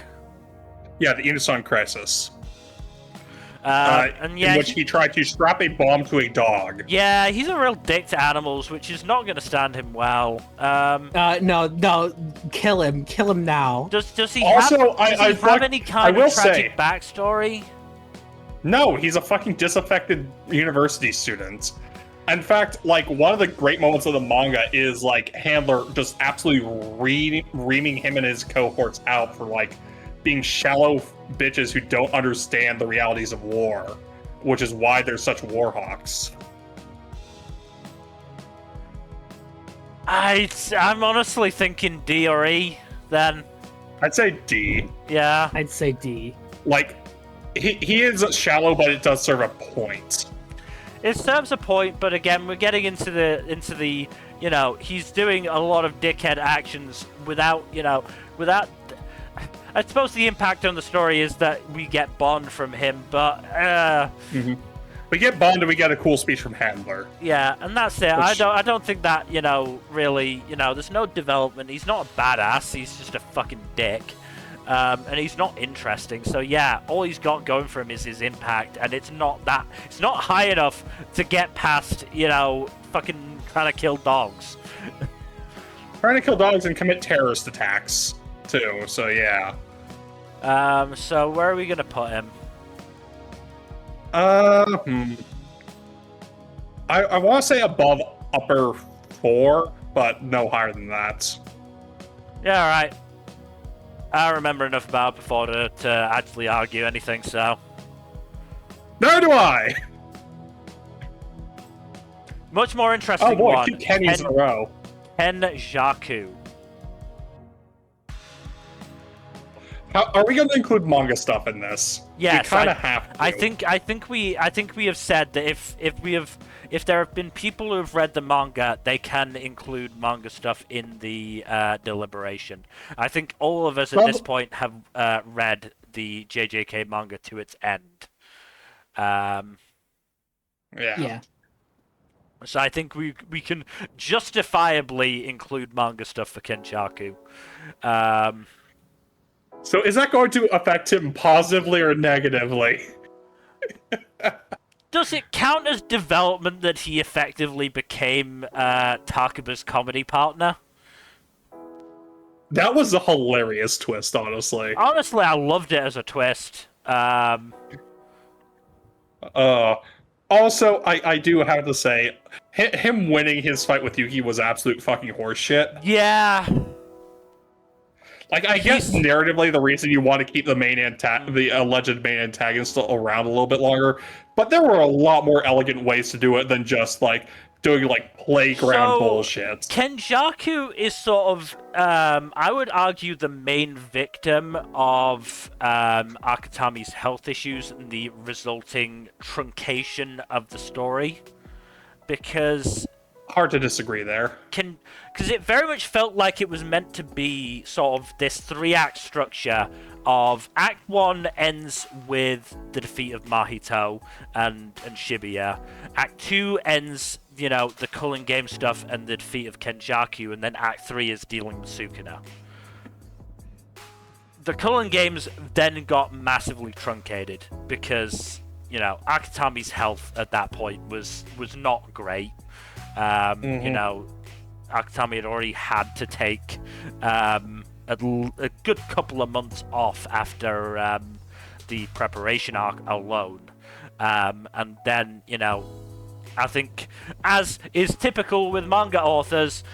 Yeah, the Innocent Crisis. And yeah, in which he tried to strap a bomb to a dog. Yeah, he's a real dick to animals, which is not going to stand him well. No, kill him now. Does he also, have any kind of tragic backstory? No, he's a fucking disaffected university student. In fact, one of the great moments of the manga is Handler just absolutely reaming him and his cohorts out for being shallow bitches who don't understand the realities of war, which is why they're such warhawks. I'm honestly thinking D or E, then. I'd say D. Yeah. I'd say D. He is shallow, but it does serve a point. It serves a point, but again, we're getting into the you know, he's doing a lot of dickhead actions without, you know, without. I suppose the impact on the story is that we get Bond from him, but we get Bond and we get a cool speech from Handler. Yeah, and that's it. I don't think that, you know, really, you know, there's no development. He's not a badass. He's just a fucking dick. And he's not interesting. So yeah, all he's got going for him is his impact, and it's not high enough to get past, you know, fucking trying to kill dogs. Trying to kill dogs and commit terrorist attacks too. So yeah. So where are we gonna put him? I want to say above upper 4, but no higher than that. Yeah, all right. I don't remember enough about it before to actually argue anything, so. Nor do I! Much more interesting oh boy, one. 2 Kennys in a row. Tengoku. Are we going to include manga stuff in this? Yes, we kind of have to. I think we have said that if there have been people who have read the manga, they can include manga stuff in the deliberation. I think all of us at this point have read the JJK manga to its end. Yeah. So I think we can justifiably include manga stuff for Kenjaku. So is that going to affect him positively or negatively? Does it count as development that he effectively became Takuba's comedy partner? That was a hilarious twist, honestly. Honestly, I loved it as a twist. Also, I do have to say, him winning his fight with Yuki was absolute fucking horseshit. Yeah. Like, I guess narratively, the reason you want to keep the alleged main antagonist around a little bit longer, but there were a lot more elegant ways to do it than just, like, doing, like, playground bullshit. Kenjaku is sort of, I would argue, the main victim of Akutami's health issues and the resulting truncation of the story. Because... Hard to disagree there. Because it very much felt like it was meant to be sort of this 3-act structure of Act 1 ends with the defeat of Mahito and Shibuya. Act 2 ends, you know, the Culling Game stuff and the defeat of Kenjaku, and then Act 3 is dealing with Sukuna. The Culling Games then got massively truncated because, you know, Akutami's health at that point was not great. You know, Akutami had already had to take a good couple of months off after the preparation arc alone. And then, you know, I think, as is typical with manga authors,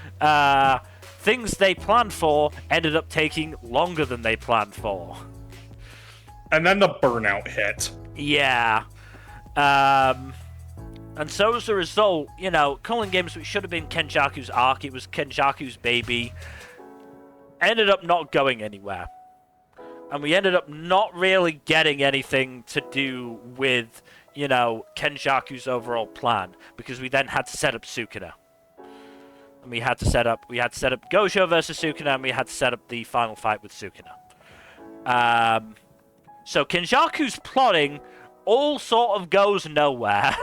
things they planned for ended up taking longer than they planned for. And then the burnout hit. Yeah. And so as a result, you know, Culling Games, which should have been Kenjaku's arc, it was Kenjaku's baby, ended up not going anywhere. And we ended up not really getting anything to do with, you know, Kenjaku's overall plan, because we then had to set up Sukuna. And we had to set up Gojo versus Sukuna, and we had to set up the final fight with Sukuna. So Kenjaku's plotting all sort of goes nowhere.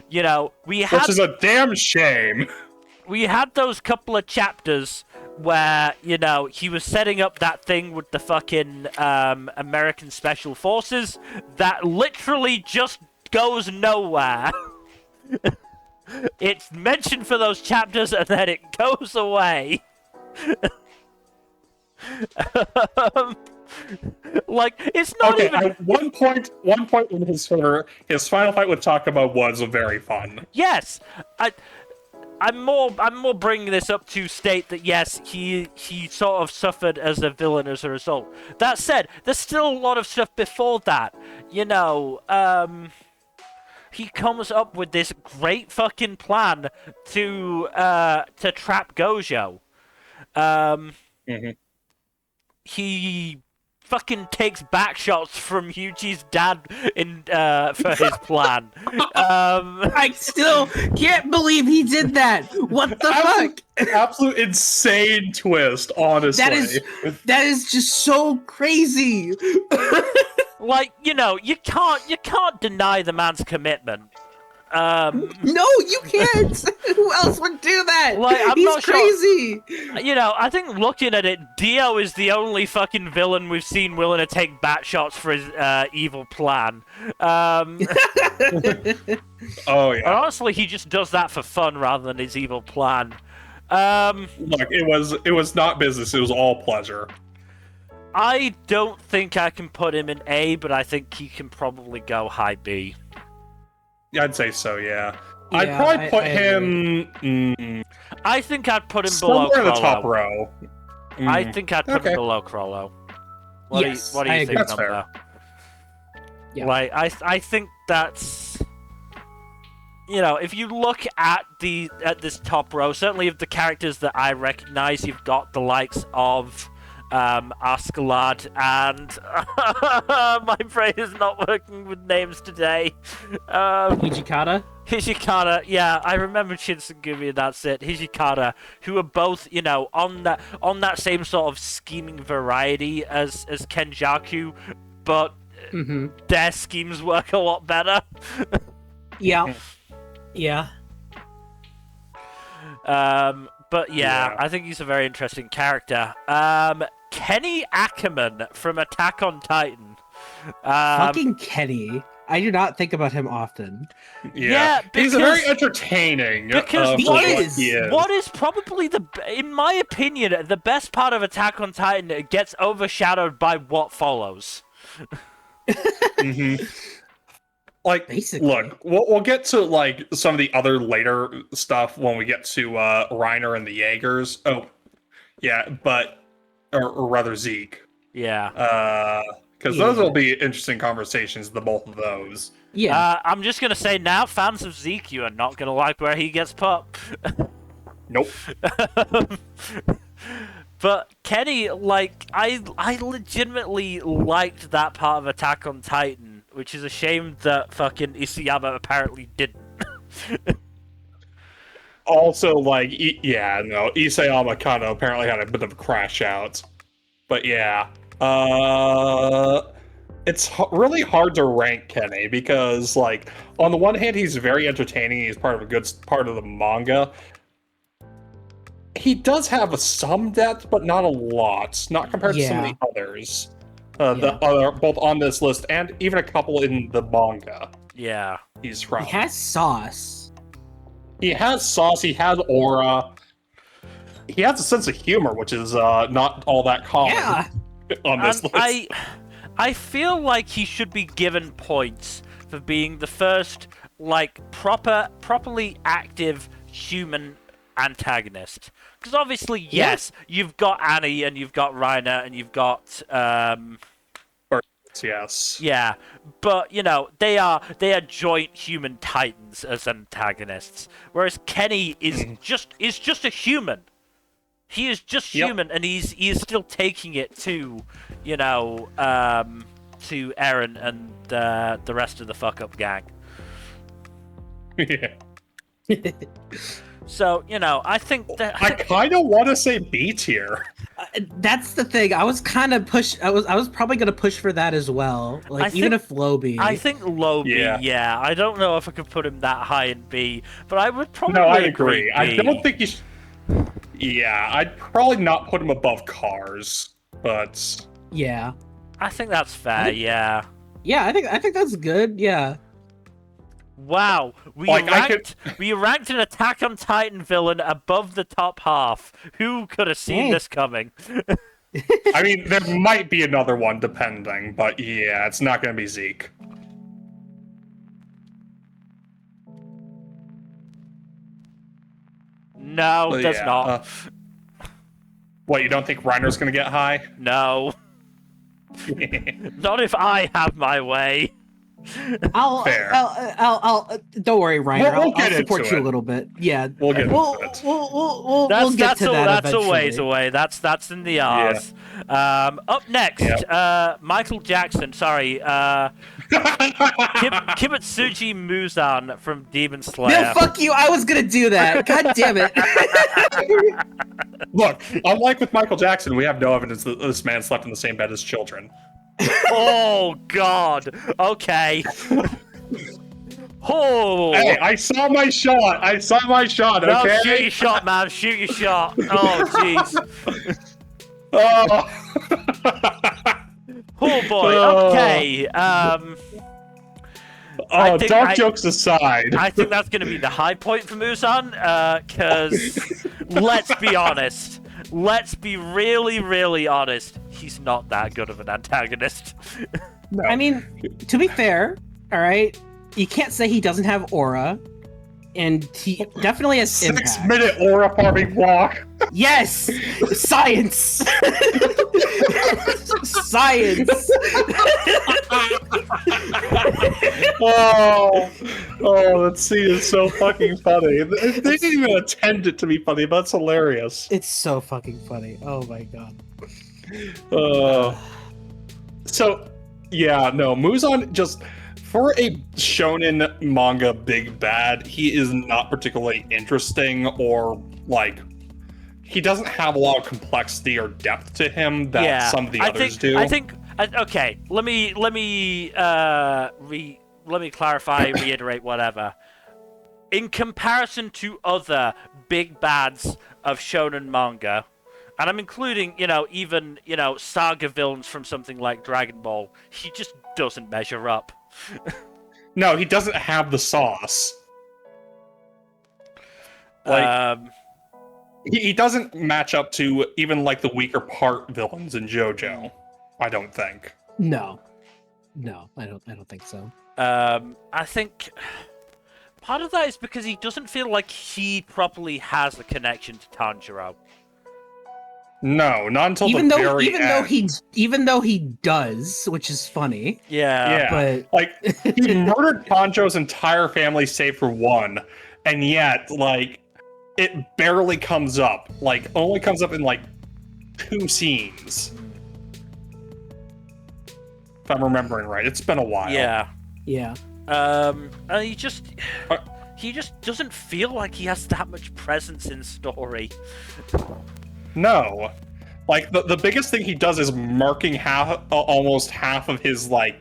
You know, which is a damn shame. We had those couple of chapters where, you know, he was setting up that thing with the fucking American Special Forces that literally just goes nowhere. It's mentioned for those chapters and then it goes away. Like, it's not even... At one point in his final fight with Takuma was very fun. Yes, I'm more bringing this up to state that yes, he sort of suffered as a villain as a result. That said, there's still a lot of stuff before that. You know, he comes up with this great fucking plan to trap Gojo. He fucking takes back shots from Yuji's dad in for his plan. I still can't believe he did that. What the fuck? Absolute insane twist, honestly. That is just so crazy. Like, you know, you can't deny the man's commitment. No, you can't. Who else would do that? Like, I'm He's not sure- crazy. You know, I think looking at it, Dio is the only fucking villain we've seen willing to take bat shots for his evil plan. Oh And yeah. honestly, he just does that for fun rather than his evil plan. Look, it was not business. It was all pleasure. I don't think I can put him in A, but I think he can probably go high B. Yeah, I'd say so. Yeah. Yeah, I'd probably put I him I think I'd put him below somewhere in the Crollo. top row. I think I'd put Okay. him below Crollo. Yes, What do I you agree. think, That's fair. Number? Yeah. Like, I think that's, you know, if you look at this top row, certainly of the characters that I recognize, you've got the likes of Askeladd and my brain is not working with names today. Hijikata? Hijikata, yeah, I remember Shinsengumi, and that's it. Hijikata, who are both, you know, on that same sort of scheming variety as Kenjaku, but Mm-hmm. their schemes work a lot better. Yeah. Yeah. But yeah, Yeah. I think he's a very interesting character. Kenny Ackerman from Attack on Titan. Fucking Kenny. I do not think about him often. Yeah, He's a very because- entertaining. because for he what is. he is. What is probably in my opinion, the best part of Attack on Titan gets overshadowed by what follows. Mhm. Like, Basically. look, we'll get to like some of the other later stuff when we get to Reiner and the Jaegers. Oh, yeah, but or rather Zeke, Yeah. because Yeah. those will be interesting conversations. The both of those. Yeah. I'm just gonna say now, fans of Zeke, you are not gonna like where he gets put. Nope. But Kenny, like, I legitimately liked that part of Attack on Titan, which is a shame that fucking Isayama apparently didn't. Also, like, yeah, no, Isayama kind of apparently had a bit of a crash out. But yeah, it's really hard to rank Kenny because, like, on the one hand, he's very entertaining. He's part of a good part of the manga. He does have some depth, but not a lot. Not compared to some of Yeah. the others. The other, both on this list and even a couple in the manga Yeah. he's from. He has sauce. He has sauce, he has aura. He has a sense of humor, which is not all that common Yeah. on this And list. I feel like he should be given points for being the first, like, properly active human antagonist. Because obviously, yes, you've got Annie and you've got Reiner and you've got Yes. yeah, but you know they are joint human titans as antagonists, whereas Kenny is just a human. He is just Yep. human, and he is still taking it to, you know, to Eren and the rest of the fuck up gang. Yeah. So you know, I think that I kind of want to say B tier. That's the thing. I was kind of I was probably gonna push for that as well. Like I even think- if low B. I think low B. Yeah. Yeah, I don't know if I could put him that high in B, but I would probably. No, I agree. I B. don't think you should. Yeah, I'd probably not put him above Cars, but Yeah. I think that's fair. Yeah. Yeah. I think that's good. Yeah. Wow, we Like, I ranked an Attack on Titan villain above the top half. Who could have seen Hey. this coming? I mean, there might be another one depending, but yeah, it's not going to be Zeke. No, But there's yeah, not. What, you don't think Reiner's going to get high? No, not if I have my way. Fair. I'll don't worry, Ryan. We'll I'll get support into you it. a little bit. Yeah, We'll get we'll into it. we'll That's get to that that's a ways eventually. away. That's in the arse. Up next, Michael Jackson. Sorry, Kibutsuji Muzan from Demon Slayer. No, fuck you. I was gonna do that. God damn it. Look, unlike with Michael Jackson, we have no evidence that this man slept in the same bed as children. Oh God. Okay. Oh. Hey, I saw my shot. No, Okay. shoot your shot, man. Shoot your shot. Oh, jeez. Oh. Oh boy. Okay. I think dark jokes aside. I think that's going to be the high point for Muzan, because let's be honest. Let's be really, really honest. He's not that good of an antagonist. No. I mean, to be fair, all right, you can't say he doesn't have aura, and he definitely has impact. 6-minute aura farming walk. Yes, science. Science. Oh, that scene is so fucking funny. They didn't even attempt it to be funny, but it's hilarious. It's so fucking funny. Oh my god. So, yeah, no, Muzan just, for a shonen manga big bad, he is not particularly interesting or, like, he doesn't have a lot of complexity or depth to him that some of the others do. I think. Okay, let me clarify, reiterate, whatever. In comparison to other big bads of shonen manga, and I'm including, even, saga villains from something like Dragon Ball, he just doesn't measure up. No, he doesn't have the sauce. Like, he doesn't match up to even, like, the weaker part villains in JoJo. I don't think. No, I don't think so. I think part of that is because he doesn't feel like he properly has a connection to Tanjiro. No, not until even the though very even end. though he does, which is funny. Yeah. But like, he murdered Tanjiro's entire family save for one, and yet, like, it barely comes up. Like, only comes up in, like, 2 scenes. If I'm remembering right. It's been a while. Yeah. And he just doesn't feel like he has that much presence in story. No. Like, the biggest thing he does is marking almost half of his, like,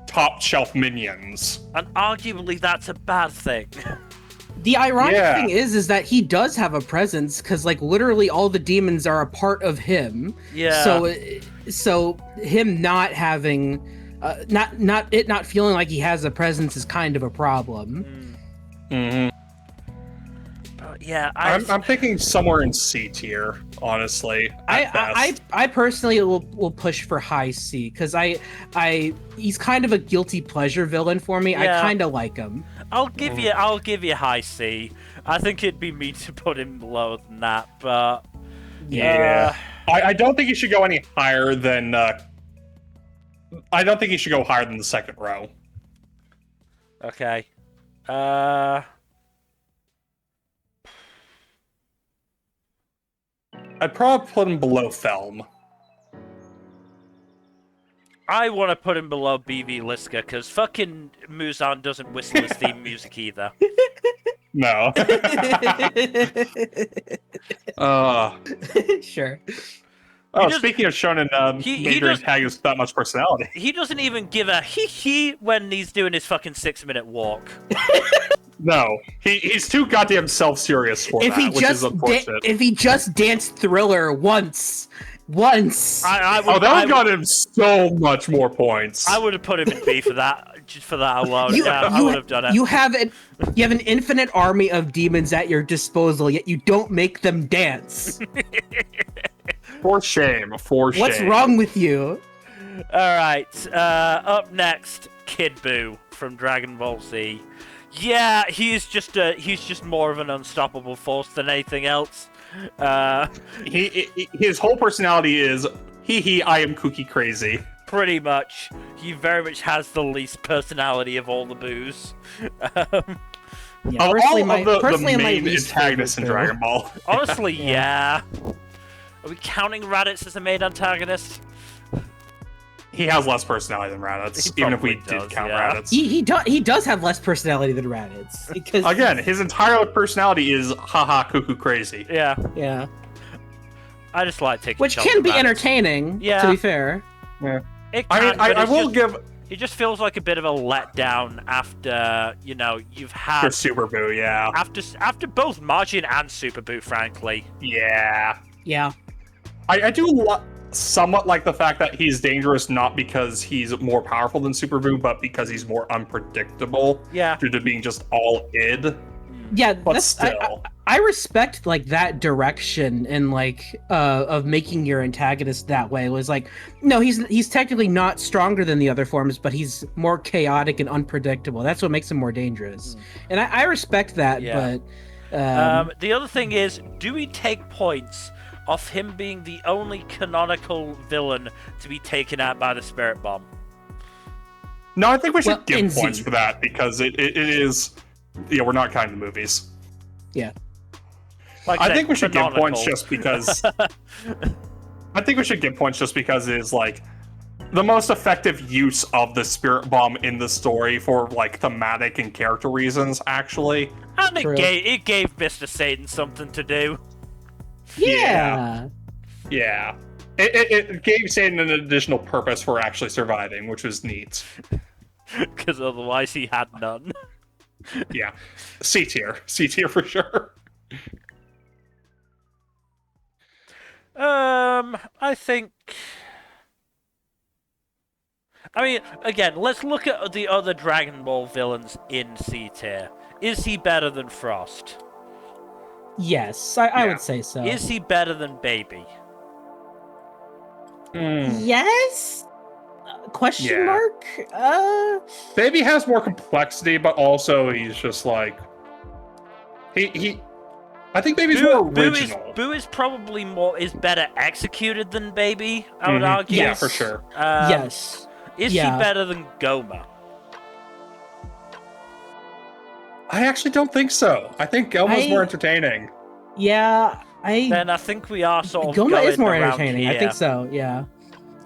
top shelf minions. And arguably that's a bad thing. the ironic thing is that he does have a presence, because, like, literally all the demons are a part of him. Yeah. So him not having, not feeling like he has a presence is kind of a problem. Mm-hmm. Yeah, I'm thinking somewhere in C tier, honestly. I personally will push for high C, because he's kind of a guilty pleasure villain for me. Yeah. I kind of like him. I'll give you high C. I think it'd be mean to put him lower than that, but yeah. I don't think he should go any higher than. I don't think he should go higher than the second row. Okay. I'd probably put him below Thelm. I want to put him below BV Liska, because fucking Muzan doesn't whistle his theme music either. No. Sure. Oh, speaking of shonen major antagonists without much personality. He doesn't even give a hee-hee when he's doing his fucking 6-minute walk. No, he's too goddamn self-serious for that, which is unfortunate. If he just danced Thriller once. That would have got him so much more points. I would have put him in B for that. Just for that alone. I would have done it. You have an infinite army of demons at your disposal, yet you don't make them dance. For shame. What's wrong with you? Alright, up next, Kid Buu from Dragon Ball Z. Yeah, he's just more of an unstoppable force than anything else. His whole personality is, hee hee, I am kooky crazy. pretty much. He very much has the least personality of all the boos. Yeah, Of personally, all my, of the personally my main least antagonists in favorite, Dragon Ball. Honestly, Yeah. yeah. Are we counting Raditz as a main antagonist? He has less personality than Raditz, He even if we probably did does, count yeah. Raditz. He does have less personality than Raditz because Again, his entire personality is haha cuckoo crazy. Yeah. yeah, I just like taking which shots can at be Raditz. entertaining. Yeah. To be fair, It I can, mean, but I it's will just, give it just feels like a bit of a letdown after, you know, you've for had... Super Boo, yeah. After both Margin and Super Boo, frankly. Yeah. yeah, I do somewhat like the fact that he's dangerous not because he's more powerful than Super Boo, but because he's more unpredictable Yeah. due to being just all id. yeah. But That's, still. I respect like that direction and like of making your antagonist that way. It was like, no, he's technically not stronger than the other forms, but he's more chaotic and unpredictable. That's what makes him more dangerous, and I respect that. Yeah. But The other thing is, do we take points off him being the only canonical villain to be taken out by the Spirit Bomb? No, I think we should Well, in give Z. points for that because it is. Yeah, we're not counting the movies. yeah, Like I said, think we should give canonical. points just because. I think we should give points just because it is like the most effective use of the Spirit Bomb in the story for like thematic and character reasons. Actually, And True. it gave Mr. Satan something to do. yeah. yeah, it gave Satan an additional purpose for actually surviving, which was neat. Because otherwise he had none. Yeah, C tier for sure. I think... I mean, again, let's look at the other Dragon Ball villains in C tier. Is he better than Frost? Yes, I Yeah. would say so. Is he better than Baby? Yes? Question Yeah. mark? Baby has more complexity, but also he's just like he. I think Baby's more original. Boo is probably better executed than Baby, I would Mhm. argue. Yeah, for sure. Yes. Is Yeah. he better than Goma? I actually don't think so. I think Goma's more entertaining. Yeah, Then I think we are sort of Goma going is more around entertaining. here. I think so. Yeah.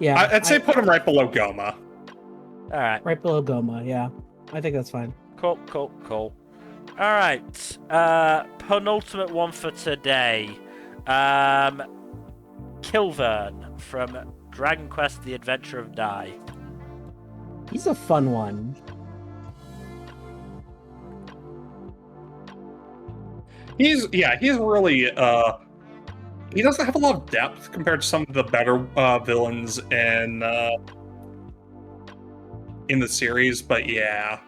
Yeah. I'd say put him right below Goma. All right. right below Goma. Yeah, I think that's fine. Cool. All right. Penultimate one for today. Kilvern from Dragon Quest: The Adventure of Dai. He's a fun one. He's really he doesn't have a lot of depth compared to some of the better villains in the series, but yeah.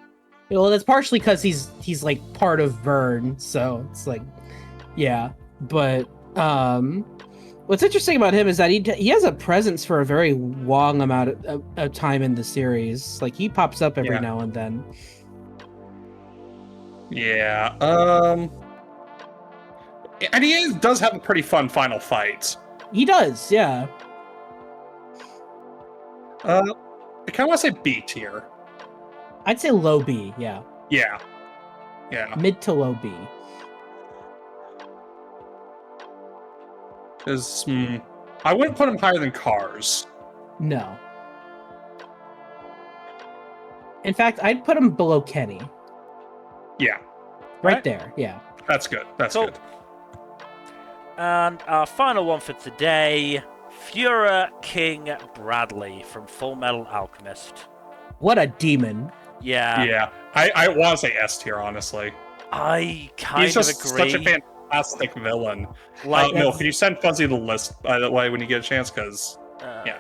Well, that's partially because he's like part of Vern, so it's like, yeah. But what's interesting about him is that he has a presence for a very long amount of time in the series. Like he pops up every Yeah. now and then. Yeah. And he does have a pretty fun final fight. He does, yeah. I kind of want to say B tier. I'd say low B, yeah. Yeah. Mid to low B. Because I wouldn't put him higher than Cars. No. In fact, I'd put him below Kenny. Yeah, Right Right. there, yeah. that's good. That's Cool. good. And our final one for today, Führer King Bradley from Full Metal Alchemist. What a demon. Yeah, Yeah, I want to say S tier, honestly. I kind He's of just agree. such a fantastic villain. Like, No, can you send Fuzzy the list, by the way, when you get a chance? Because, yeah.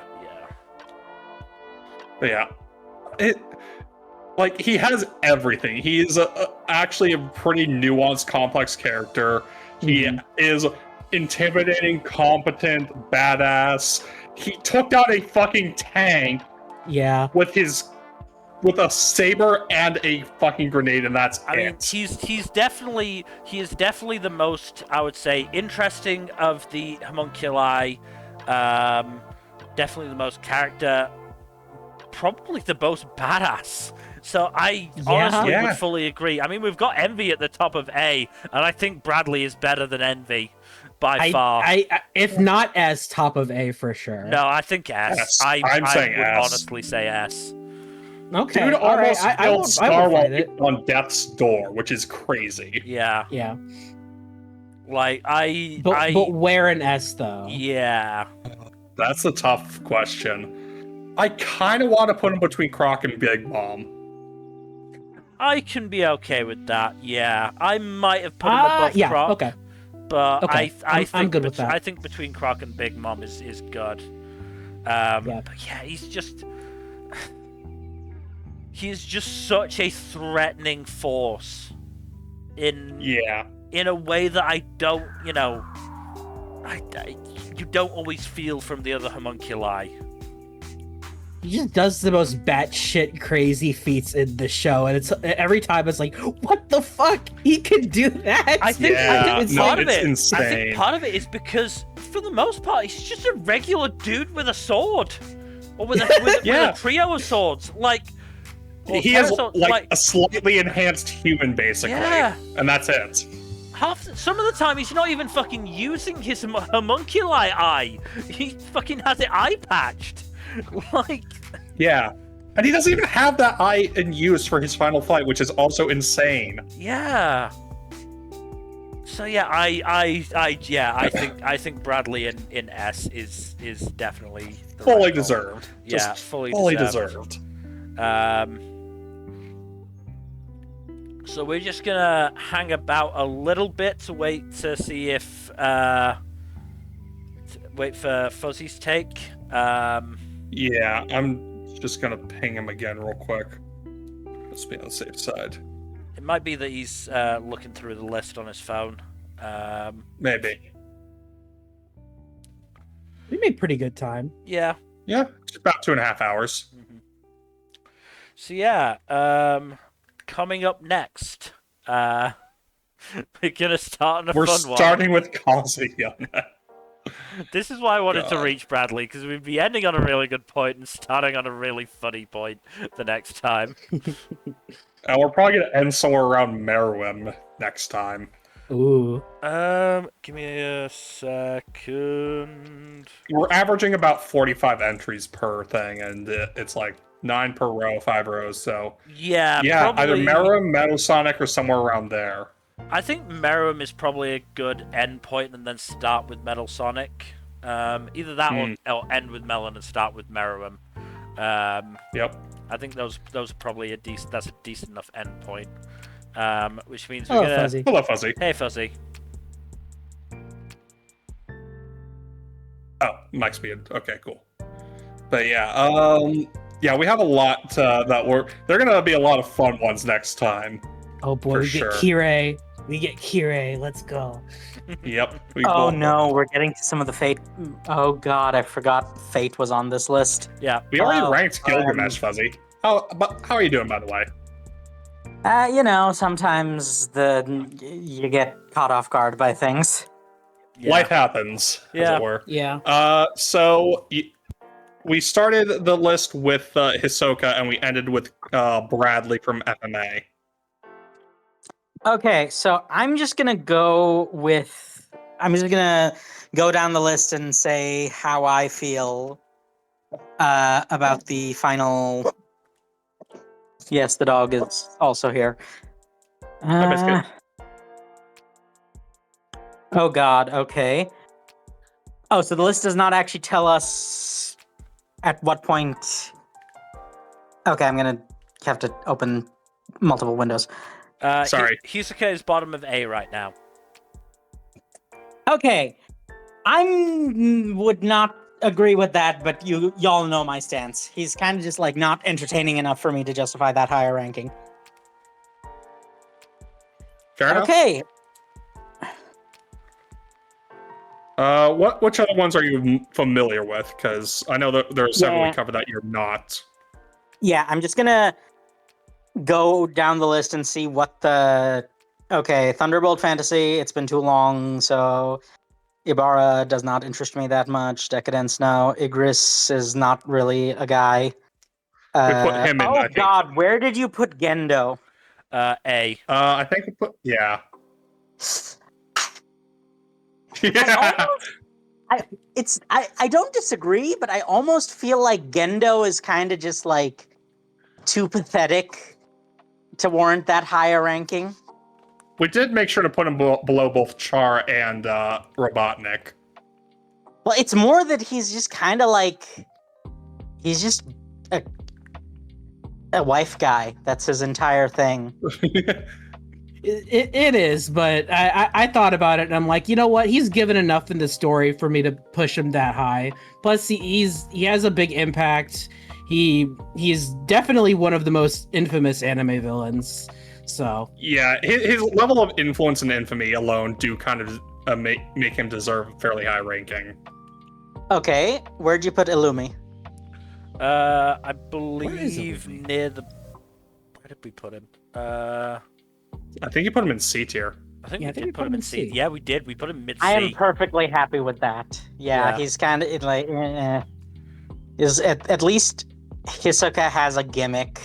But yeah, like he has everything. He is actually a pretty nuanced, complex character. He is intimidating, competent, badass. He took down a fucking tank Yeah. with a saber and a fucking grenade, and that's I mean, it. he is definitely the most, I would say, interesting of the homunculi. Definitely the most character probably the most badass. So I honestly Yeah. would fully agree. I mean, we've got Envy at the top of A, and I think Bradley is better than Envy by far. I if not as top of A for sure. No, I think S. S. I I'm saying would S. honestly say S. Okay. Dude all right. almost I killed won't Star fight it. on death's door, which is crazy. Yeah. Yeah. Like, But where an S though? Yeah. That's a tough question. I kind of want to put him between Croc and Big Mom. I can be okay with that. Yeah. I might have put him above yeah. Croc. Okay. But Okay, I think I'm good with that. I think between Croc and Big Mom is good. Yeah. But yeah, he's just such a threatening force in a way that I don't, you don't always feel from the other homunculi. He just does the most batshit crazy feats in the show, and it's every time it's like, what the fuck? He can do that. I think part of it. Insane. I think part of it is because, for the most part, he's just a regular dude with a sword, or with a trio of swords. Like, he has like a slightly enhanced human, basically, and that's it. Some of the time, he's not even fucking using his homunculi eye. He fucking has it eye patched. Like, yeah, and he doesn't even have that eye in use for his final fight, which is also insane. Yeah. So yeah, I think Bradley in S is definitely the Fully right deserved. Call. Yeah, Just fully deserved. So we're just gonna hang about a little bit to wait to see if wait for Fuzzy's take. Yeah, I'm just gonna ping him again real quick. Let's be on the safe side. It might be that he's looking through the list on his phone. Maybe. We made pretty good time. Yeah. Yeah, it's about 2.5 hours. Mm-hmm. So yeah, coming up next, we're gonna start on a We're fun one. starting with Kasei. This is why I wanted to reach Bradley, because we'd be ending on a really good point and starting on a really funny point the next time. And we're probably gonna end somewhere around Meruem next time. Ooh. Give me a second. We're averaging about 45 entries per thing, and it's like 9 per row, 5 rows. So yeah, either probably... Meruem, Metasonic, or somewhere around there. I think Meruem is probably a good end point, and then start with Metal Sonic. Either that or end with Melon and start with Meruem. Yep. I think those are probably that's a decent enough end point. Which means we're Hello, gonna... Fuzzy. Hello, Fuzzy. Hey, Fuzzy. Oh, Mike's muted. Okay, cool. But yeah, we have a lot that they're gonna be a lot of fun ones next time. Oh boy, we get Kirei. We get Kirei. Let's go. Yep. Oh no, we're getting to some of the Fate. Oh god, I forgot Fate was on this list. Yeah. We already ranked Gilgamesh, Fuzzy. How are you doing, by the way? Sometimes you get caught off guard by things. Yeah. Life happens, as it were. Yeah. So we started the list with Hisoka, and we ended with Bradley from FMA. Okay, so I'm just gonna go down the list and say how I feel about the final. Yes, the dog is also here. Biscuit. Oh god, okay. Oh, so the list does not actually tell us at what point. Okay, I'm gonna have to open multiple windows. Sorry. Hisoka is bottom of A right now. Okay. Would not agree with that, but y'all know my stance. He's kind of just like not entertaining enough for me to justify that higher ranking. Fair enough. Okay. Which other ones are you familiar with? Because I know that there are several we covered that you're not. Yeah, I'm just gonna go down the list and see what the... Okay, Thunderbolt Fantasy, it's been too long, so... Ibara does not interest me that much. Deca-Dence, no. Igris is not really a guy. put him in, I Oh think. God, where did you put Gendo? A. I think we put yeah. I don't disagree, but I almost feel like Gendo is kind of just like too pathetic to warrant that higher ranking. We did make sure to put him below both Char and Robotnik. Well, it's more that he's just kind of like he's just a wife guy. That's his entire thing. It is, but I thought about it and I'm like, you know what? He's given enough in the story for me to push him that high. Plus, he has a big impact. He's definitely one of the most infamous anime villains. So yeah, his level of influence and infamy alone do kind of make him deserve a fairly high ranking. Okay, where'd you put Illumi? I believe Illumi? near the. Where did we put him? I think you put him in C tier. I think Yeah, we did put him in C. Yeah, we did. We put him mid C. I am perfectly happy with that. Yeah, Yeah. he's kind of like is at least Hisoka has a gimmick.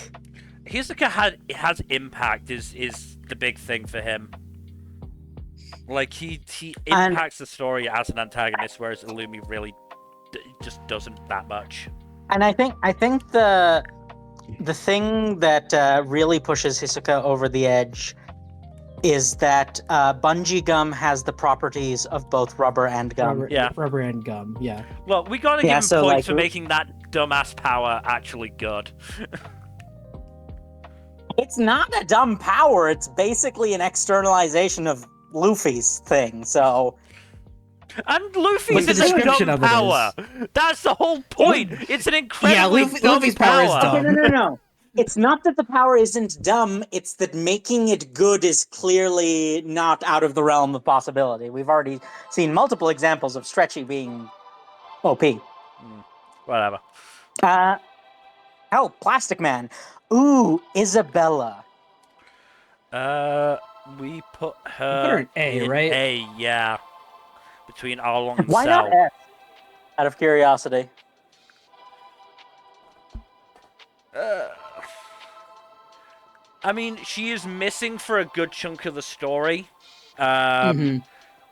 Hisoka has impact is the big thing for him. Like he impacts the story as an antagonist, whereas Illumi really just doesn't that much. And I think the thing that really pushes Hisoka over the edge is that bungee gum has the properties of both rubber and gum. Rubber and gum. Yeah. Well, we gotta give him so, points like, for making that dumbass power actually good. It's not a dumb power. It's basically an externalization of Luffy's thing. So, And Luffy's But the is a description dumb of it is- power. That's the whole point. It's an incredibly dumb Luffy's power is dumb. no. It's not that the power isn't dumb. It's that making it good is clearly not out of the realm of possibility. We've already seen multiple examples of Stretchy being OP. Whatever. Plastic Man. Ooh, Isabella. We put put her her in A, right? A, yeah. Between Arlong and Why Cell. not S? Out of curiosity. I mean, she is missing for a good chunk of the story. Mhm.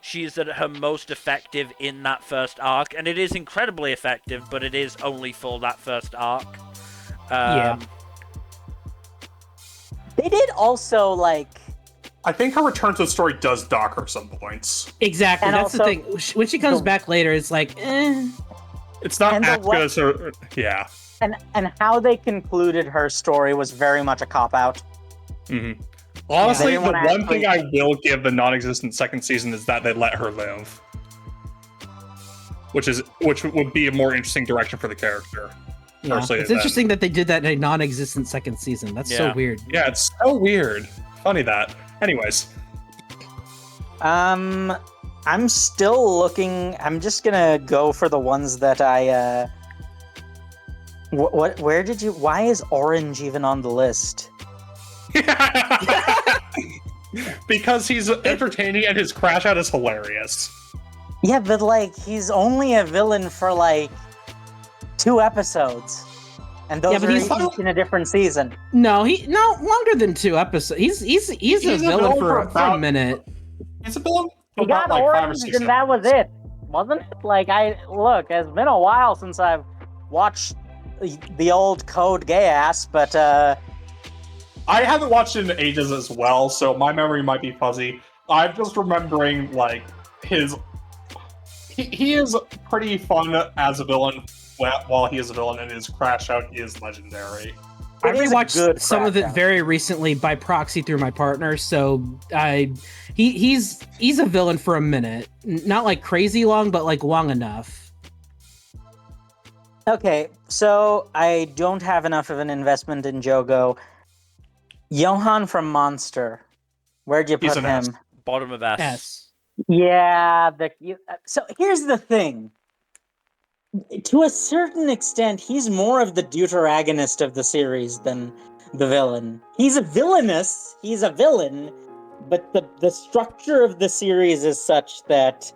She is at her most effective in that first arc, and it is incredibly effective, but it is only for that first arc. Yeah. They did also, like... I think her return to the story does dock her some points. Exactly. And That's the also- thing. When she comes back later, it's like, It's not And the as good as her. Yeah. And how they concluded her story was very much a cop-out. Mm-hmm. Honestly, They the didn't one wanna thing I will give the non-existent second season is that they let her live, which would be a more interesting direction for the character. yeah. Personally, It's then. interesting that they did that in a non-existent second season. That's so Yeah. weird. Yeah, it's so weird. Funny that. Anyways, I'm still looking... I'm just gonna go for the ones that I, Where did you... Why is Orange even on the list? because he's entertaining and his crash out is hilarious. Yeah, but, like, he's only a villain for, like, 2 episodes. And those but are he's- each in a different season. No, longer than 2 episodes. He's a villain for a minute. He's a villain. He for about, got like, 5 or Orange 6 and that was it. Wasn't it? Like, look, it's been a while since I've watched the old Code Gay ass, but, I haven't watched it in ages as well, so my memory might be fuzzy. I'm just remembering, like, he is pretty fun as a villain while he is a villain, and his crash out is legendary. I It is a rewatched good some of it crackdown. very recently by proxy through my partner, so he's a villain for a minute. Not like crazy long, but like long enough. okay, so I don't have enough of an investment in Jogo. Johan from Monster. Where'd you He's put an S. him? Bottom of S. S. Yeah, so here's the thing. To a certain extent, he's more of the deuteragonist of the series than the villain. He's a villainous, he's a villain, but the structure of the series is such that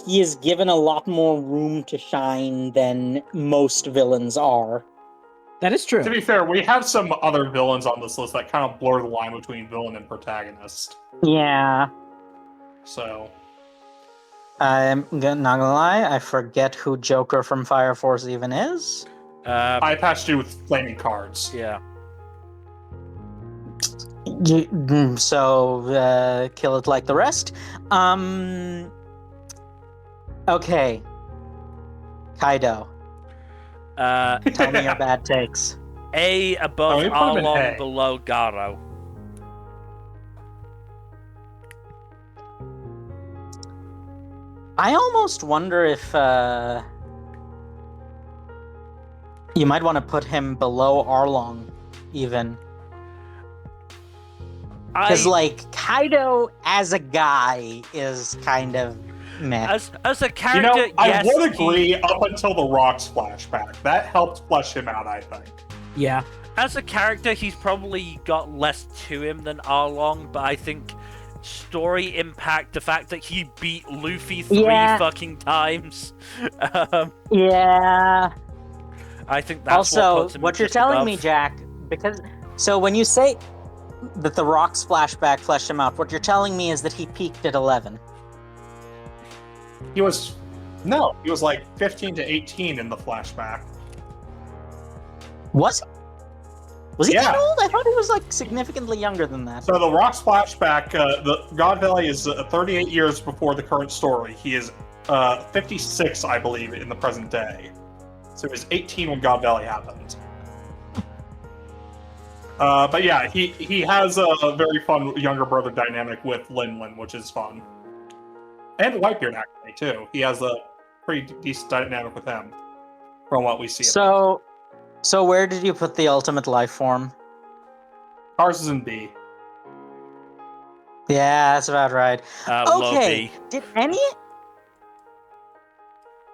he is given a lot more room to shine than most villains are. That is true. To be fair, we have some other villains on this list that kind of blur the line between villain and protagonist. Yeah. So, I'm not gonna lie, I forget who Joker from Fire Force even is. I patched you with flaming cards. Yeah. So, kill it like the rest. Okay. Kaido, tell me your bad takes. A above you put him in Arlong, A. below Garo. I almost wonder if you might want to put him below Arlong, even. Because, like, Kaido as a guy is kind of meh. As a You character, know, I yes, would agree up until the Rocks flashback. That helped flesh him out, I think. Yeah. As a character, he's probably got less to him than Arlong, but I think story impact, the fact that he beat Luffy three fucking times, Yeah. I think that's Also, what puts him what you're just telling above. me, Jack, because so when you say that the Rocks flashback fleshed him out, what you're telling me is that he peaked at 11. He was like 15 to 18 in the flashback. Was he that Yeah. old? I thought he was like significantly younger than that. So the Rocks flashback, the God Valley is 38 years before the current story. He is 56, I believe, in the present day. So he was 18 when God Valley happened. But yeah, he has a very fun younger brother dynamic with Lin, which is fun. And Whitebeard, actually, too. He has a pretty decent dynamic with him, from what we see. So where did you put the ultimate life form? Ours is in B. Yeah, that's about right. Low Okay, B.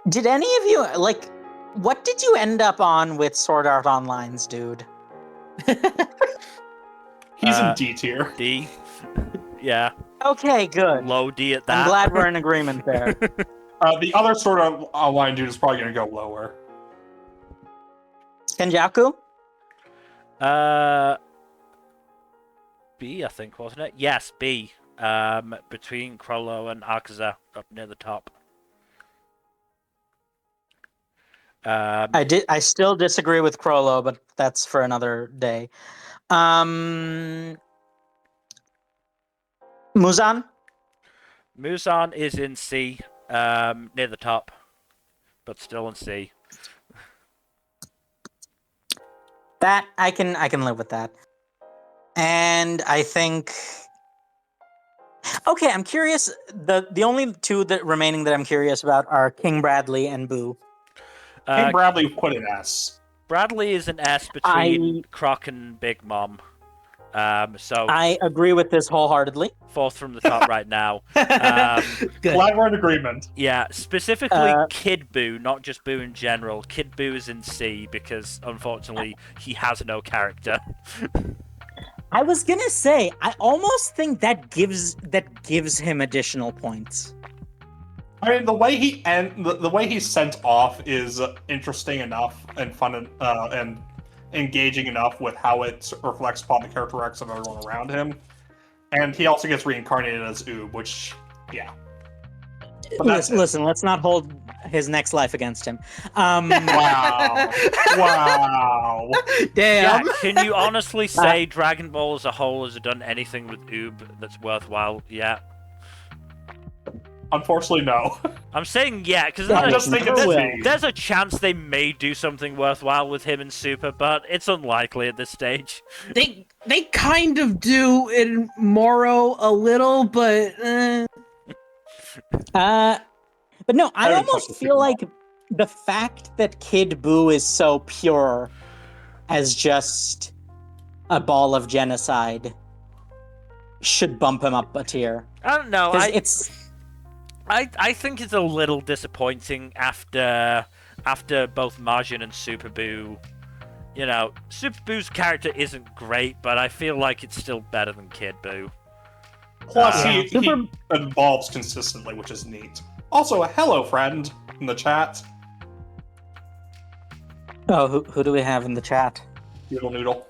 did any of you, like, what did you end up on with Sword Art Online's dude? He's in D tier. D. Yeah, Okay, good. low D at that. I'm glad we're in agreement there. The other sort of online dude is probably going to go lower. Kenjaku? B, I think, wasn't it? Yes, B. Between Krollo and Akaza, up near the top. I still disagree with Krollo, but that's for another day. Muzan? Muzan is in C, near the top, but still in C. That I can live with that. And I think okay, I'm curious. The only two that remaining that I'm curious about are King Bradley and Boo. King Bradley put an S. Bradley is an S between Croc and Big Mom. So I agree with this wholeheartedly. fourth from the top right now. Good. Glad we're in agreement. Yeah, specifically Kid Boo, not just Boo in general. Kid Boo is in C because unfortunately he has no character. I was gonna say, I almost think that gives him additional points. I mean, the way the way he's sent off is interesting enough and fun and engaging enough with how it reflects upon the character arcs of everyone around him. And he also gets reincarnated as Oob, which, yeah. Listen, let's not hold his next life against him. Wow. Wow. Damn. Yeah, can you honestly say Dragon Ball as a whole has done anything with Oob that's worthwhile? Yeah. Unfortunately, no. I'm saying yeah, because I just think it's me. there's a chance they may do something worthwhile with him in Super, but it's unlikely at this stage. They kind of do in Moro a little, but but no, I haven't touched almost the feel Super like the fact that Kid Buu is so pure as just a ball of genocide should bump him up a tier. I don't know. 'Cause I think it's a little disappointing after both Majin and Super Buu. You know, Super Buu's character isn't great, but I feel like it's still better than Kid Buu. Plus, he evolves consistently, which is neat. Also, a hello friend in the chat. Oh, who do we have in the chat? Noodle.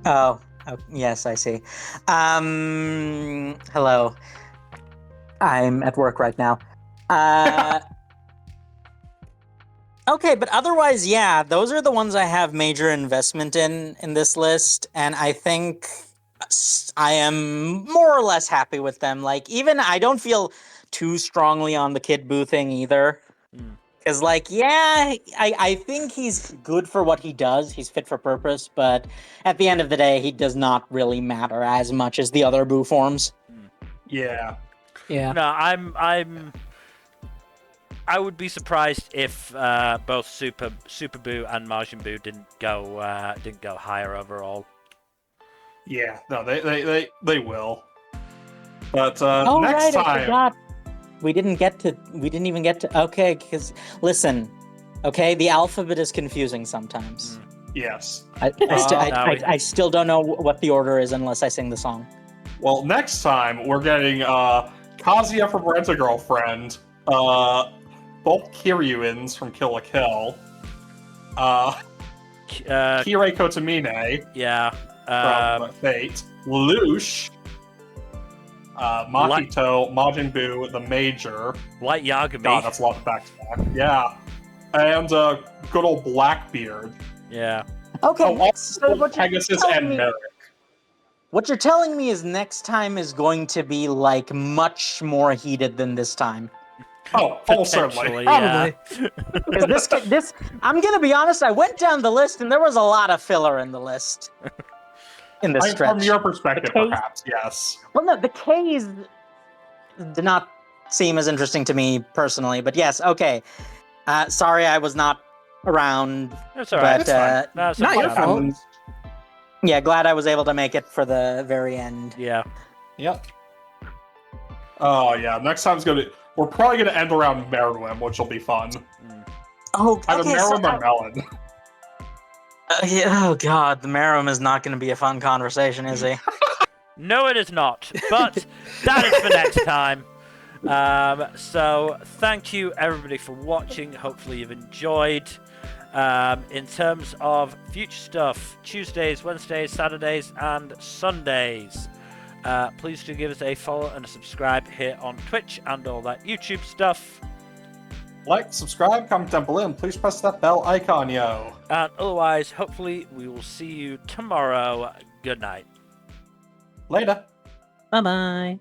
Oh, yes, I see. Hello. I'm at work right now. Okay, but otherwise, yeah, those are the ones I have major investment in this list, and I think I am more or less happy with them. Like, even I don't feel too strongly on the Kid Buu thing either. Because, like, yeah, I think he's good for what he does. He's fit for purpose, but at the end of the day, he does not really matter as much as the other Buu forms. Yeah. Yeah. No, I would be surprised if both Super Buu and Majin Buu didn't go higher overall. Yeah. No, they will. But Oh, next right, time. I forgot. We didn't even get to. Okay, because listen, okay, the alphabet is confusing sometimes. Yes. I still don't know what the order is unless I sing the song. Well, next time we're getting Kazuya from Rent a Girlfriend, both Kiryuins from Kill la Kill, Kirei Kotomine Yeah. from Fate, Lelouch, Mahito, Majin Buu, the Major. Light Yagami. God, that's a lot of back-to-back. Yeah. And good old Blackbeard. Yeah. Okay, Oh, so also what you're Pegasus telling and me- Merrick. What you're telling me is next time is going to be like much more heated than this time. Oh, certainly. Potentially, yeah. Because this, I'm gonna be honest. I went down the list and there was a lot of filler in the list. In this stretch. From your perspective, The K- perhaps, yes. Well, no, the K's did not seem as interesting to me personally, but yes, okay. Sorry, I was not around. That's all right. But, That's fine. No, it's Not your okay. fault. Yeah, glad I was able to make it for the very end. Yeah. Yep. Oh yeah, next time's we're probably gonna end around Meruem, which will be fun. Oh, Either okay. Meruem or Melon. Oh god, the Meruem is not going to be a fun conversation, is he? No, it is not. But that is for next time. So thank you everybody for watching. Hopefully you've enjoyed. In terms of future stuff, Tuesdays, Wednesdays, Saturdays, and Sundays. Please do give us a follow and a subscribe here on Twitch and all that YouTube stuff. Like, subscribe, comment down below, and please press that bell icon, yo. And otherwise, hopefully we will see you tomorrow. Good night. Later. Bye bye.